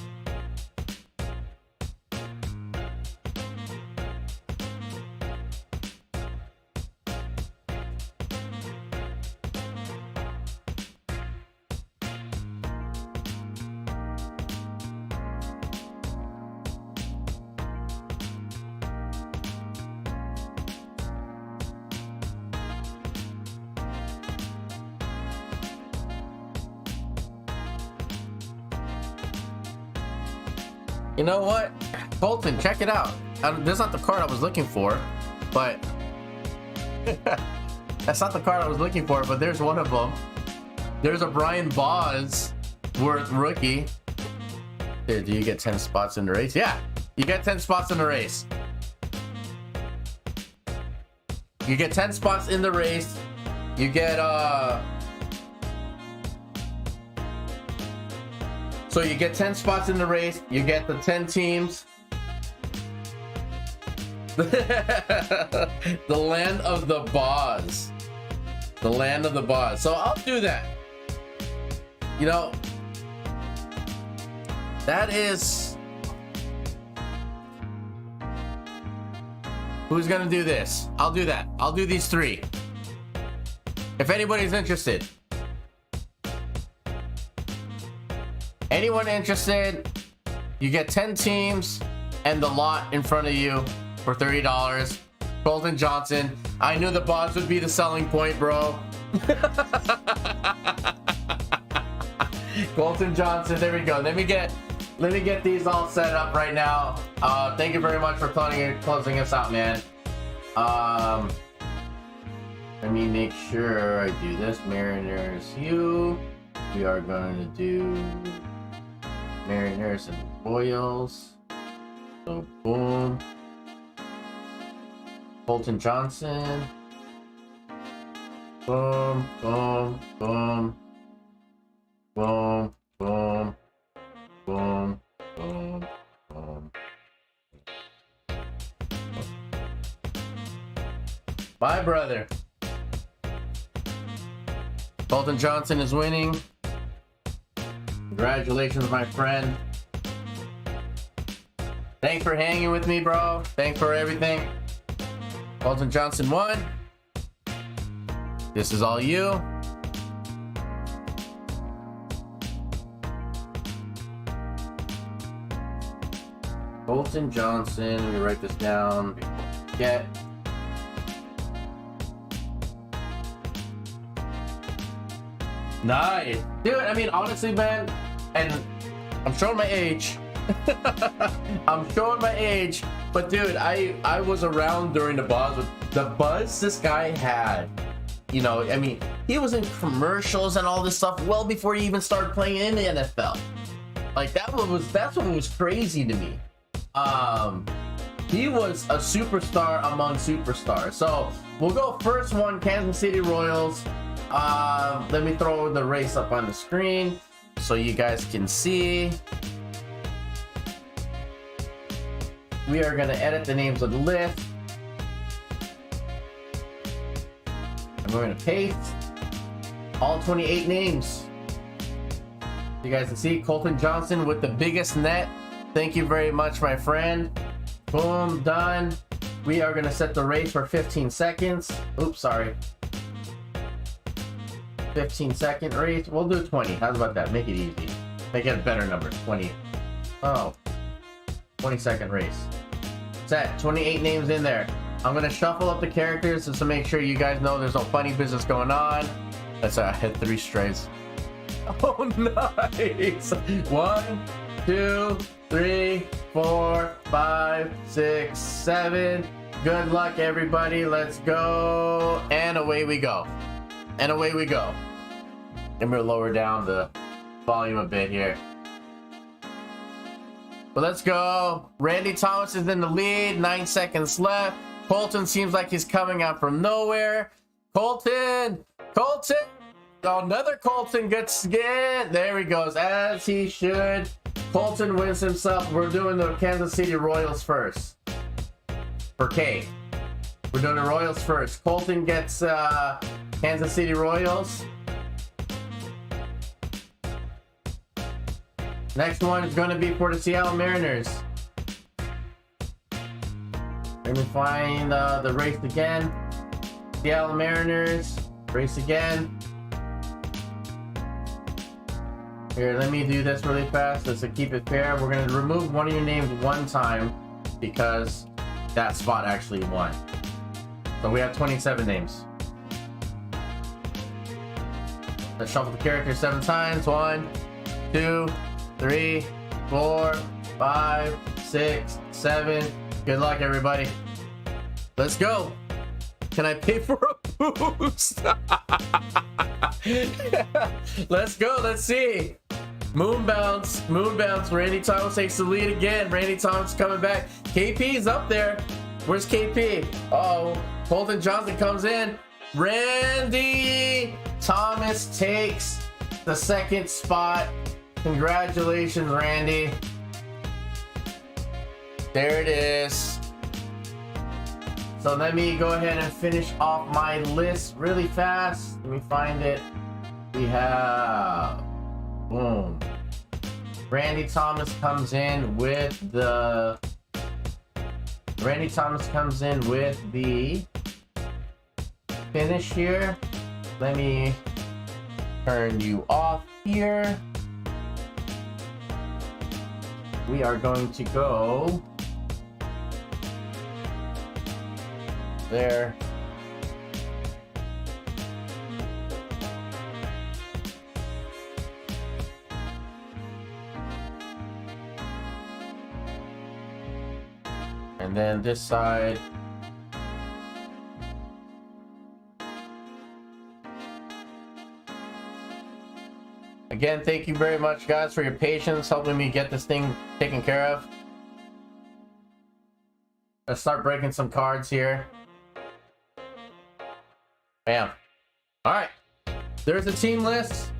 You know what? Bolton, check it out. That's not the card I was looking for, but that's not the card I was looking for, but there's one of them. There's a Brian Bosworth rookie. Dude, do you get 10 spots in the race? Yeah, you get 10 spots in the race. You get 10 spots in the race. You get so you get 10 spots in the race, you get the 10 teams. The land of the Boz. The land of the Boz. So I'll do that. You know, that is... Who's gonna do this? I'll do that. I'll do these 3. If anybody's interested. Anyone interested, you get 10 teams and the lot in front of you for $30. Colton Johnson. I knew the Boz would be the selling point, bro. Colton Johnson, there we go. Let me get these all set up right now. Thank you very much for closing us out, man. Let me make sure I do this. Mariners U. We are going to do Mariners and Royals. So boom. Colton Johnson. Boom, boom, boom. Boom, boom, boom, boom, boom. My brother. Colton Johnson is winning. Congratulations, my friend. Thanks for hanging with me, bro. Thanks for everything. Colton Johnson won. This is all you. Colton Johnson. Let me write this down. Get. Nice. Dude, I mean, honestly, man, and I'm showing my age. I'm showing my age. But, dude, I was around during the buzz. The buzz this guy had. You know, I mean, he was in commercials and all this stuff well before he even started playing in the NFL. Like, that's what was crazy to me. He was a superstar among superstars. So we'll go first one, Kansas City Royals. Let me throw the race up on the screen so you guys can see. We are gonna edit the names of the list. And we're gonna paste all 28 names. You guys can see Colton Johnson with the biggest net. Thank you very much, my friend. Boom, done. We are gonna set the race for 15 seconds. Oops, sorry. 15-second race. We'll do 20. How's about that? Make it easy. Make it a better number. 20. Oh. 20-second race. Set. 28 names in there. I'm gonna shuffle up the characters just to make sure you guys know there's no funny business going on. That's hit 3 straights. Oh, nice. 1, 2, 3, 4, 5, 6, 7. Good luck, everybody. Let's go. And away we go. And away we go. I'm gonna lower down the volume a bit here. But let's go. Randy Thomas is in the lead. 9 seconds left. Colton seems like he's coming out from nowhere. Colton! Colton! Oh, another Colton gets in. There he goes, as he should. Colton wins himself. We're doing the Kansas City Royals first. For K. We're doing the Royals first. Colton gets Kansas City Royals. Next one is going to be for the Seattle Mariners. Let me find the race again. Seattle Mariners. Race again. Here, let me do this really fast just to keep it fair. We're going to remove one of your names one time because that spot actually won. So we have 27 names. Let's shuffle the characters 7 times. 1, 2, 3, 4, 5, 6, 7. Good luck, everybody. Let's go. Can I pay for a boost? Let's go. Let's see. Moon bounce. Moon bounce. Randy Thomas takes the lead again. Randy Thomas coming back. KP's up there. Where's KP? Uh-oh. Colton Johnson comes in. Randy Thomas takes the 2nd spot. Congratulations, Randy. There it is. So let me go ahead and finish off my list really fast. Let me find it. We have, boom. Randy Thomas comes in with the finish here. Let me turn you off here. We are going to go there. And then this side. Again, thank you very much, guys, for your patience, helping me get this thing taken care of. Let's start breaking some cards here. Bam. All right. There's a team list.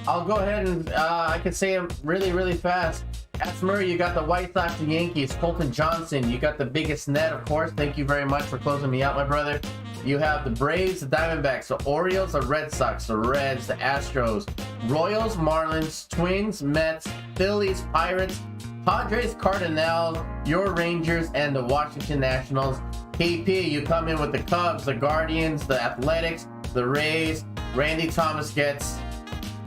I'll go ahead and I can say them really fast. As Murray, you got the White Sox, the Yankees. Colton Johnson, you got the biggest net, of course. Thank you very much for closing me out, my brother. You have the Braves, the Diamondbacks, the Orioles, the Red Sox, the Reds, the Astros, Royals, Marlins, Twins, Mets, Phillies, Pirates, Padres, Cardinals, your Rangers, and the Washington Nationals. KP, you come in with the Cubs, the Guardians, the Athletics, the Rays. Randy Thomas gets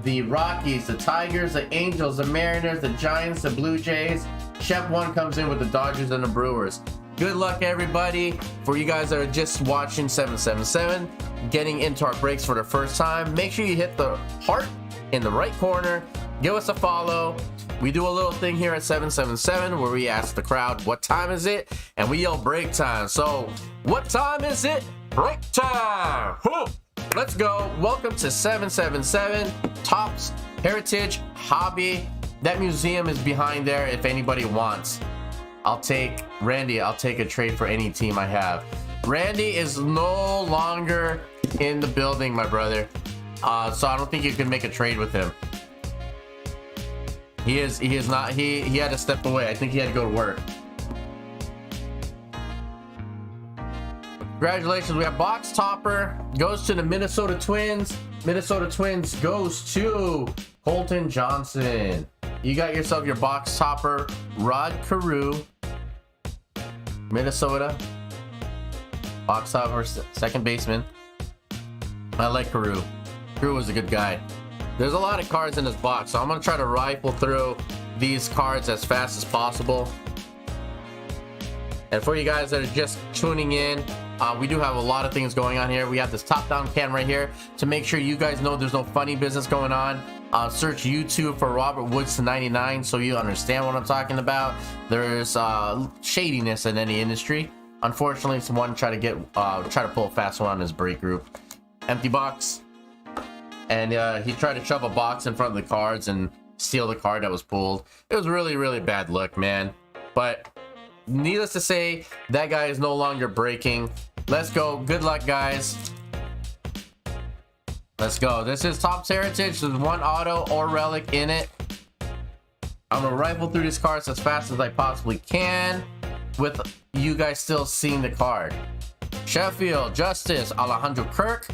the Rockies, the Tigers, the Angels, the Mariners, the Giants, the Blue Jays, Chef 1 comes in with the Dodgers and the Brewers. Good luck, everybody. For you guys that are just watching 777, getting into our breaks for the first time, make sure you hit the heart in the right corner. Give us a follow. We do a little thing here at 777 where we ask the crowd, what time is it? And we yell break time. So, what time is it? Break time! Whew. Let's go. Welcome to 777 Tops Heritage Hobby. That museum is behind there if anybody wants. I'll take Randy. I'll take a trade for any team I have. Randy is no longer in the building, my brother. So I don't think you can make a trade with him. He is not. He had to step away. I think he had to go to work. Congratulations. We have box topper goes to the Minnesota Twins. Minnesota Twins goes to Colton Johnson. You got yourself your box topper, Rod Carew, Minnesota. Box topper, second baseman. I like Carew. Carew was a good guy. There's a lot of cards in this box, so I'm gonna try to rifle through these cards as fast as possible. And for you guys that are just tuning in, we do have a lot of things going on here. We have this top-down cam right here to make sure you guys know there's no funny business going on. Search YouTube for Robert Woods to 99 so you understand what I'm talking about. There's shadiness in any industry. Unfortunately, someone tried to pull a fast one on his break group. Empty box. And he tried to shove a box in front of the cards and steal the card that was pulled. It was really, really bad luck, man. But needless to say, that guy is no longer breaking. Let's go. Good luck, guys. Let's go. This is Topps Heritage. There's one auto or relic in it. I'm gonna rifle through these cards as fast as I possibly can with you guys still seeing the card. Sheffield, Justice, Alejandro Kirk,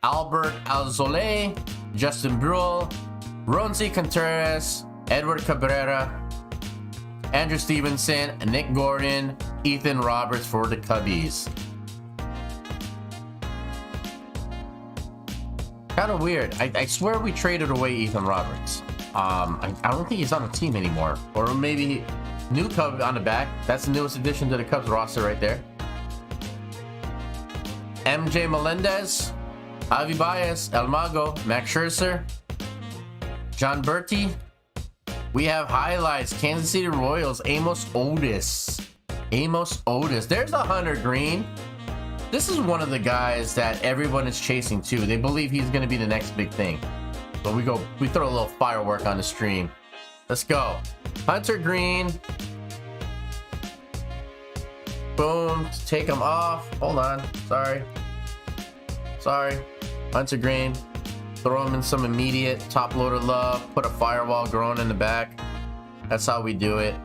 Albert Alzolay, Justin Brule, Ronzi Contreras, Edward Cabrera, Andrew Stevenson, Nick Gordon, Ethan Roberts for the Cubbies. Kind of weird. I swear we traded away Ethan Roberts. I don't think he's on the team anymore. Or maybe new Cub on the back. That's the newest addition to the Cubs roster right there. MJ Melendez, Javi Baez, El Mago, Max Scherzer, John Berti. We have highlights. Kansas City Royals, Amos Otis. Amos Otis. There's a Hunter Green. This is one of the guys that everyone is chasing too. They believe he's going to be the next big thing. But we throw a little firework on the stream. Let's go. Hunter Green. Boom. Take him off. Hold on. Sorry. Hunter Green. Throw him in some immediate top loader love. Put a firewall growing in the back. That's how we do it.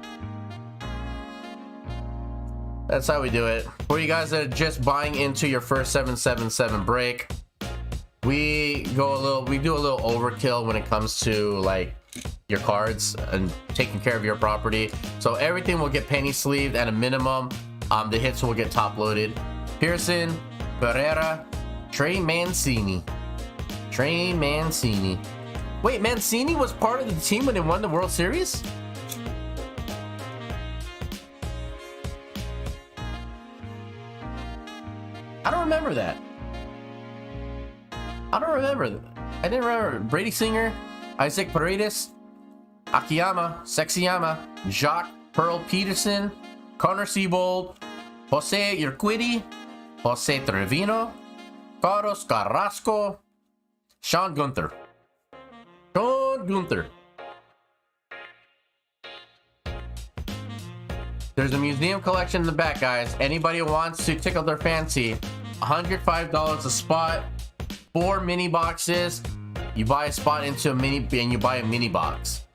That's how we do it. For you guys that are just buying into your first 777 break, we do a little overkill when it comes to like your cards and taking care of your property. So everything will get penny sleeved at a minimum. The hits will get top loaded. Pearson, Barrera, Trey Mancini. Wait, Mancini was part of the team when they won the World Series? I don't remember that. I didn't remember. Brady Singer, Isaac Paredes, Akiyama, Sexyama, Jacques Pearl Peterson, Connor Siebold, Jose Urquidy, Jose Trevino, Carlos Carrasco, Sean Gunther. There's a museum collection in the back, guys. Anybody who wants to tickle their fancy, $105 a spot, 4 mini boxes. You buy a spot into a mini, and you buy a mini box.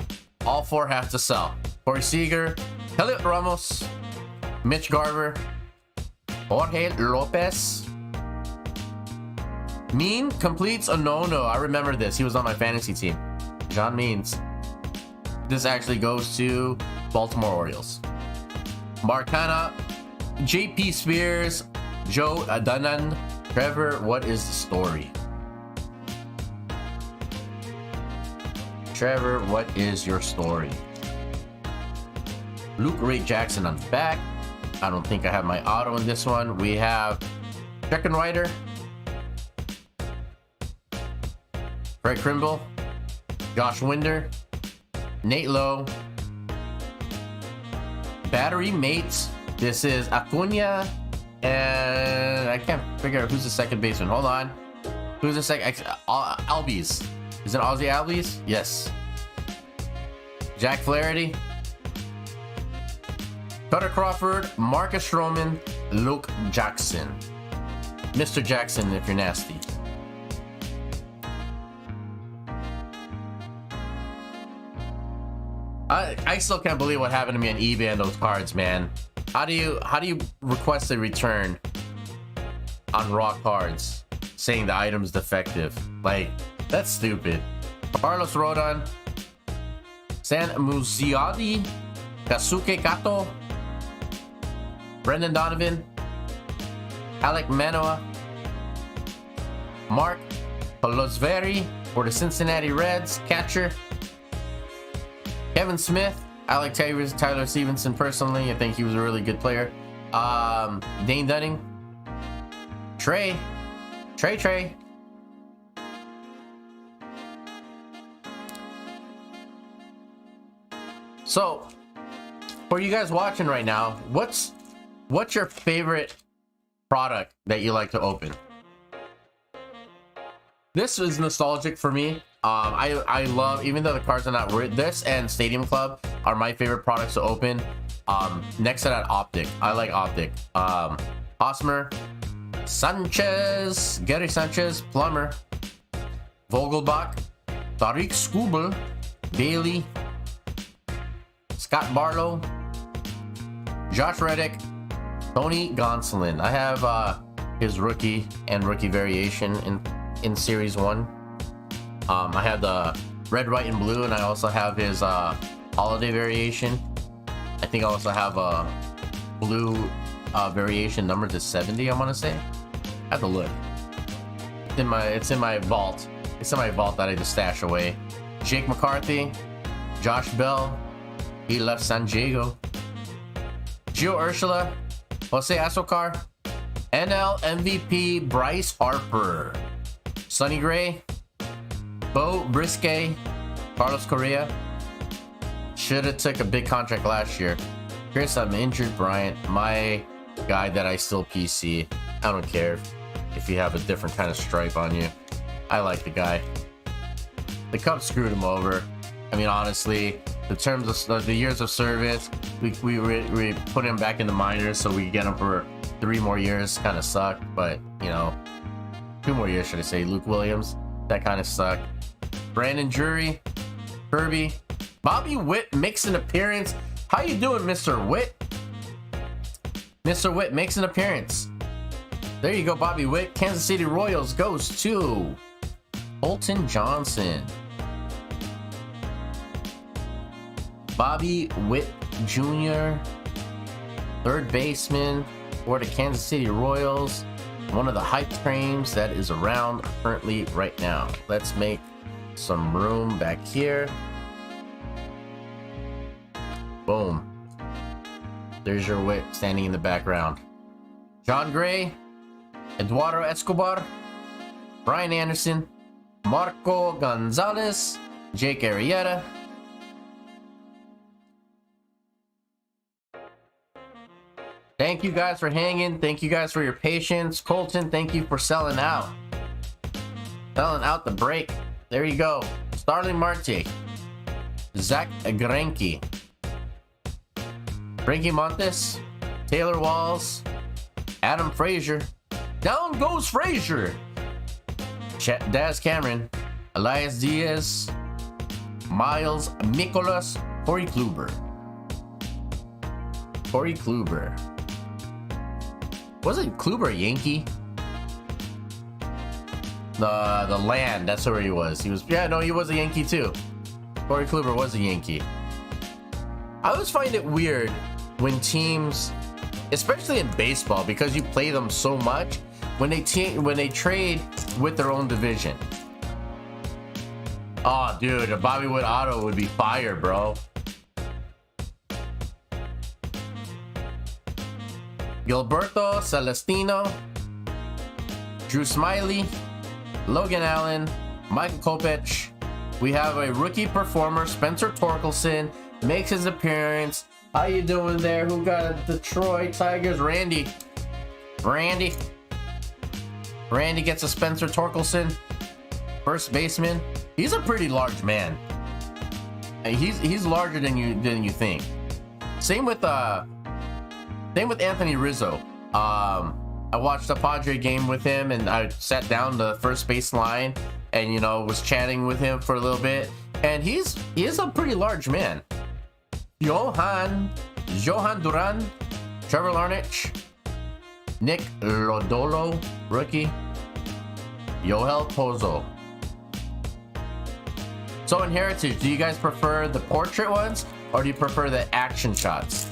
All 4 have to sell. Corey Seager, Heliot Ramos, Mitch Garver, Jorge Lopez. Mean completes a no-no. I remember this. He was on my fantasy team. John Means. This actually goes to Baltimore Orioles. Marcana, JP Spears, Joe Adanand, Trevor, what is the story? Trevor, what is your story? Luke Ray Jackson on the back. I don't think I have my auto in this one. We have Second Rider, Greg Krimble, Josh Winder, Nate Lowe, Battery Mates. This is Acuna, and I can't figure out who's the second baseman. Hold on. Who's the second? Albies. Is it Ozzy Albies? Yes. Jack Flaherty, Cutter Crawford, Marcus Stroman, Luke Jackson. Mr. Jackson, if you're nasty. I still can't believe what happened to me on eBay on those cards, man. How do you request a return on raw cards saying the item's defective? Like, that's stupid. Carlos Rodon, San Muziadi, Kasuke Kato, Brendan Donovan, Alec Manoa, Mark Pelosveri for the Cincinnati Reds, catcher. Kevin Smith. I like Tyler Stevenson personally. I think he was a really good player. Dane Dunning. Trey. So, for you guys watching right now, what's your favorite product that you like to open? This is nostalgic for me. I love, even though the cards are not worth, this and Stadium Club are my favorite products to open. Next to that, Optic. I like Optic. Hosmer, Sanchez, Gary Sanchez, Plummer, Vogelbach, Tariq Skubal, Bailey, Scott Barlow, Josh Reddick, Tony Gonsolin. I have his rookie and rookie variation in Series 1. I have the red, white, and blue, and I also have his holiday variation. I think I also have a blue variation number to 70, I want to say. I have to look. It's in my vault. It's in my vault that I just stash away. Jake McCarthy, Josh Bell, he left San Diego. Gio Urshela, Jose Azocar, NL MVP Bryce Harper, Sonny Gray, Bo Brisket, Carlos Correa. Should have took a big contract last year. Chris, I'm injured. Bryant, my guy that I still PC. I don't care if you have a different kind of stripe on you. I like the guy. The Cubs screwed him over. I mean, honestly, the terms of the years of service, we put him back in the minors so we could get him for 3 more years. Kind of sucked, but you know, 2 more years, should I say? Luke Williams, that kind of sucked. Brandon Drury, Kirby, Bobby Witt makes an appearance. How you doing, Mr. Witt? Mr. Witt makes an appearance. There you go, Bobby Witt. Kansas City Royals goes to Colton Johnson. Bobby Witt Jr., third baseman for the Kansas City Royals. One of the hype trains that is around currently right now. Let's make some room back here. Boom. There's your Witt standing in the background. John Gray, Eduardo Escobar, Brian Anderson, Marco Gonzalez, Jake Arrieta, thank you guys for hanging. Thank you guys for your patience. Colton, thank you for selling out. Selling out the break. There you go. Starling Marte, Zach Greinke, Frankie Montes, Taylor Walls, Adam Frazier. Down goes Frazier. Daz Cameron, Elias Diaz, Miles Mikolas, Corey Kluber. Corey Kluber. Wasn't Kluber a Yankee? The land, that's where he was. He was, yeah, no, he was a Yankee too. Corey Kluber was a Yankee. I always find it weird when teams, especially in baseball, because you play them so much, when they trade with their own division. Oh, dude, a Bobby Wood auto would be fire, bro. Gilberto Celestino, Drew Smiley, Logan Allen, Michael Kopech. We have a rookie performer, Spencer Torkelson, makes his appearance. How you doing there? Who got Detroit Tigers? Randy gets a Spencer Torkelson, first baseman. He's a pretty large man. He's larger than you think. Same with Anthony Rizzo. I watched a Padre game with him, and I sat down the first base line, and was chatting with him for a little bit. And he is a pretty large man. Johan Duran, Trevor Larnach, Nick Lodolo, rookie, Yoel Pozo. So in Heritage, do you guys prefer the portrait ones, or do you prefer the action shots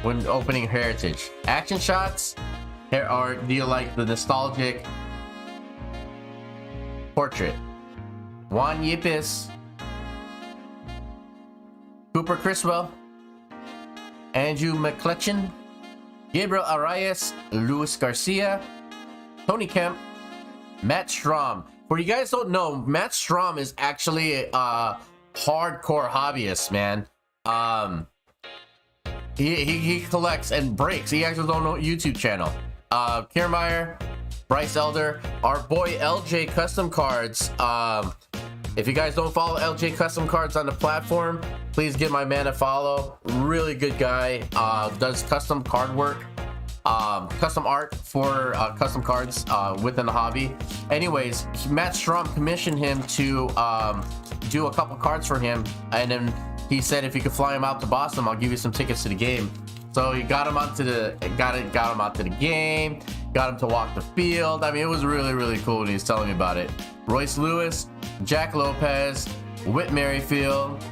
when opening Heritage? Action shots, or do you like the nostalgic portrait? Juan Yepes, Cooper Criswell, Andrew McClellan, Gabriel Arias, Luis Garcia, Tony Kemp, Matt Strom. For you guys don't know, Matt Strom is actually a hardcore hobbyist, man. He collects and breaks. He actually don't know YouTube channel. Kiermaier, Bryce Elder, our boy LJ Custom Cards. If you guys don't follow LJ Custom Cards on the platform, please give my man a follow. Really good guy. Does custom card work, custom art for custom cards within the hobby. Anyways, Matt Strom commissioned him to do a couple cards for him, and then he said if you could fly him out to Boston, I'll give you some tickets to the game. So he got him out to the game, got him to walk the field. I mean, it was really, really cool when he was telling me about it. Royce Lewis, Jack Lopez, Whit Merrifield.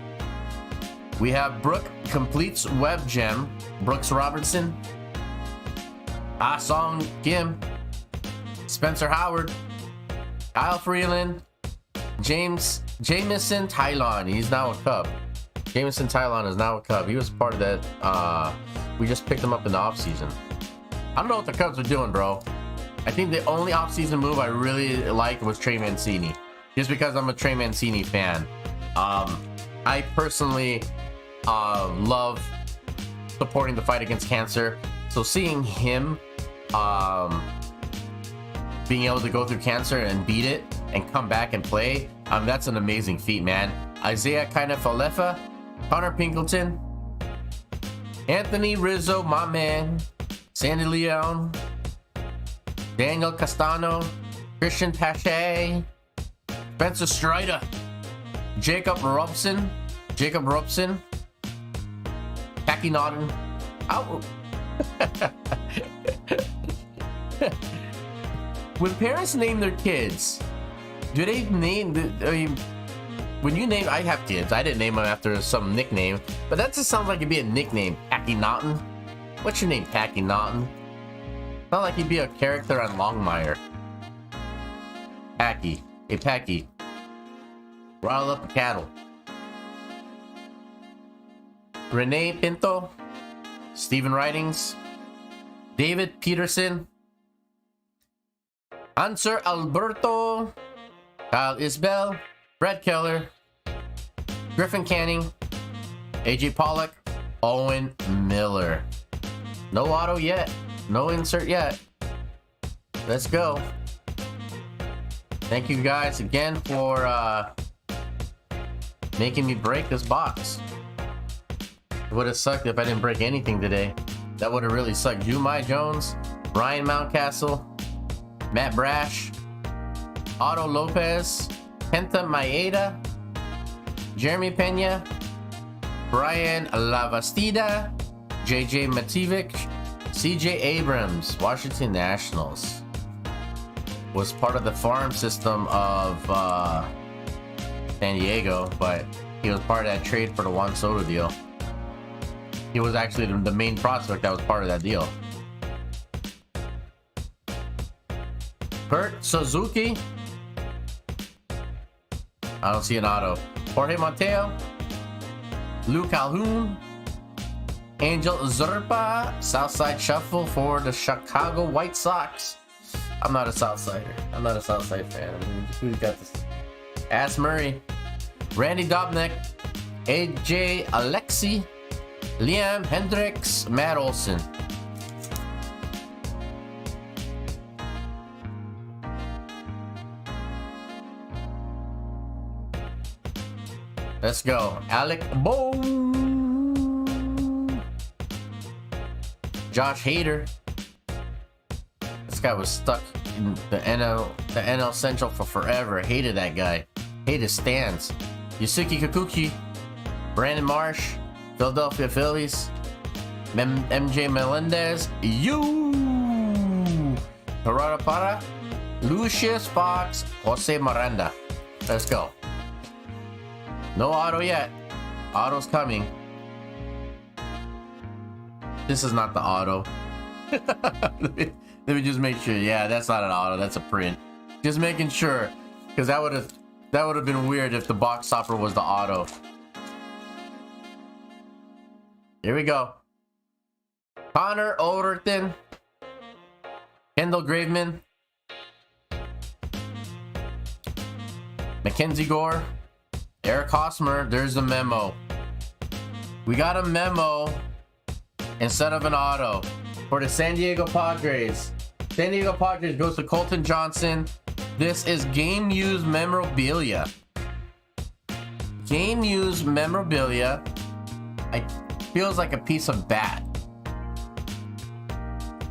We have Brooke Completes Web Gem, Brooks Robertson, Ah Song Kim, Spencer Howard, Kyle Freeland, Jamison Tylon. He's now a Cub. Jamison Tylon is now a Cub. He was part of that. We just picked him up in the offseason. I don't know what the Cubs are doing, bro. I think the only offseason move I really liked was Trey Mancini, just because I'm a Trey Mancini fan. I personally love supporting the fight against cancer. So seeing him being able to go through cancer and beat it and come back and play, that's an amazing feat, man. Isaiah Kinefalefa, Connor Pinkleton, Anthony Rizzo, my man, Sandy Leon, Daniel Castano, Christian Pache, Spencer Strider, Jacob Robson, Taki Naughton. When parents name their kids, do they name when you name, I have kids, I didn't name them after some nickname, but that just sounds like it'd be a nickname. Taki Naughton. What's your name, Taki Naughton? Sound like he'd be a character on Longmire. Packy. Hey, Packy. Rile up the cattle. Renee Pinto. Stephen Ridings. David Peterson. Answer Alberto. Kyle Isbell. Brett Keller. Griffin Canning. AJ Pollock. Owen Miller. No auto yet. No insert yet. Let's go. Thank you guys again for making me break this box. It would have sucked if I didn't break anything today. That would have really sucked. Jumai Jones, Ryan Mountcastle, Matt Brash, Otto Lopez, Penta Maeda, Jeremy Pena, Brian Lavastida, JJ Mativic, CJ Abrams, Washington Nationals. Was part of the farm system of San Diego, but he was part of that trade for the Juan Soto deal. He was actually the main prospect that was part of that deal. Kurt Suzuki. I don't see an auto. Jorge Mateo. Lou Calhoun. Angel Zerpa, Southside Shuffle for the Chicago White Sox. I'm not a Southsider. I'm not a Southside fan. I mean, who got this? Ass Murray, Randy Dobnak, AJ Alexi, Liam Hendricks, Matt Olson. Let's go. Alec Bohm. Josh Hader. This guy was stuck in the NL Central for forever. Hated that guy. Hated his stance. Yusuke Kikuchi. Brandon Marsh. Philadelphia Phillies. MJ Melendez. Toronto Para. Lucius Fox. Jose Miranda. Let's go. No auto yet. Auto's coming. This is not the auto. Let me just make sure. Yeah, that's not an auto. That's a print. Just making sure, because that would have been weird if the box topper was the auto. Here we go. Connor Overton, Kendall Graveman, Mackenzie Gore, Eric Hosmer. There's a memo. We got a memo instead of an auto for the San Diego Padres. San Diego Padres goes to Colton Johnson. This is game used memorabilia. Game used memorabilia. It feels like a piece of bat.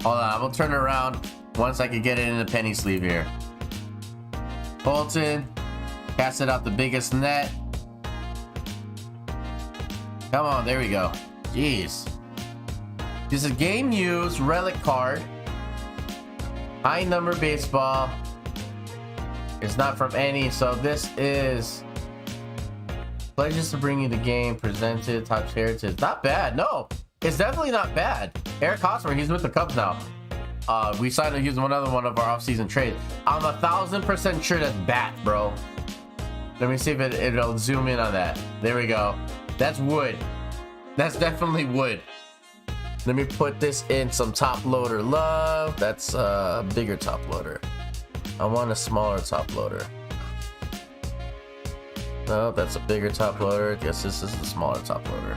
Hold on, I'm gonna turn it around once I can get it in the penny sleeve here. Colton, cast it out the biggest net. Come on, there we go. Jeez. This is a game used relic card. High number baseball. It's not from any, so this is Pleasures to Bring You the Game, presented Top Heritage. Not bad, no. It's definitely not bad. Eric Hosmer, he's with the Cubs now. We signed him, he's another one of our off-season trades. I'm 1000% sure that's bat, bro. Let me see if it'll zoom in on that. There we go. That's wood. That's definitely wood. Let me put this in some top loader love. That's a bigger top loader. I want a smaller top loader. No, that's a bigger top loader. Guess this is the smaller top loader.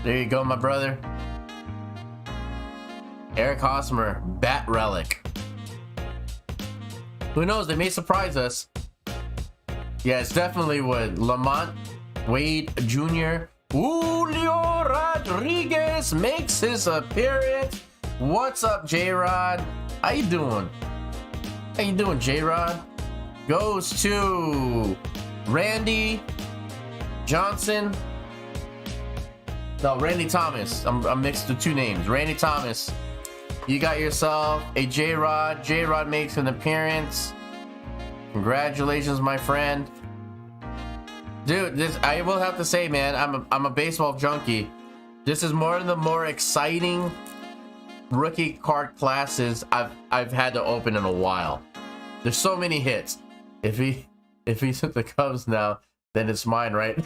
There you go, my brother. Eric Hosmer, bat relic. Who knows? They may surprise us. Yeah, it's definitely wood. Lamont Wade Jr. Julio Rodriguez makes his appearance. What's up, J-Rod? How you doing? How you doing, J-Rod? Goes to Randy Johnson. No, Randy Thomas. I'm mixed the two names. Randy Thomas. You got yourself a J-Rod. J-Rod makes an appearance. Congratulations, my friend. Dude, this, I will have to say, man, I'm a baseball junkie. This is one of the more exciting rookie card classes I've had to open in a while. There's so many hits. If he's at the Cubs now, then it's mine, right?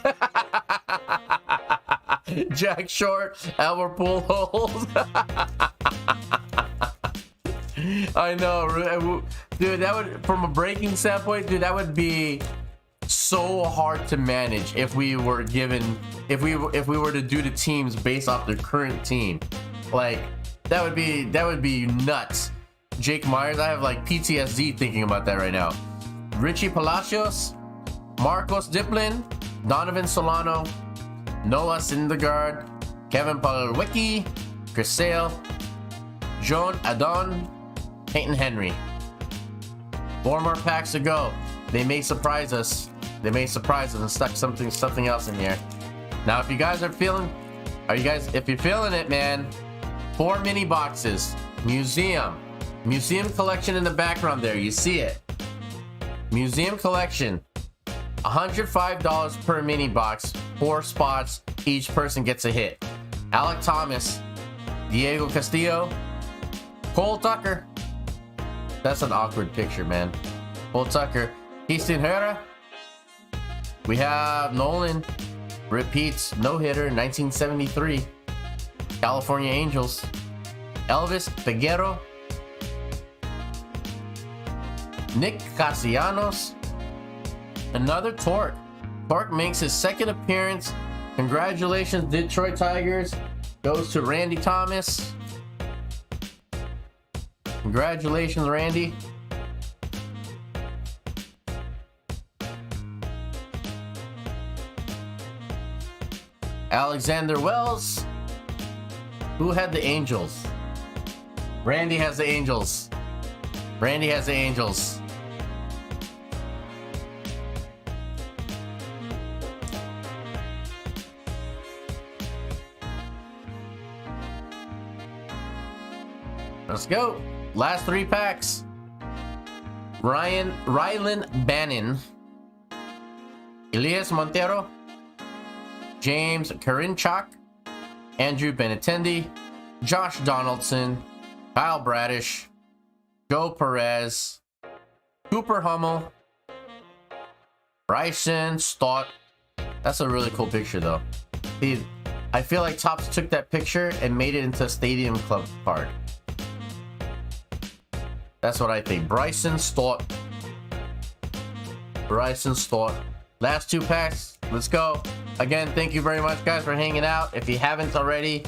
Jack Short, Albert Pujols. I know, dude. That would, from a breaking standpoint, dude, that would be so hard to manage if we were given, if we were to do the teams based off the current team. Like that would be nuts. Jake Myers, I have like PTSD thinking about that right now. Richie Palacios, Marcos Diplin, Donovan Solano, Noah Syndergaard, Kevin Palwicki, Chris Sale, Joan Adon, Peyton Henry. 4 more packs to go. They may surprise us. They may surprise us and stuck something else in here. Now, if you guys are feeling, if you're feeling it, man, 4 mini boxes, museum collection in the background there. You see it. Museum collection, $105 per mini box, 4 spots. Each person gets a hit. Alec Thomas, Diego Castillo, Cole Tucker. That's an awkward picture, man. Cole Tucker, Houston Herrera. We have Nolan, Repeats, no-hitter, 1973. California Angels. Elvis Peguero. Nick Castellanos. Another Torque. Torque makes his second appearance. Congratulations, Detroit Tigers. Goes to Randy Thomas. Congratulations, Randy. Alexander Wells. Who had the Angels? Randy has the Angels. Randy has the Angels. Let's go. Last 3 packs. Rylan Bannon. Elias Montero. James Karinchak. Andrew Benintendi. Josh Donaldson. Kyle Bradish. Joe Perez. Cooper Hummel. Bryson Stott. That's a really cool picture though. See, I feel like Topps took that picture and made it into a Stadium Club card. That's what I think. Bryson Stott. Bryson Stott. Last 2 packs. Let's go. Again, thank you very much, guys, for hanging out. If you haven't already,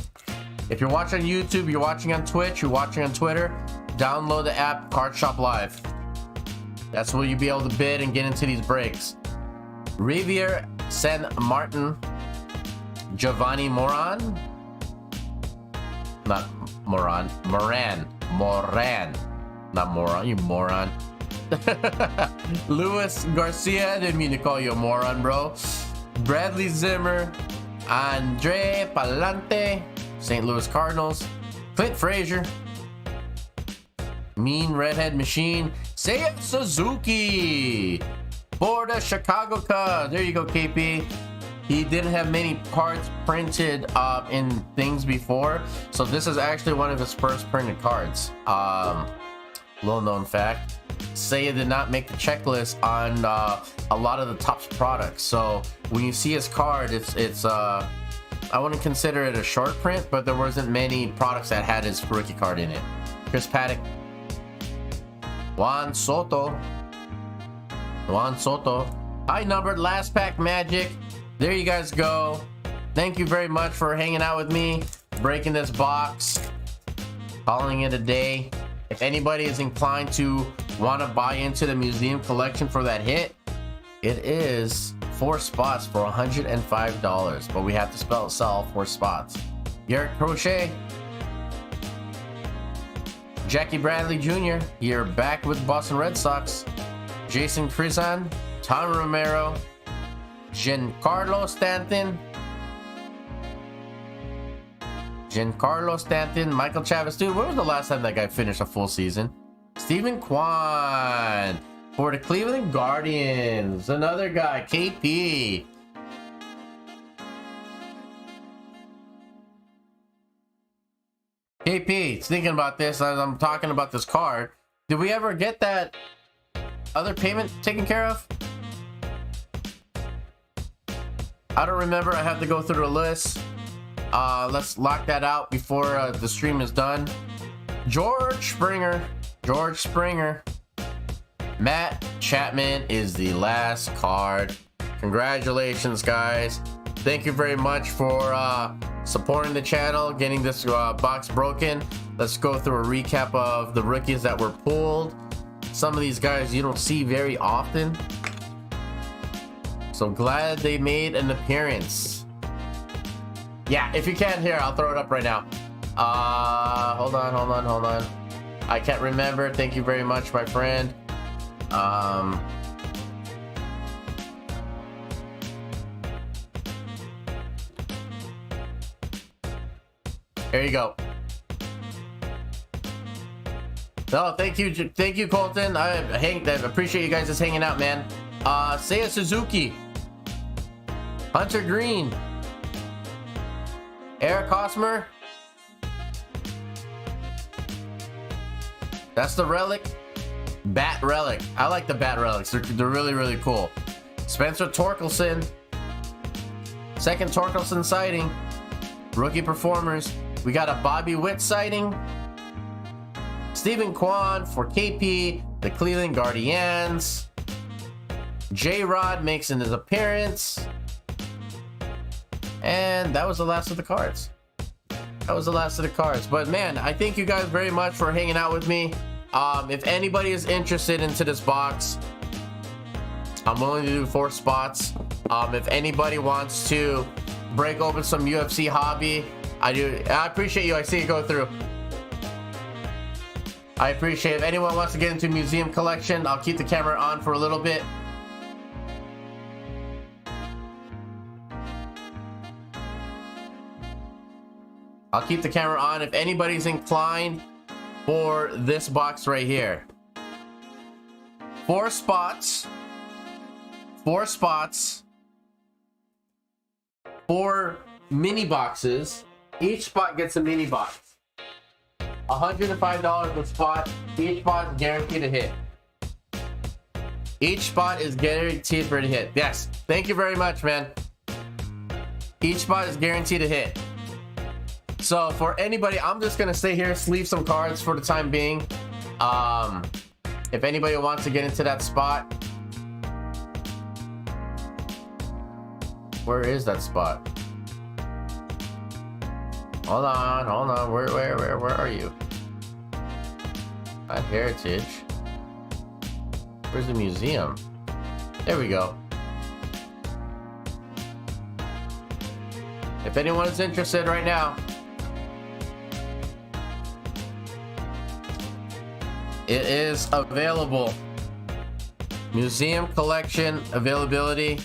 if you're watching on YouTube, you're watching on Twitch, you're watching on Twitter, download the app Card Shop Live. That's where you'll be able to bid and get into these breaks. Riviere San Martin. Giovanni Moran. Not Moran. Moran. Not moron, you moron. Luis Garcia, I didn't mean to call you a moron, bro. Bradley Zimmer. Andre Palante, St. Louis Cardinals. Clint Frazier. Mean Redhead Machine. Seiya Suzuki for the Chicago Cubs. There you go, KP. He didn't have many cards printed in things before, so this is actually one of his first printed cards. Little known fact, Seiya did not make the checklist on a lot of the Topps products. So when you see his card, it's I wouldn't consider it a short print, but there wasn't many products that had his rookie card in it. Chris Paddock. Juan Soto. High numbered last pack Magic. There you guys go. Thank you very much for hanging out with me, breaking this box, calling it a day. If anybody is inclined to want to buy into the museum collection for that hit, it is 4 spots for $105, but we have to sell all 4 spots. Garrett Crochet. Jackie Bradley Jr., you're back with Boston Red Sox. Jason Krizan. Tom Romero. Giancarlo Stanton, Michael Chavez. Dude, when was the last time that guy finished a full season? Stephen Kwan for the Cleveland Guardians. Another guy, KP. KP, thinking about this as I'm talking about this card. Did we ever get that other payment taken care of? I don't remember. I have to go through the list. Let's lock that out before the stream is done. George Springer. Matt Chapman is the last card. Congratulations, guys. Thank you very much for supporting the channel, getting this box broken. Let's go through a recap of the rookies that were pulled. Some of these guys you don't see very often, so glad they made an appearance. Yeah, if you can't hear, I'll throw it up right now. Hold on. I can't remember. Thank you very much, my friend. There you go. No, thank you, Colton. I appreciate you guys just hanging out, man. Seiya Suzuki. Hunter Green. Eric Hosmer. That's the relic. Bat relic. I like the bat relics. They're really, really cool. Spencer Torkelson. Second Torkelson sighting. Rookie performers. We got a Bobby Witt sighting. Stephen Kwan for KP, the Cleveland Guardians. J-Rod makes his appearance. And that was the last of the cards. That was the last of the cards. But man, I thank you guys very much for hanging out with me. If anybody is interested into this box, I'm willing to do 4 spots. If anybody wants to break open some UFC hobby, I appreciate you. I see it go through. I appreciate it. If anyone wants to get into museum collection, I'll keep the camera on for a little bit. I'll keep the camera on if anybody's inclined for this box right here. 4 spots. 4 spots. 4 mini boxes. Each spot gets a mini box. $105 per spot. Each spot is guaranteed to hit. Each spot is guaranteed for it to hit. Yes. Thank you very much, man. Each spot is guaranteed to hit. So for anybody, I'm just gonna stay here, sleeve some cards for the time being. If anybody wants to get into that spot, where is that spot? Hold on. Where are you? At Heritage. Where's the museum? There we go. If anyone is interested right now, it is available. Museum collection availability.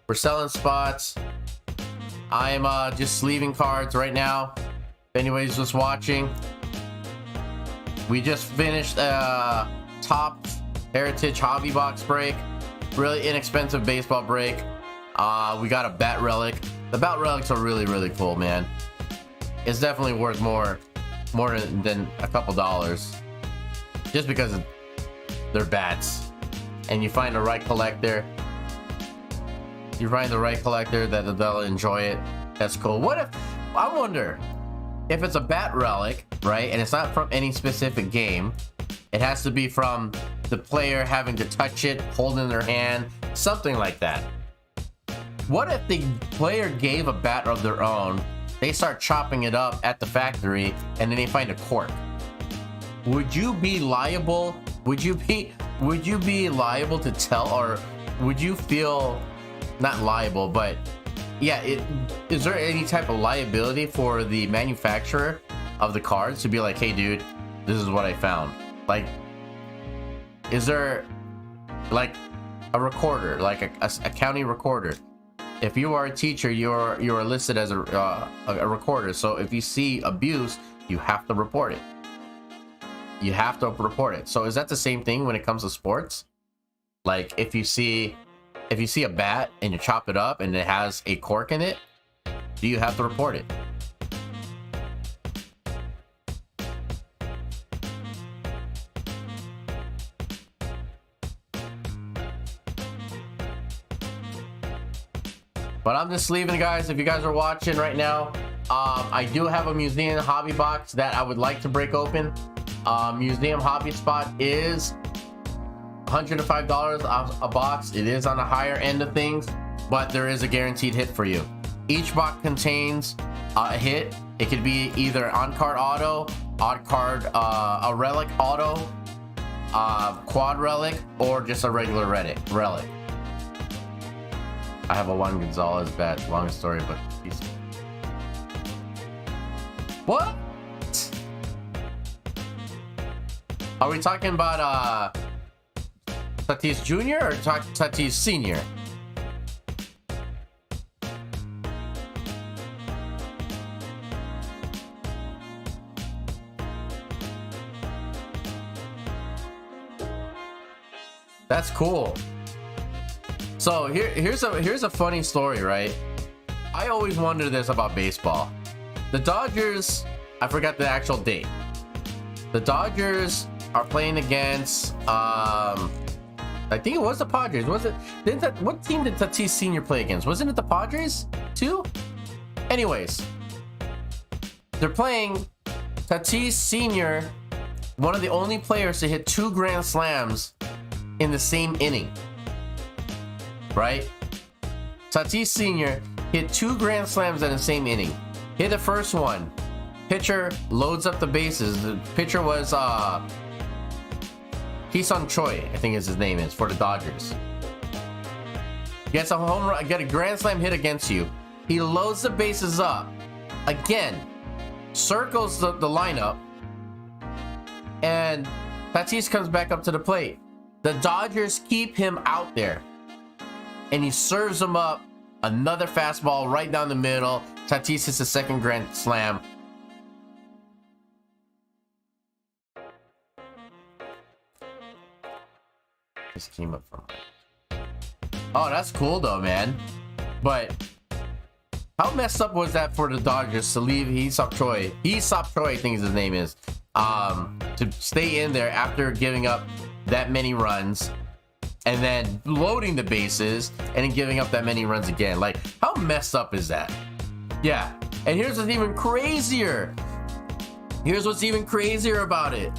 We're selling spots. I am just sleeving cards right now. If anybody's just watching, we just finished TOPPS Heritage Hobby Box break. Really inexpensive baseball break. We got a bat relic. The bat relics are really cool, man. It's definitely worth more than a couple dollars, just because they're bats, and you find the right collector. You find the right collector that'll enjoy it. That's cool. What if, I wonder if it's a bat relic, right? And it's not from any specific game. It has to be from the player having to touch it, hold it in their hand, something like that. What if the player gave a bat of their own, they start chopping it up at the factory, and then they find a cork? Would you be liable? Would you be liable to tell, or would you feel not liable, but yeah, is there any type of liability for the manufacturer of the cards to be like, hey dude, this is what I found? Like, is there like a recorder, like a county recorder? If you are a teacher, you are listed as a recorder. So if you see abuse, you have to report it. You have to report it. So is that the same thing when it comes to sports? Like if you see a bat and you chop it up and it has a cork in it, do you have to report it? But I'm just leaving, guys. If you guys are watching right now, I do have a museum hobby box that I would like to break open. Museum hobby spot is $105 a box. It is on the higher end of things, but there is a guaranteed hit for you. Each box contains a hit. It could be either on-card auto, odd-card, a relic auto, quad relic, or just a regular relic. I have a Juan Gonzalez bat. Long story, but he's... What? Are we talking about Tatis Jr. or Tatis Sr.? That's cool. So here's a funny story, right? I always wondered this about baseball. The Dodgers, I forgot the actual date. The Dodgers are playing against I think it was the Padres. Was it? What team did Tatis Sr. play against? Wasn't it the Padres too? Anyways, they're playing Tatis Sr., one of the only players to hit 2 grand slams in the same inning. Right? Tatis Sr. hit 2 grand slams in the same inning. Hit the first one. Pitcher loads up the bases. The pitcher was Ki-Sung Choi, I think is his name is, for the Dodgers. Gets a home run, get a grand slam hit against you. He loads the bases up. Again, circles the lineup. And Tatis comes back up to the plate. The Dodgers keep him out there. And he serves him up another fastball right down the middle. Tatis hits the second grand slam. Just came up from. Oh, that's cool though, man. But how messed up was that for the Dodgers to leave Hee-Seop Choi? Hee-Seop Choi, I think his name is. To stay in there after giving up that many runs, and then loading the bases, and then giving up that many runs again. Like, how messed up is that? Yeah. And here's what's even crazier. Here's what's even crazier about it.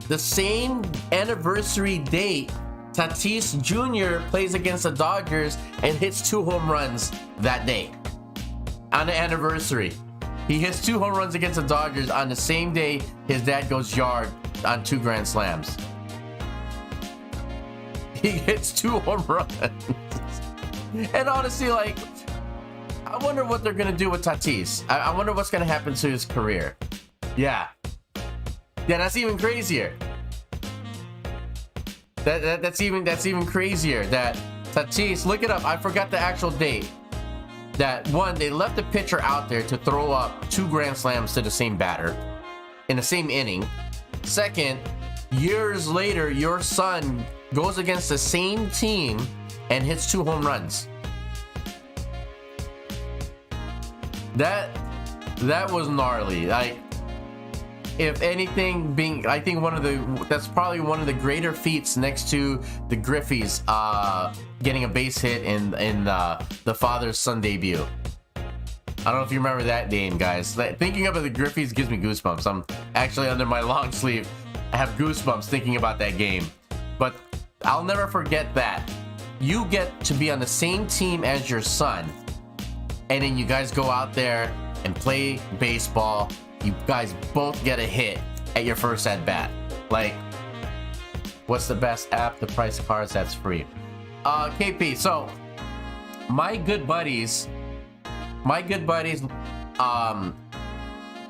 The same anniversary date, Tatis Jr. plays against the Dodgers and hits 2 home runs that day. On the anniversary. He hits 2 home runs against the Dodgers on the same day his dad goes yard on 2 grand slams. He hits 2 home runs. And honestly, like, I wonder what they're gonna do with Tatis. I wonder what's gonna happen to his career. Yeah, that's even crazier. That's even crazier. That Tatis, look it up. I forgot the actual date. That one, they left the pitcher out there to throw up 2 grand slams to the same batter in the same inning. Second, years later, your son goes against the same team and hits 2 home runs. That was gnarly. Like, if anything, I think that's probably one of the greater feats next to the Griffeys getting a base hit in the father-son debut. I don't know if you remember that game, guys. Thinking of the Griffeys gives me goosebumps. I'm actually under my long sleeve. I have goosebumps thinking about that game. But I'll never forget that. You get to be on the same team as your son, and then you guys go out there and play baseball. You guys both get a hit at your first at bat. Like, what's the best app to price cards that's free? KP, so my good buddies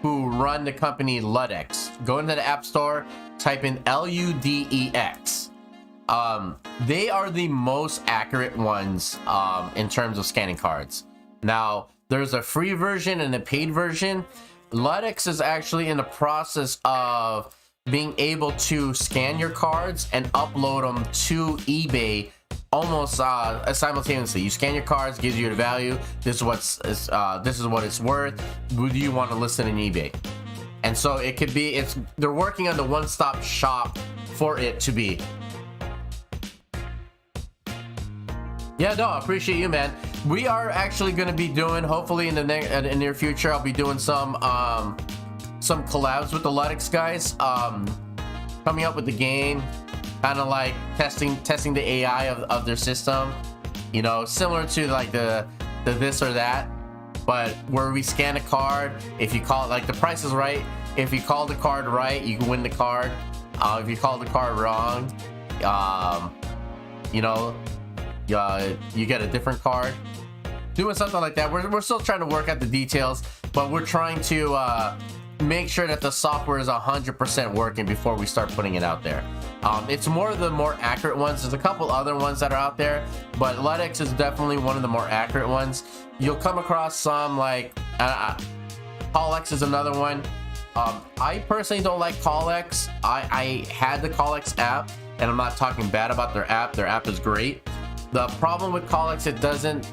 who run the company Ludex, go into the app store, type in LUDEX. They are the most accurate ones in terms of scanning cards. Now, there's a free version and a paid version. Ludex is actually in the process of being able to scan your cards and upload them to eBay almost simultaneously. You scan your cards, gives you the value. This is what it's worth. Would you want to list it in eBay? And so it could be, they're working on the one-stop shop for it to be. Yeah, no, I appreciate you, man. We are actually going to be doing, hopefully in the near future, I'll be doing some collabs with the Ludex guys, coming up with the game, kind of like testing the AI of their system, you know, similar to like the this or that, but where we scan a card. If you call it, like, the price is right. If you call the card right, you can win the card. If you call the card wrong, you know, you get a different card. Doing something like that. We're still trying to work out the details, but we're trying to make sure that the software is 100% working before we start putting it out there. It's more of the more accurate ones. There's a couple other ones that are out there, but Ludex is definitely one of the more accurate ones. You'll come across some like Collex is another one. I personally don't like Collex. I had the Collex app, and I'm not talking bad about their app. Their app is great. The problem with Collex, it doesn't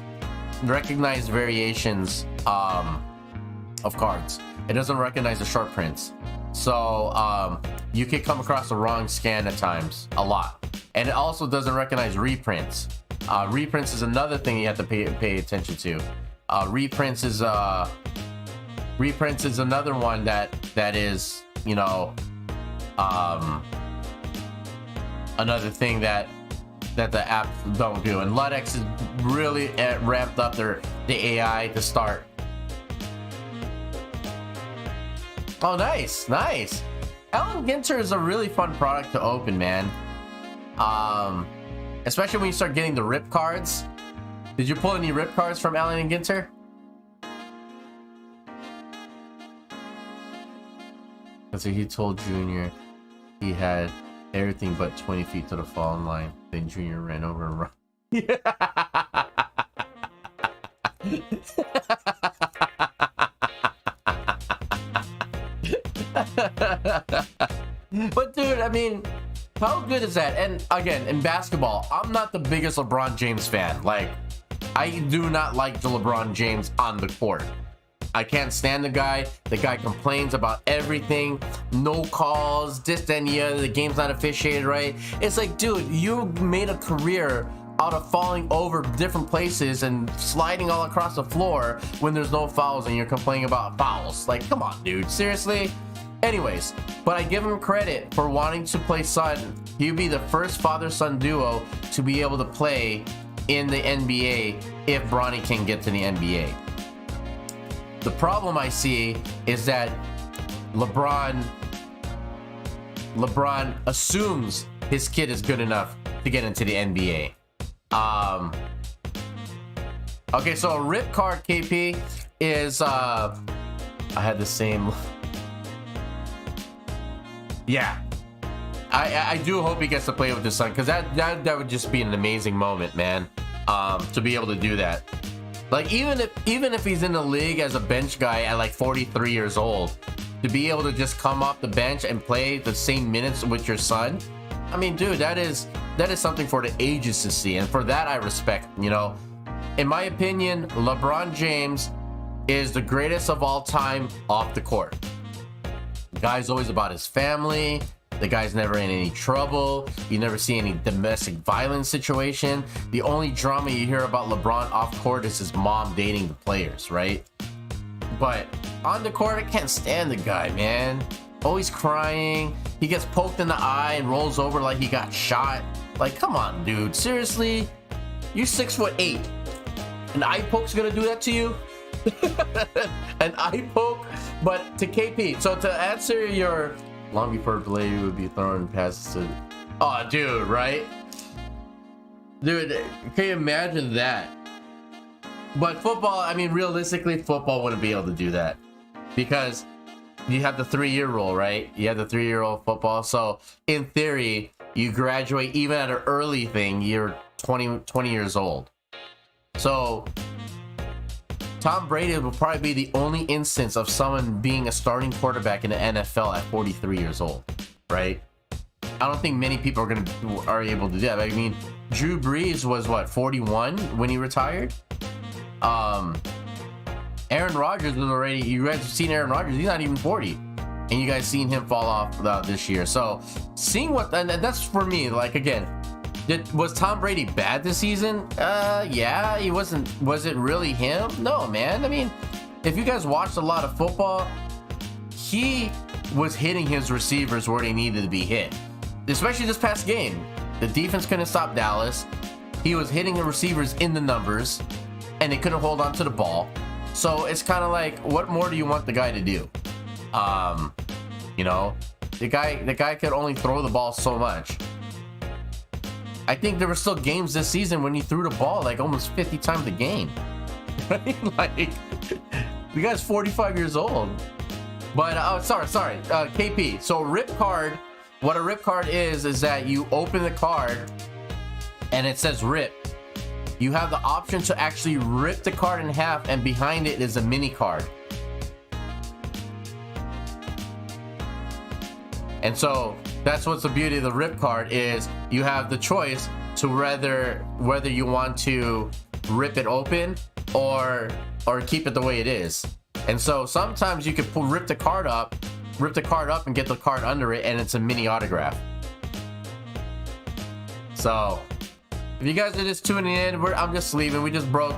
recognize variations of cards. It doesn't recognize the short prints, so you could come across the wrong scan at times, a lot. And it also doesn't recognize reprints. Reprints is another thing you have to pay attention to. Reprints is another one that is, you know, another thing that the apps don't do. And Ludex is really ramped up the AI to start. Oh, nice. Alan Ginter is a really fun product to open, man. Especially when you start getting the rip cards. Did you pull any rip cards from Alan and Ginter? So he told Junior he had everything but 20 feet to the fallen line. Then Junior ran over and run. But dude, I mean, how good is that? And again, in basketball, I'm not the biggest LeBron James fan. Like, I do not like the LeBron James on the court. I can't stand the guy. The guy complains about everything. No calls, this, that, and the other. The game's not officiated right. It's like, dude, you made a career out of falling over different places and sliding all across the floor when there's no fouls and you're complaining about fouls. Like, come on, dude. Seriously? Anyways, but I give him credit for wanting to play son. He'd be the first father-son duo to be able to play in the NBA if Bronny can get to the NBA. The problem I see is that LeBron assumes his kid is good enough to get into the NBA. Okay, so a rip card, KP, is I had the same. Yeah, I do hope he gets to play with his son, because that would just be an amazing moment, man. To be able to do that. Like, even if he's in the league as a bench guy at like 43 years old, to be able to just come off the bench and play the same minutes with your son, I mean, dude, that is something for the ages to see, and for that I respect. You know, in my opinion, LeBron James is the greatest of all time off the court. The guy's always about his family. The guy's never in any trouble. You never see any domestic violence situation. The only drama you hear about LeBron off court is his mom dating the players, right? But on the court, I can't stand the guy, man. Always crying. He gets poked in the eye and rolls over like he got shot. Like, come on, dude. Seriously? You're 6'8". An eye poke's gonna do that to you? An eye poke? But to KP, so to answer your... Long before play would be throwing passes to... Oh, dude, right? Dude, can you imagine that? But football, I mean, realistically, football wouldn't be able to do that. Because you have the 3-year rule, right? You have the 3-year-old football. So, in theory, you graduate even at an early thing, you're 20 years old. So... Tom Brady will probably be the only instance of someone being a starting quarterback in the NFL at 43 years old, right? I don't think many people are able to do that. I mean, Drew Brees was what, 41 when he retired? Aaron Rodgers was already, you guys have seen Aaron Rodgers, he's not even 40. And you guys seen him fall off this year. So seeing what, and that's for me, like, again, was Tom Brady bad this season? Yeah, he wasn't. Was it really him? No, man. I mean, if you guys watched a lot of football, he was hitting his receivers where they needed to be hit. Especially this past game. The defense couldn't stop Dallas. He was hitting the receivers in the numbers, and they couldn't hold on to the ball. So it's kind of like, what more do you want the guy to do? You know, the guy could only throw the ball so much. I think there were still games this season when he threw the ball like almost 50 times a game. Right? Like, the guy's 45 years old. But, sorry, KP. So rip card, what a rip card is that you open the card and it says rip. You have the option to actually rip the card in half, and behind it is a mini card. And so that's what's the beauty of the rip card, is you have the choice to whether you want to rip it open or keep it the way it is. And so sometimes you could rip the card up and get the card under it, and it's a mini autograph. So if you guys are just tuning in, I'm just leaving. We just broke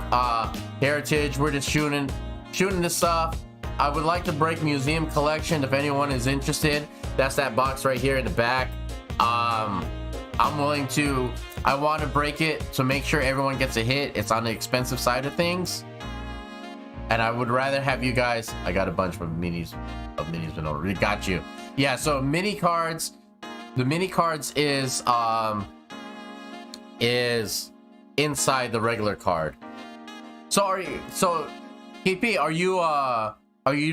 Heritage. We're just shooting this stuff. I would like to break Museum Collection if anyone is interested. That's that box right here in the back. I'm willing to. I want to break it to make sure everyone gets a hit. It's on the expensive side of things, and I would rather have you guys. I got a bunch of minis been already. Got you. Yeah. So mini cards. The mini cards is inside the regular card. So KP, are you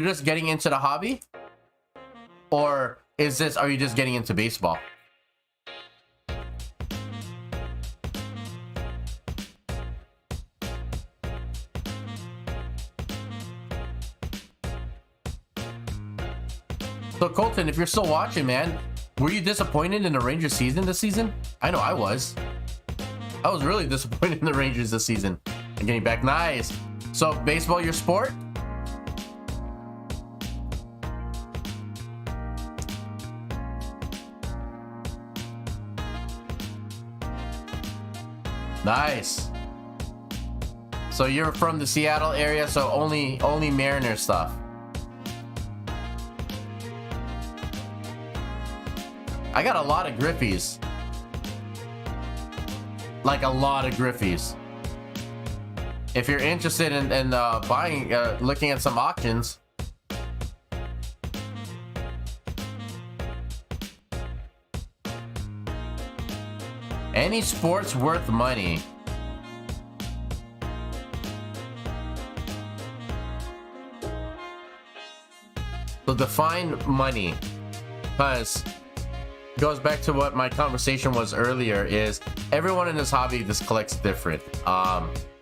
just getting into the hobby, or are you just getting into baseball? So Colton, if you're still watching, man, were you disappointed in the Rangers season this season? I know I was. I was really disappointed in the Rangers this season. And getting back, nice. So baseball, your sport? Nice. So you're from the Seattle area, so only Mariner stuff. I got a lot of Griffies. Like a lot of Griffies. If you're interested in buying, looking at some auctions. Any sports worth money. So define money, because goes back to what my conversation was earlier, is everyone in this hobby just collects different,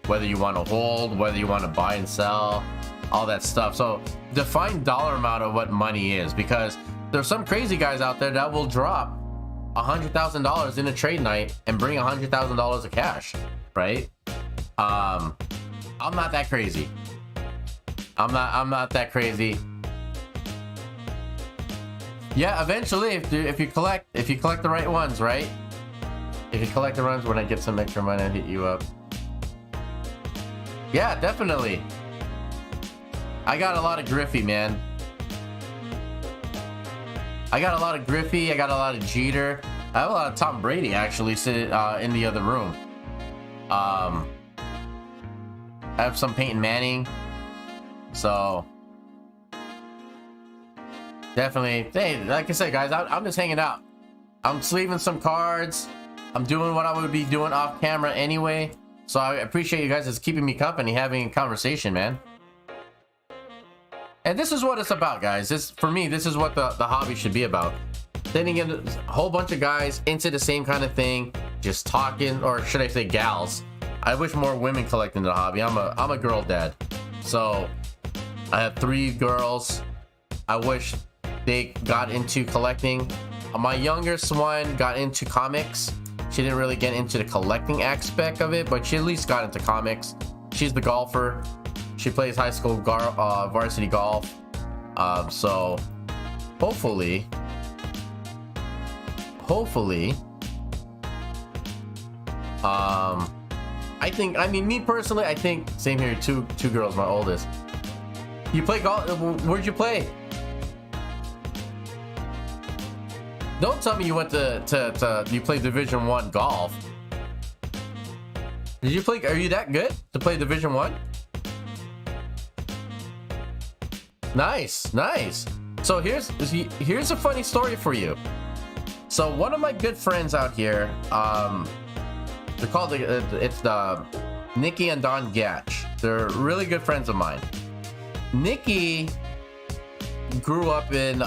whether you want to hold, whether you want to buy and sell, all that stuff. So define dollar amount of what money is, because there's some crazy guys out there that will drop $100,000 in a trade night and bring $100,000 of cash, right? I'm not that crazy. I'm not that crazy. Yeah, eventually, if you collect the right ones, right? If you collect the ones, when I get some extra money, I hit you up. Yeah, definitely. I got a lot of Griffey, man. I got a lot of Griffey. I got a lot of Jeter. I have a lot of Tom Brady actually sitting in the other room. I have some Peyton Manning. So definitely, hey, like I said, guys, I'm just hanging out. I'm sleeving some cards. I'm doing what I would be doing off camera anyway. So I appreciate you guys just keeping me company, having a conversation, man. And this is what it's about, guys. For me, this is what the hobby should be about. Sending in a whole bunch of guys into the same kind of thing, just talking, or should I say gals. I wish more women collect into the hobby. I'm a girl dad. So I have 3 girls. I wish they got into collecting. My youngest one got into comics. She didn't really get into the collecting aspect of it, but she at least got into comics. She's the golfer. She plays high school varsity golf. So hopefully, I mean, me personally, I think, same here, two girls, my oldest. You play golf? Where'd you play? Don't tell me you went you played Division 1 golf. Did you play? Are you that good to play Division 1? Nice, nice. So here's a funny story for you. So one of my good friends out here, they're called it's the Nikki and Don Gatch. They're really good friends of mine. Nikki grew up in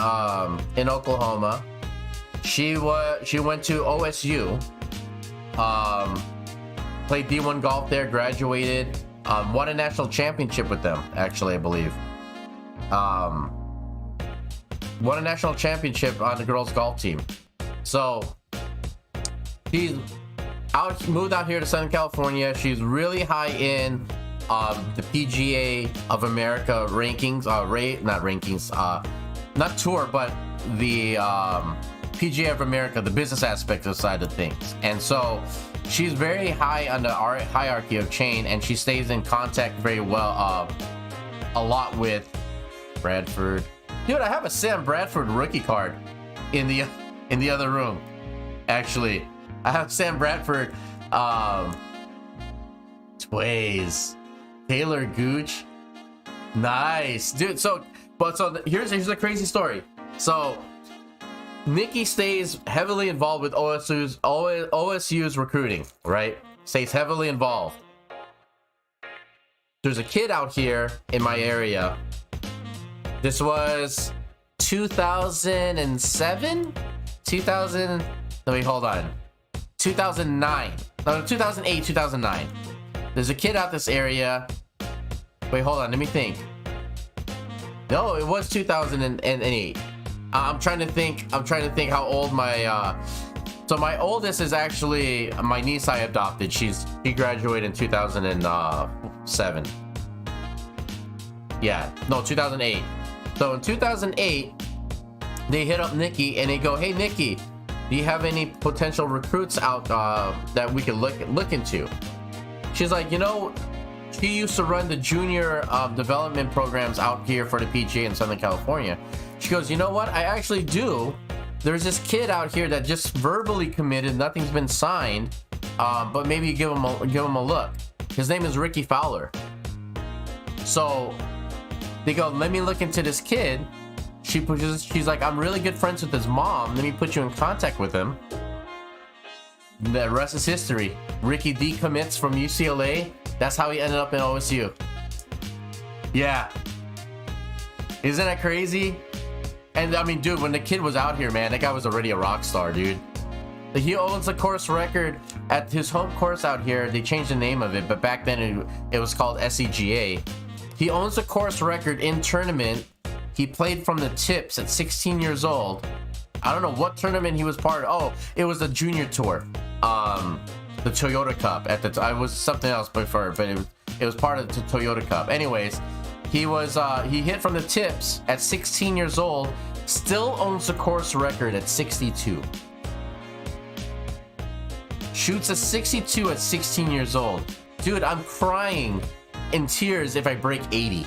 Oklahoma. She went to OSU, played D1 golf there, graduated, won a national championship with them, actually, I believe. Won a national championship on the girls golf team. So she's moved out here to Southern California. She's really high in the PGA of America rankings, not tour, but the PGA of America, the business aspect of the side of things. And so she's very high on the hierarchy of chain, and she stays in contact very well, a lot with Bradford. Dude, I have a Sam Bradford rookie card in the other room. Actually, I have Sam Bradford, Tways, Taylor Gooch. Nice, dude. So here's the crazy story. So Nikki stays heavily involved with OSU's recruiting, right? Stays heavily involved. There's a kid out here in my area. This was 2007? 2000, wait, hold on. 2009. No, 2008, 2009. There's a kid out this area. Wait, hold on, let me think. No, it was 2008. I'm trying to think how old my so my oldest is actually my niece I adopted. She graduated in 2007. Yeah, no, 2008. So in 2008, they hit up Nikki and they go, "Hey Nikki, do you have any potential recruits out that we could look into?" She's like, she used to run the junior development programs out here for the PGA in Southern California. She goes, "You know what? I actually do. There's this kid out here that just verbally committed. Nothing's been signed, but maybe give him a look. His name is Ricky Fowler." So they go, "Let me look into this kid." She's like, "I'm really good friends with his mom. Let me put you in contact with him." The rest is history. Ricky decommits from UCLA. That's how he ended up in OSU. Yeah. Isn't that crazy? And I mean, dude, when the kid was out here, man, that guy was already a rock star, dude. He owns a course record at his home course out here. They changed the name of it, but back then it was called SEGA. He owns a course record in tournament. He played from the tips at 16 years old. I don't know what tournament he was part of. Oh, it was the junior tour. The Toyota Cup at the time. It was something else before, but it was part of the Toyota Cup. Anyways, he hit from the tips at 16 years old. Still owns the course record at 62. Shoots a 62 at 16 years old. Dude, I'm crying in tears if I break 80,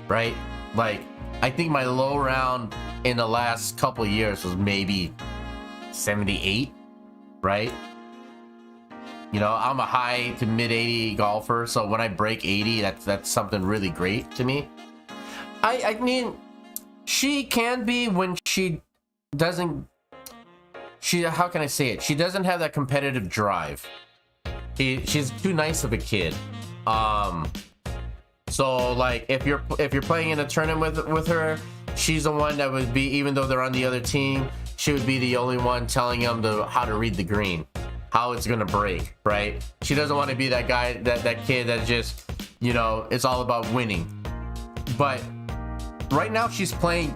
right? Like, I think my low round in the last couple years was maybe 78, right? I'm a high to mid 80 golfer, so when I break 80, that's something really great to me. I mean, she can be when she doesn't. How can I say it? She doesn't have that competitive drive. She's too nice of a kid. So like if you're playing in a tournament with her, she's the one that would be, even though they're on the other team, she would be the only one telling them how to read the green, how it's gonna break, right? She doesn't want to be that guy, that kid that just, it's all about winning. But right now she's playing.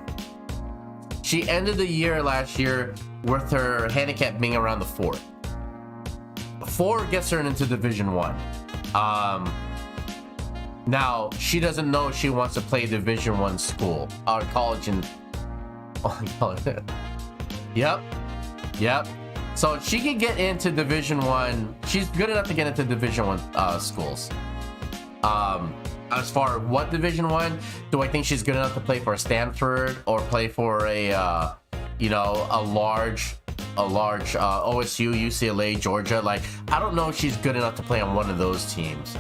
She ended the year last year with her handicap being around the 4. 4 gets her into Division 1. Now she doesn't know she wants to play Division 1 school or college in. Yep. So she can get into Division 1. She's good enough to get into Division 1 schools. As far as what Division 1, do I think she's good enough to play for Stanford or play for a large OSU, UCLA, Georgia? Like, I don't know if she's good enough to play on one of those teams.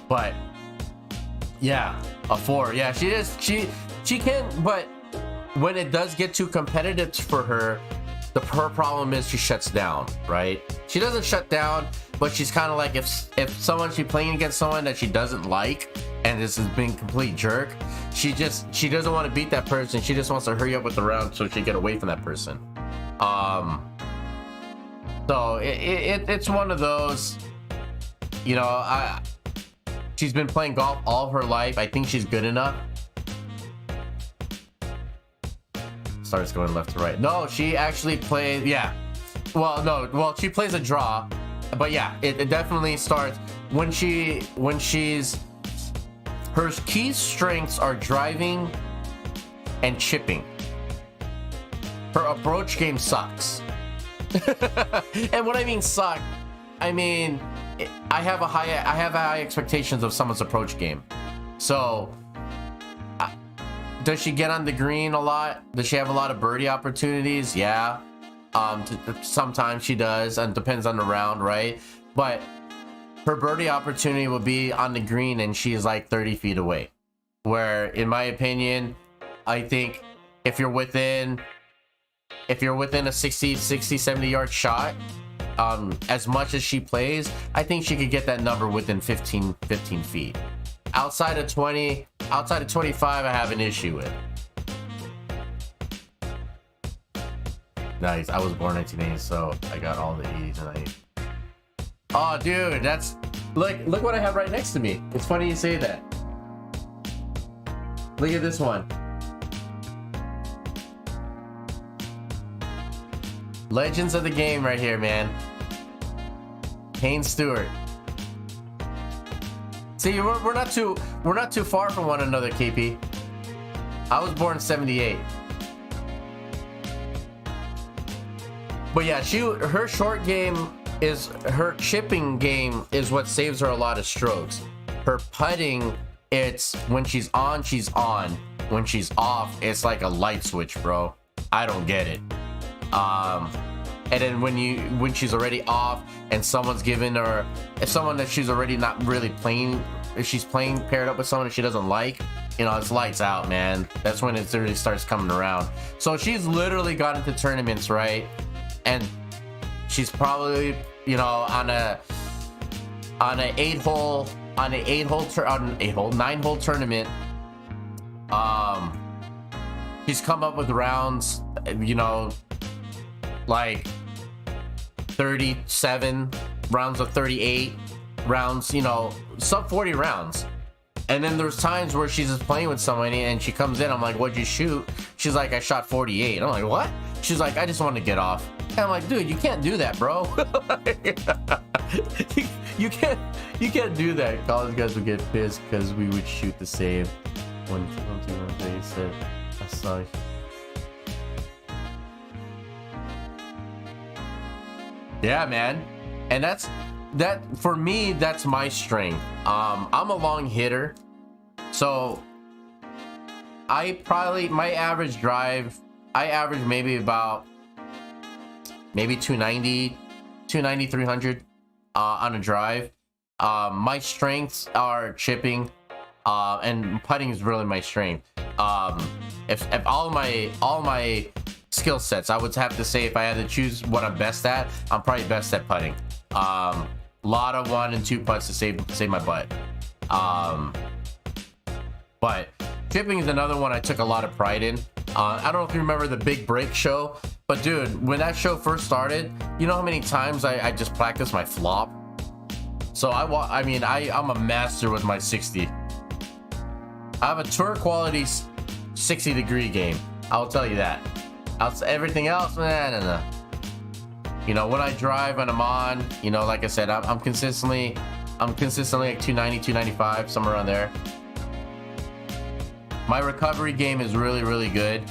But yeah, a 4. Yeah, she is. She can, but when it does get too competitive for her, her problem is she shuts down, right? She doesn't shut down, but she's kind of like, if she's playing against someone that she doesn't like and this has been complete jerk, she doesn't want to beat that person. She just wants to hurry up with the round so she can get away from that person. So it's one of those, she's been playing golf all of her life. I think she's good enough. Starts going left to right. No, she actually plays. Yeah. Well, she plays a draw, but yeah, it definitely starts when she's. Her key strengths are driving and chipping. her approach game sucks. And what I mean suck, I mean I have high expectations of someone's approach game. So does she get on the green a lot? Does she have a lot of birdie opportunities? Yeah. Sometimes she does, and depends on the round, right? But her birdie opportunity will be on the green and she's like 30 feet away. Where in my opinion, I think if you're within a 60 70 yard shot, as much as she plays, I think she could get that number within 15 feet. Outside of 25, I have an issue with. Nice. I was born 1980, so I got all the 80s and 90s. Oh, dude, that's look what I have right next to me. It's funny you say that. Look at this one. Legends of the game right here, man. Kane Stewart. See, we're not too far from one another, KP. I was born 78. But yeah, her short game is her chipping game is what saves her a lot of strokes. Her putting, it's when she's on, she's on. When she's off, it's like a light switch, bro. I don't get it. And then when she's already off and someone's giving her, if someone that she's already not really playing, if she's playing paired up with someone that she doesn't like, you know, it's lights out, man. That's when it really starts coming around. So she's literally got into tournaments, right? And she's probably, you know, on a 9-hole tournament. She's come up with rounds, you know, like 37 rounds of 38 rounds, you know, sub 40 rounds. And then there's times where she's just playing with somebody and she comes in, I'm like, what'd you shoot? She's like, I shot 48. I'm like, what? She's like, I just want to get off. And I'm like, dude, you can't do that, bro. you can't do that. College guys would get pissed because we would shoot the same. 1, 2, 1, 3, said, I saw. Yeah, man. And that for me, that's my strength. I'm a long hitter, so my average drive, I average maybe 290, 300 on a drive. My strengths are chipping, and putting is really my strength. If all my skill sets, I would have to say, if I had to choose what I'm best at, I'm probably best at putting. Lot of 1 and 2 putts to save my butt. But chipping is another one I took a lot of pride in. I don't know if you remember the Big Break show, but dude, when that show first started, you know how many times I just practiced my flop? So I'm a master with my 60. I have a tour quality 60-degree game. I'll tell you that. Everything else, nah. You know, when I drive and I'm on, you know, like I said, I'm consistently like 290, 295, somewhere around there. My recovery game is really, really good.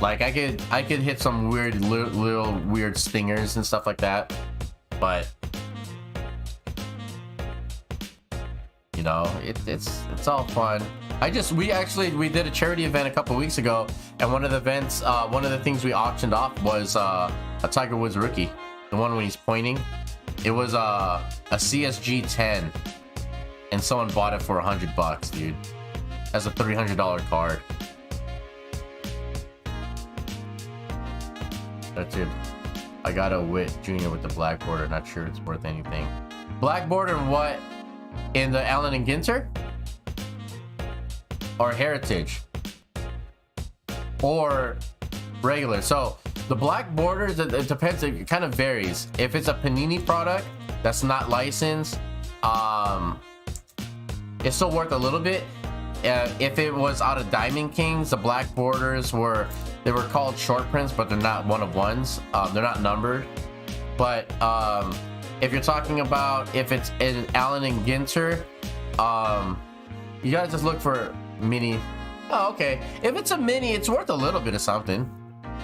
Like I could hit some weird little weird stingers and stuff like that, but you know, it's all fun. We did a charity event a couple weeks ago, and one of the events, one of the things we auctioned off was a Tiger Woods rookie, the one when he's pointing. It was a CSG 10, and someone bought it for $100, dude. As a $300 card. That's it. I got a Witt Jr. with the black border. Not sure it's worth anything. Black border in what? In the Allen and Ginter? Or Heritage? Or regular? So the black borders, it depends. It kind of varies. If it's a Panini product that's not licensed, it's still worth a little bit. If it was out of Diamond Kings, the black borders were called short prints, but they're not one of ones. They're not numbered. But if you're talking about if it's in Allen and Ginter, you gotta just look for mini Oh, okay. If it's a mini, it's worth a little bit of something.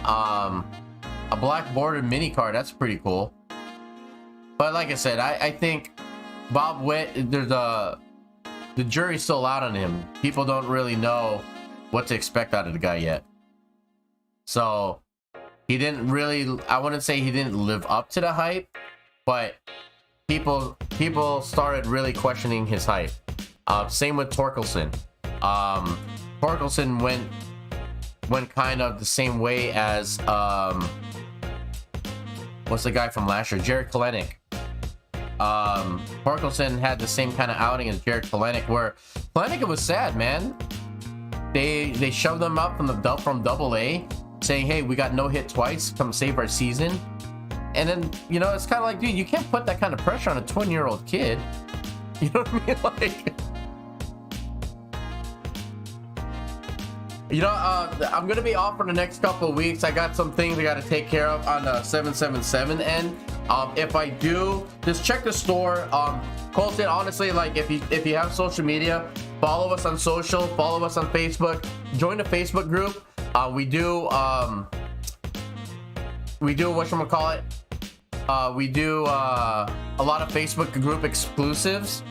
A black bordered mini card, that's pretty cool. But like I said, I think Bob Witt, the jury's still out on him. People don't really know what to expect out of the guy yet. So he didn't really, I wouldn't say he didn't live up to the hype, but people started really questioning his hype. Same with Torkelson. Torkelson went kind of the same way as what's the guy from last year, Jared Kelenic. Torkelson had the same kind of outing as Jared Kelenic, where Kelenic, it was sad, man. They shoved them up from Double A, saying, hey, we got no hit twice, come save our season. And then, you know, it's kind of like, dude, you can't put that kind of pressure on a 20-year-old kid. You know what I mean? Like, you know, I'm gonna be off for the next couple of weeks. I got some things I got to take care of on the 777 end. If I do, just check the store. Colton, honestly, like if you have social media, follow us on social, follow us on Facebook, join the Facebook group. We do whatchamacallit, we do a lot of Facebook group exclusives.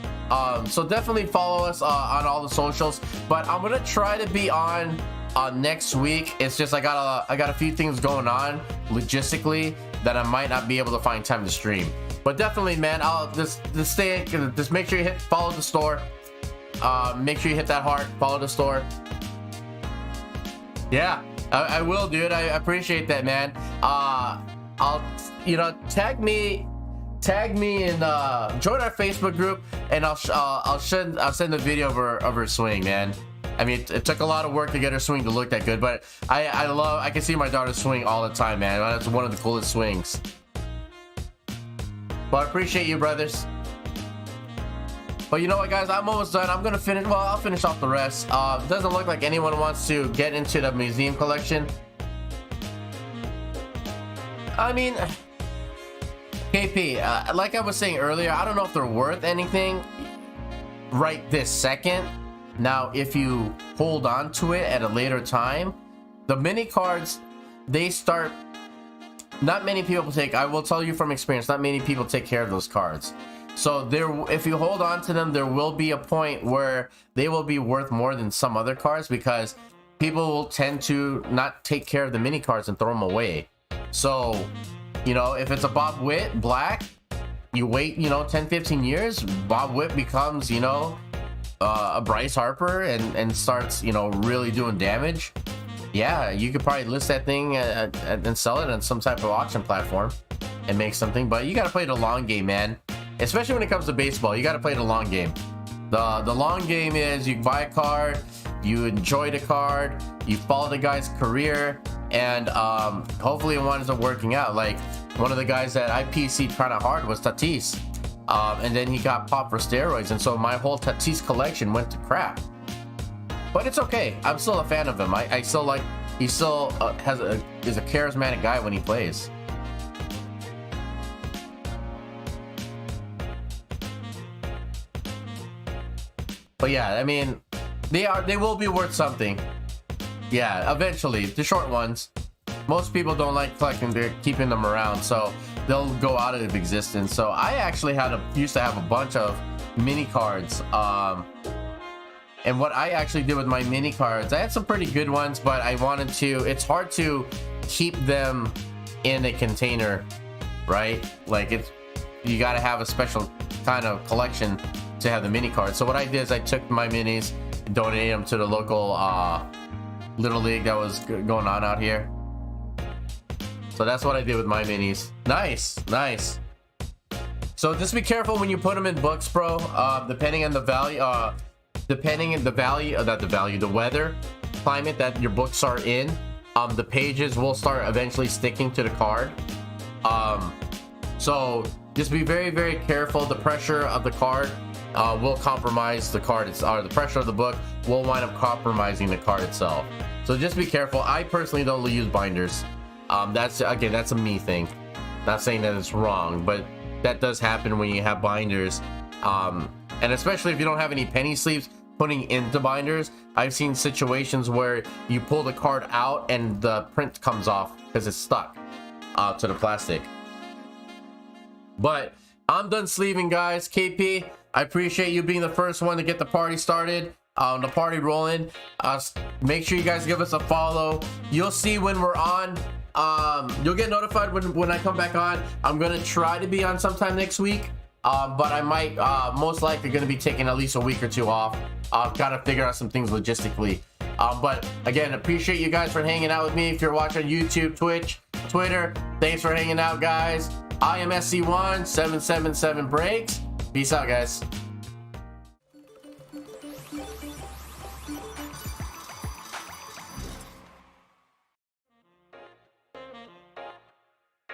So definitely follow us on all the socials. But I'm gonna try to be on next week. It's just I got a few things going on logistically that I might not be able to find time to stream. But definitely, man, I'll just make sure you follow the store. Make sure you hit that heart, follow the store. Yeah, I will, dude. I appreciate that, man. I'll, you know, tag me and join our Facebook group, and I'll send a video of her swing, man. I mean, it took a lot of work to get her swing to look that good, but I can see my daughter swing all the time, man. That's one of the coolest swings. But I appreciate you, brothers. But you know what, guys, I'm almost done. I'm gonna finish. Well, I'll finish off the rest. It doesn't look like anyone wants to get into the museum collection. I mean, KP, like I was saying earlier, I don't know if they're worth anything right this second. Now, if you hold on to it at a later time, the mini cards, they start, not many people take, I will tell you from experience, not many people take care of those cards. So if you hold on to them, there will be a point where they will be worth more than some other cards, because people will tend to not take care of the mini cards and throw them away. So, you know, if it's a Bob Witt black, you wait, you know, 10-15 years, Bob Witt becomes, you know, a Bryce Harper and starts, you know, really doing damage. Yeah, you could probably list that thing and sell it on some type of auction platform and make something. But you got to play the long game, man. Especially when it comes to baseball, you got to play the long game. The long game is you buy a card, you enjoy the card, you follow the guy's career, and hopefully it winds up working out. Like one of the guys that I PC'd kind of hard was Tatis. And then he got popped for steroids, and so my whole Tatis collection went to crap. But it's okay. I'm still a fan of him. I still like. He still is a charismatic guy when he plays. But yeah, I mean, they will be worth something. Yeah, eventually. The short ones. Most people don't like collecting. They're keeping them around, so they'll go out of existence. So I actually used to have a bunch of mini cards. And what I actually did with my mini cards, I had some pretty good ones, but I wanted to, it's hard to keep them in a container, right? Like you got to have a special kind of collection to have the mini cards. So what I did is I took my minis, donated them to the local little league that was going on out here. So that's what I did with my minis. Nice. So just be careful when you put them in books, bro. Depending on the value, the weather climate that your books are in, the pages will start eventually sticking to the card. So just be very, very careful. The pressure of the card will compromise the card. The pressure of the book will wind up compromising the card itself. So just be careful. I personally don't use binders. That's a me thing. Not saying that it's wrong, but that does happen when you have binders. And especially if you don't have any penny sleeves, putting into binders. I've seen situations where you pull the card out and the print comes off because it's stuck to the plastic. But I'm done sleeving, guys. KP, I appreciate you being the first one to get the party started, the party rolling. Make sure you guys give us a follow. You'll see when we're on. You'll get notified when I come back on. I'm gonna try to be on sometime next week, but I might most likely gonna be taking at least a week or two off. Gotta figure out some things logistically. But again, appreciate you guys for hanging out with me. If you're watching YouTube, Twitch, Twitter, thanks for hanging out, guys. I am SC1 777 Breaks. Peace out, guys.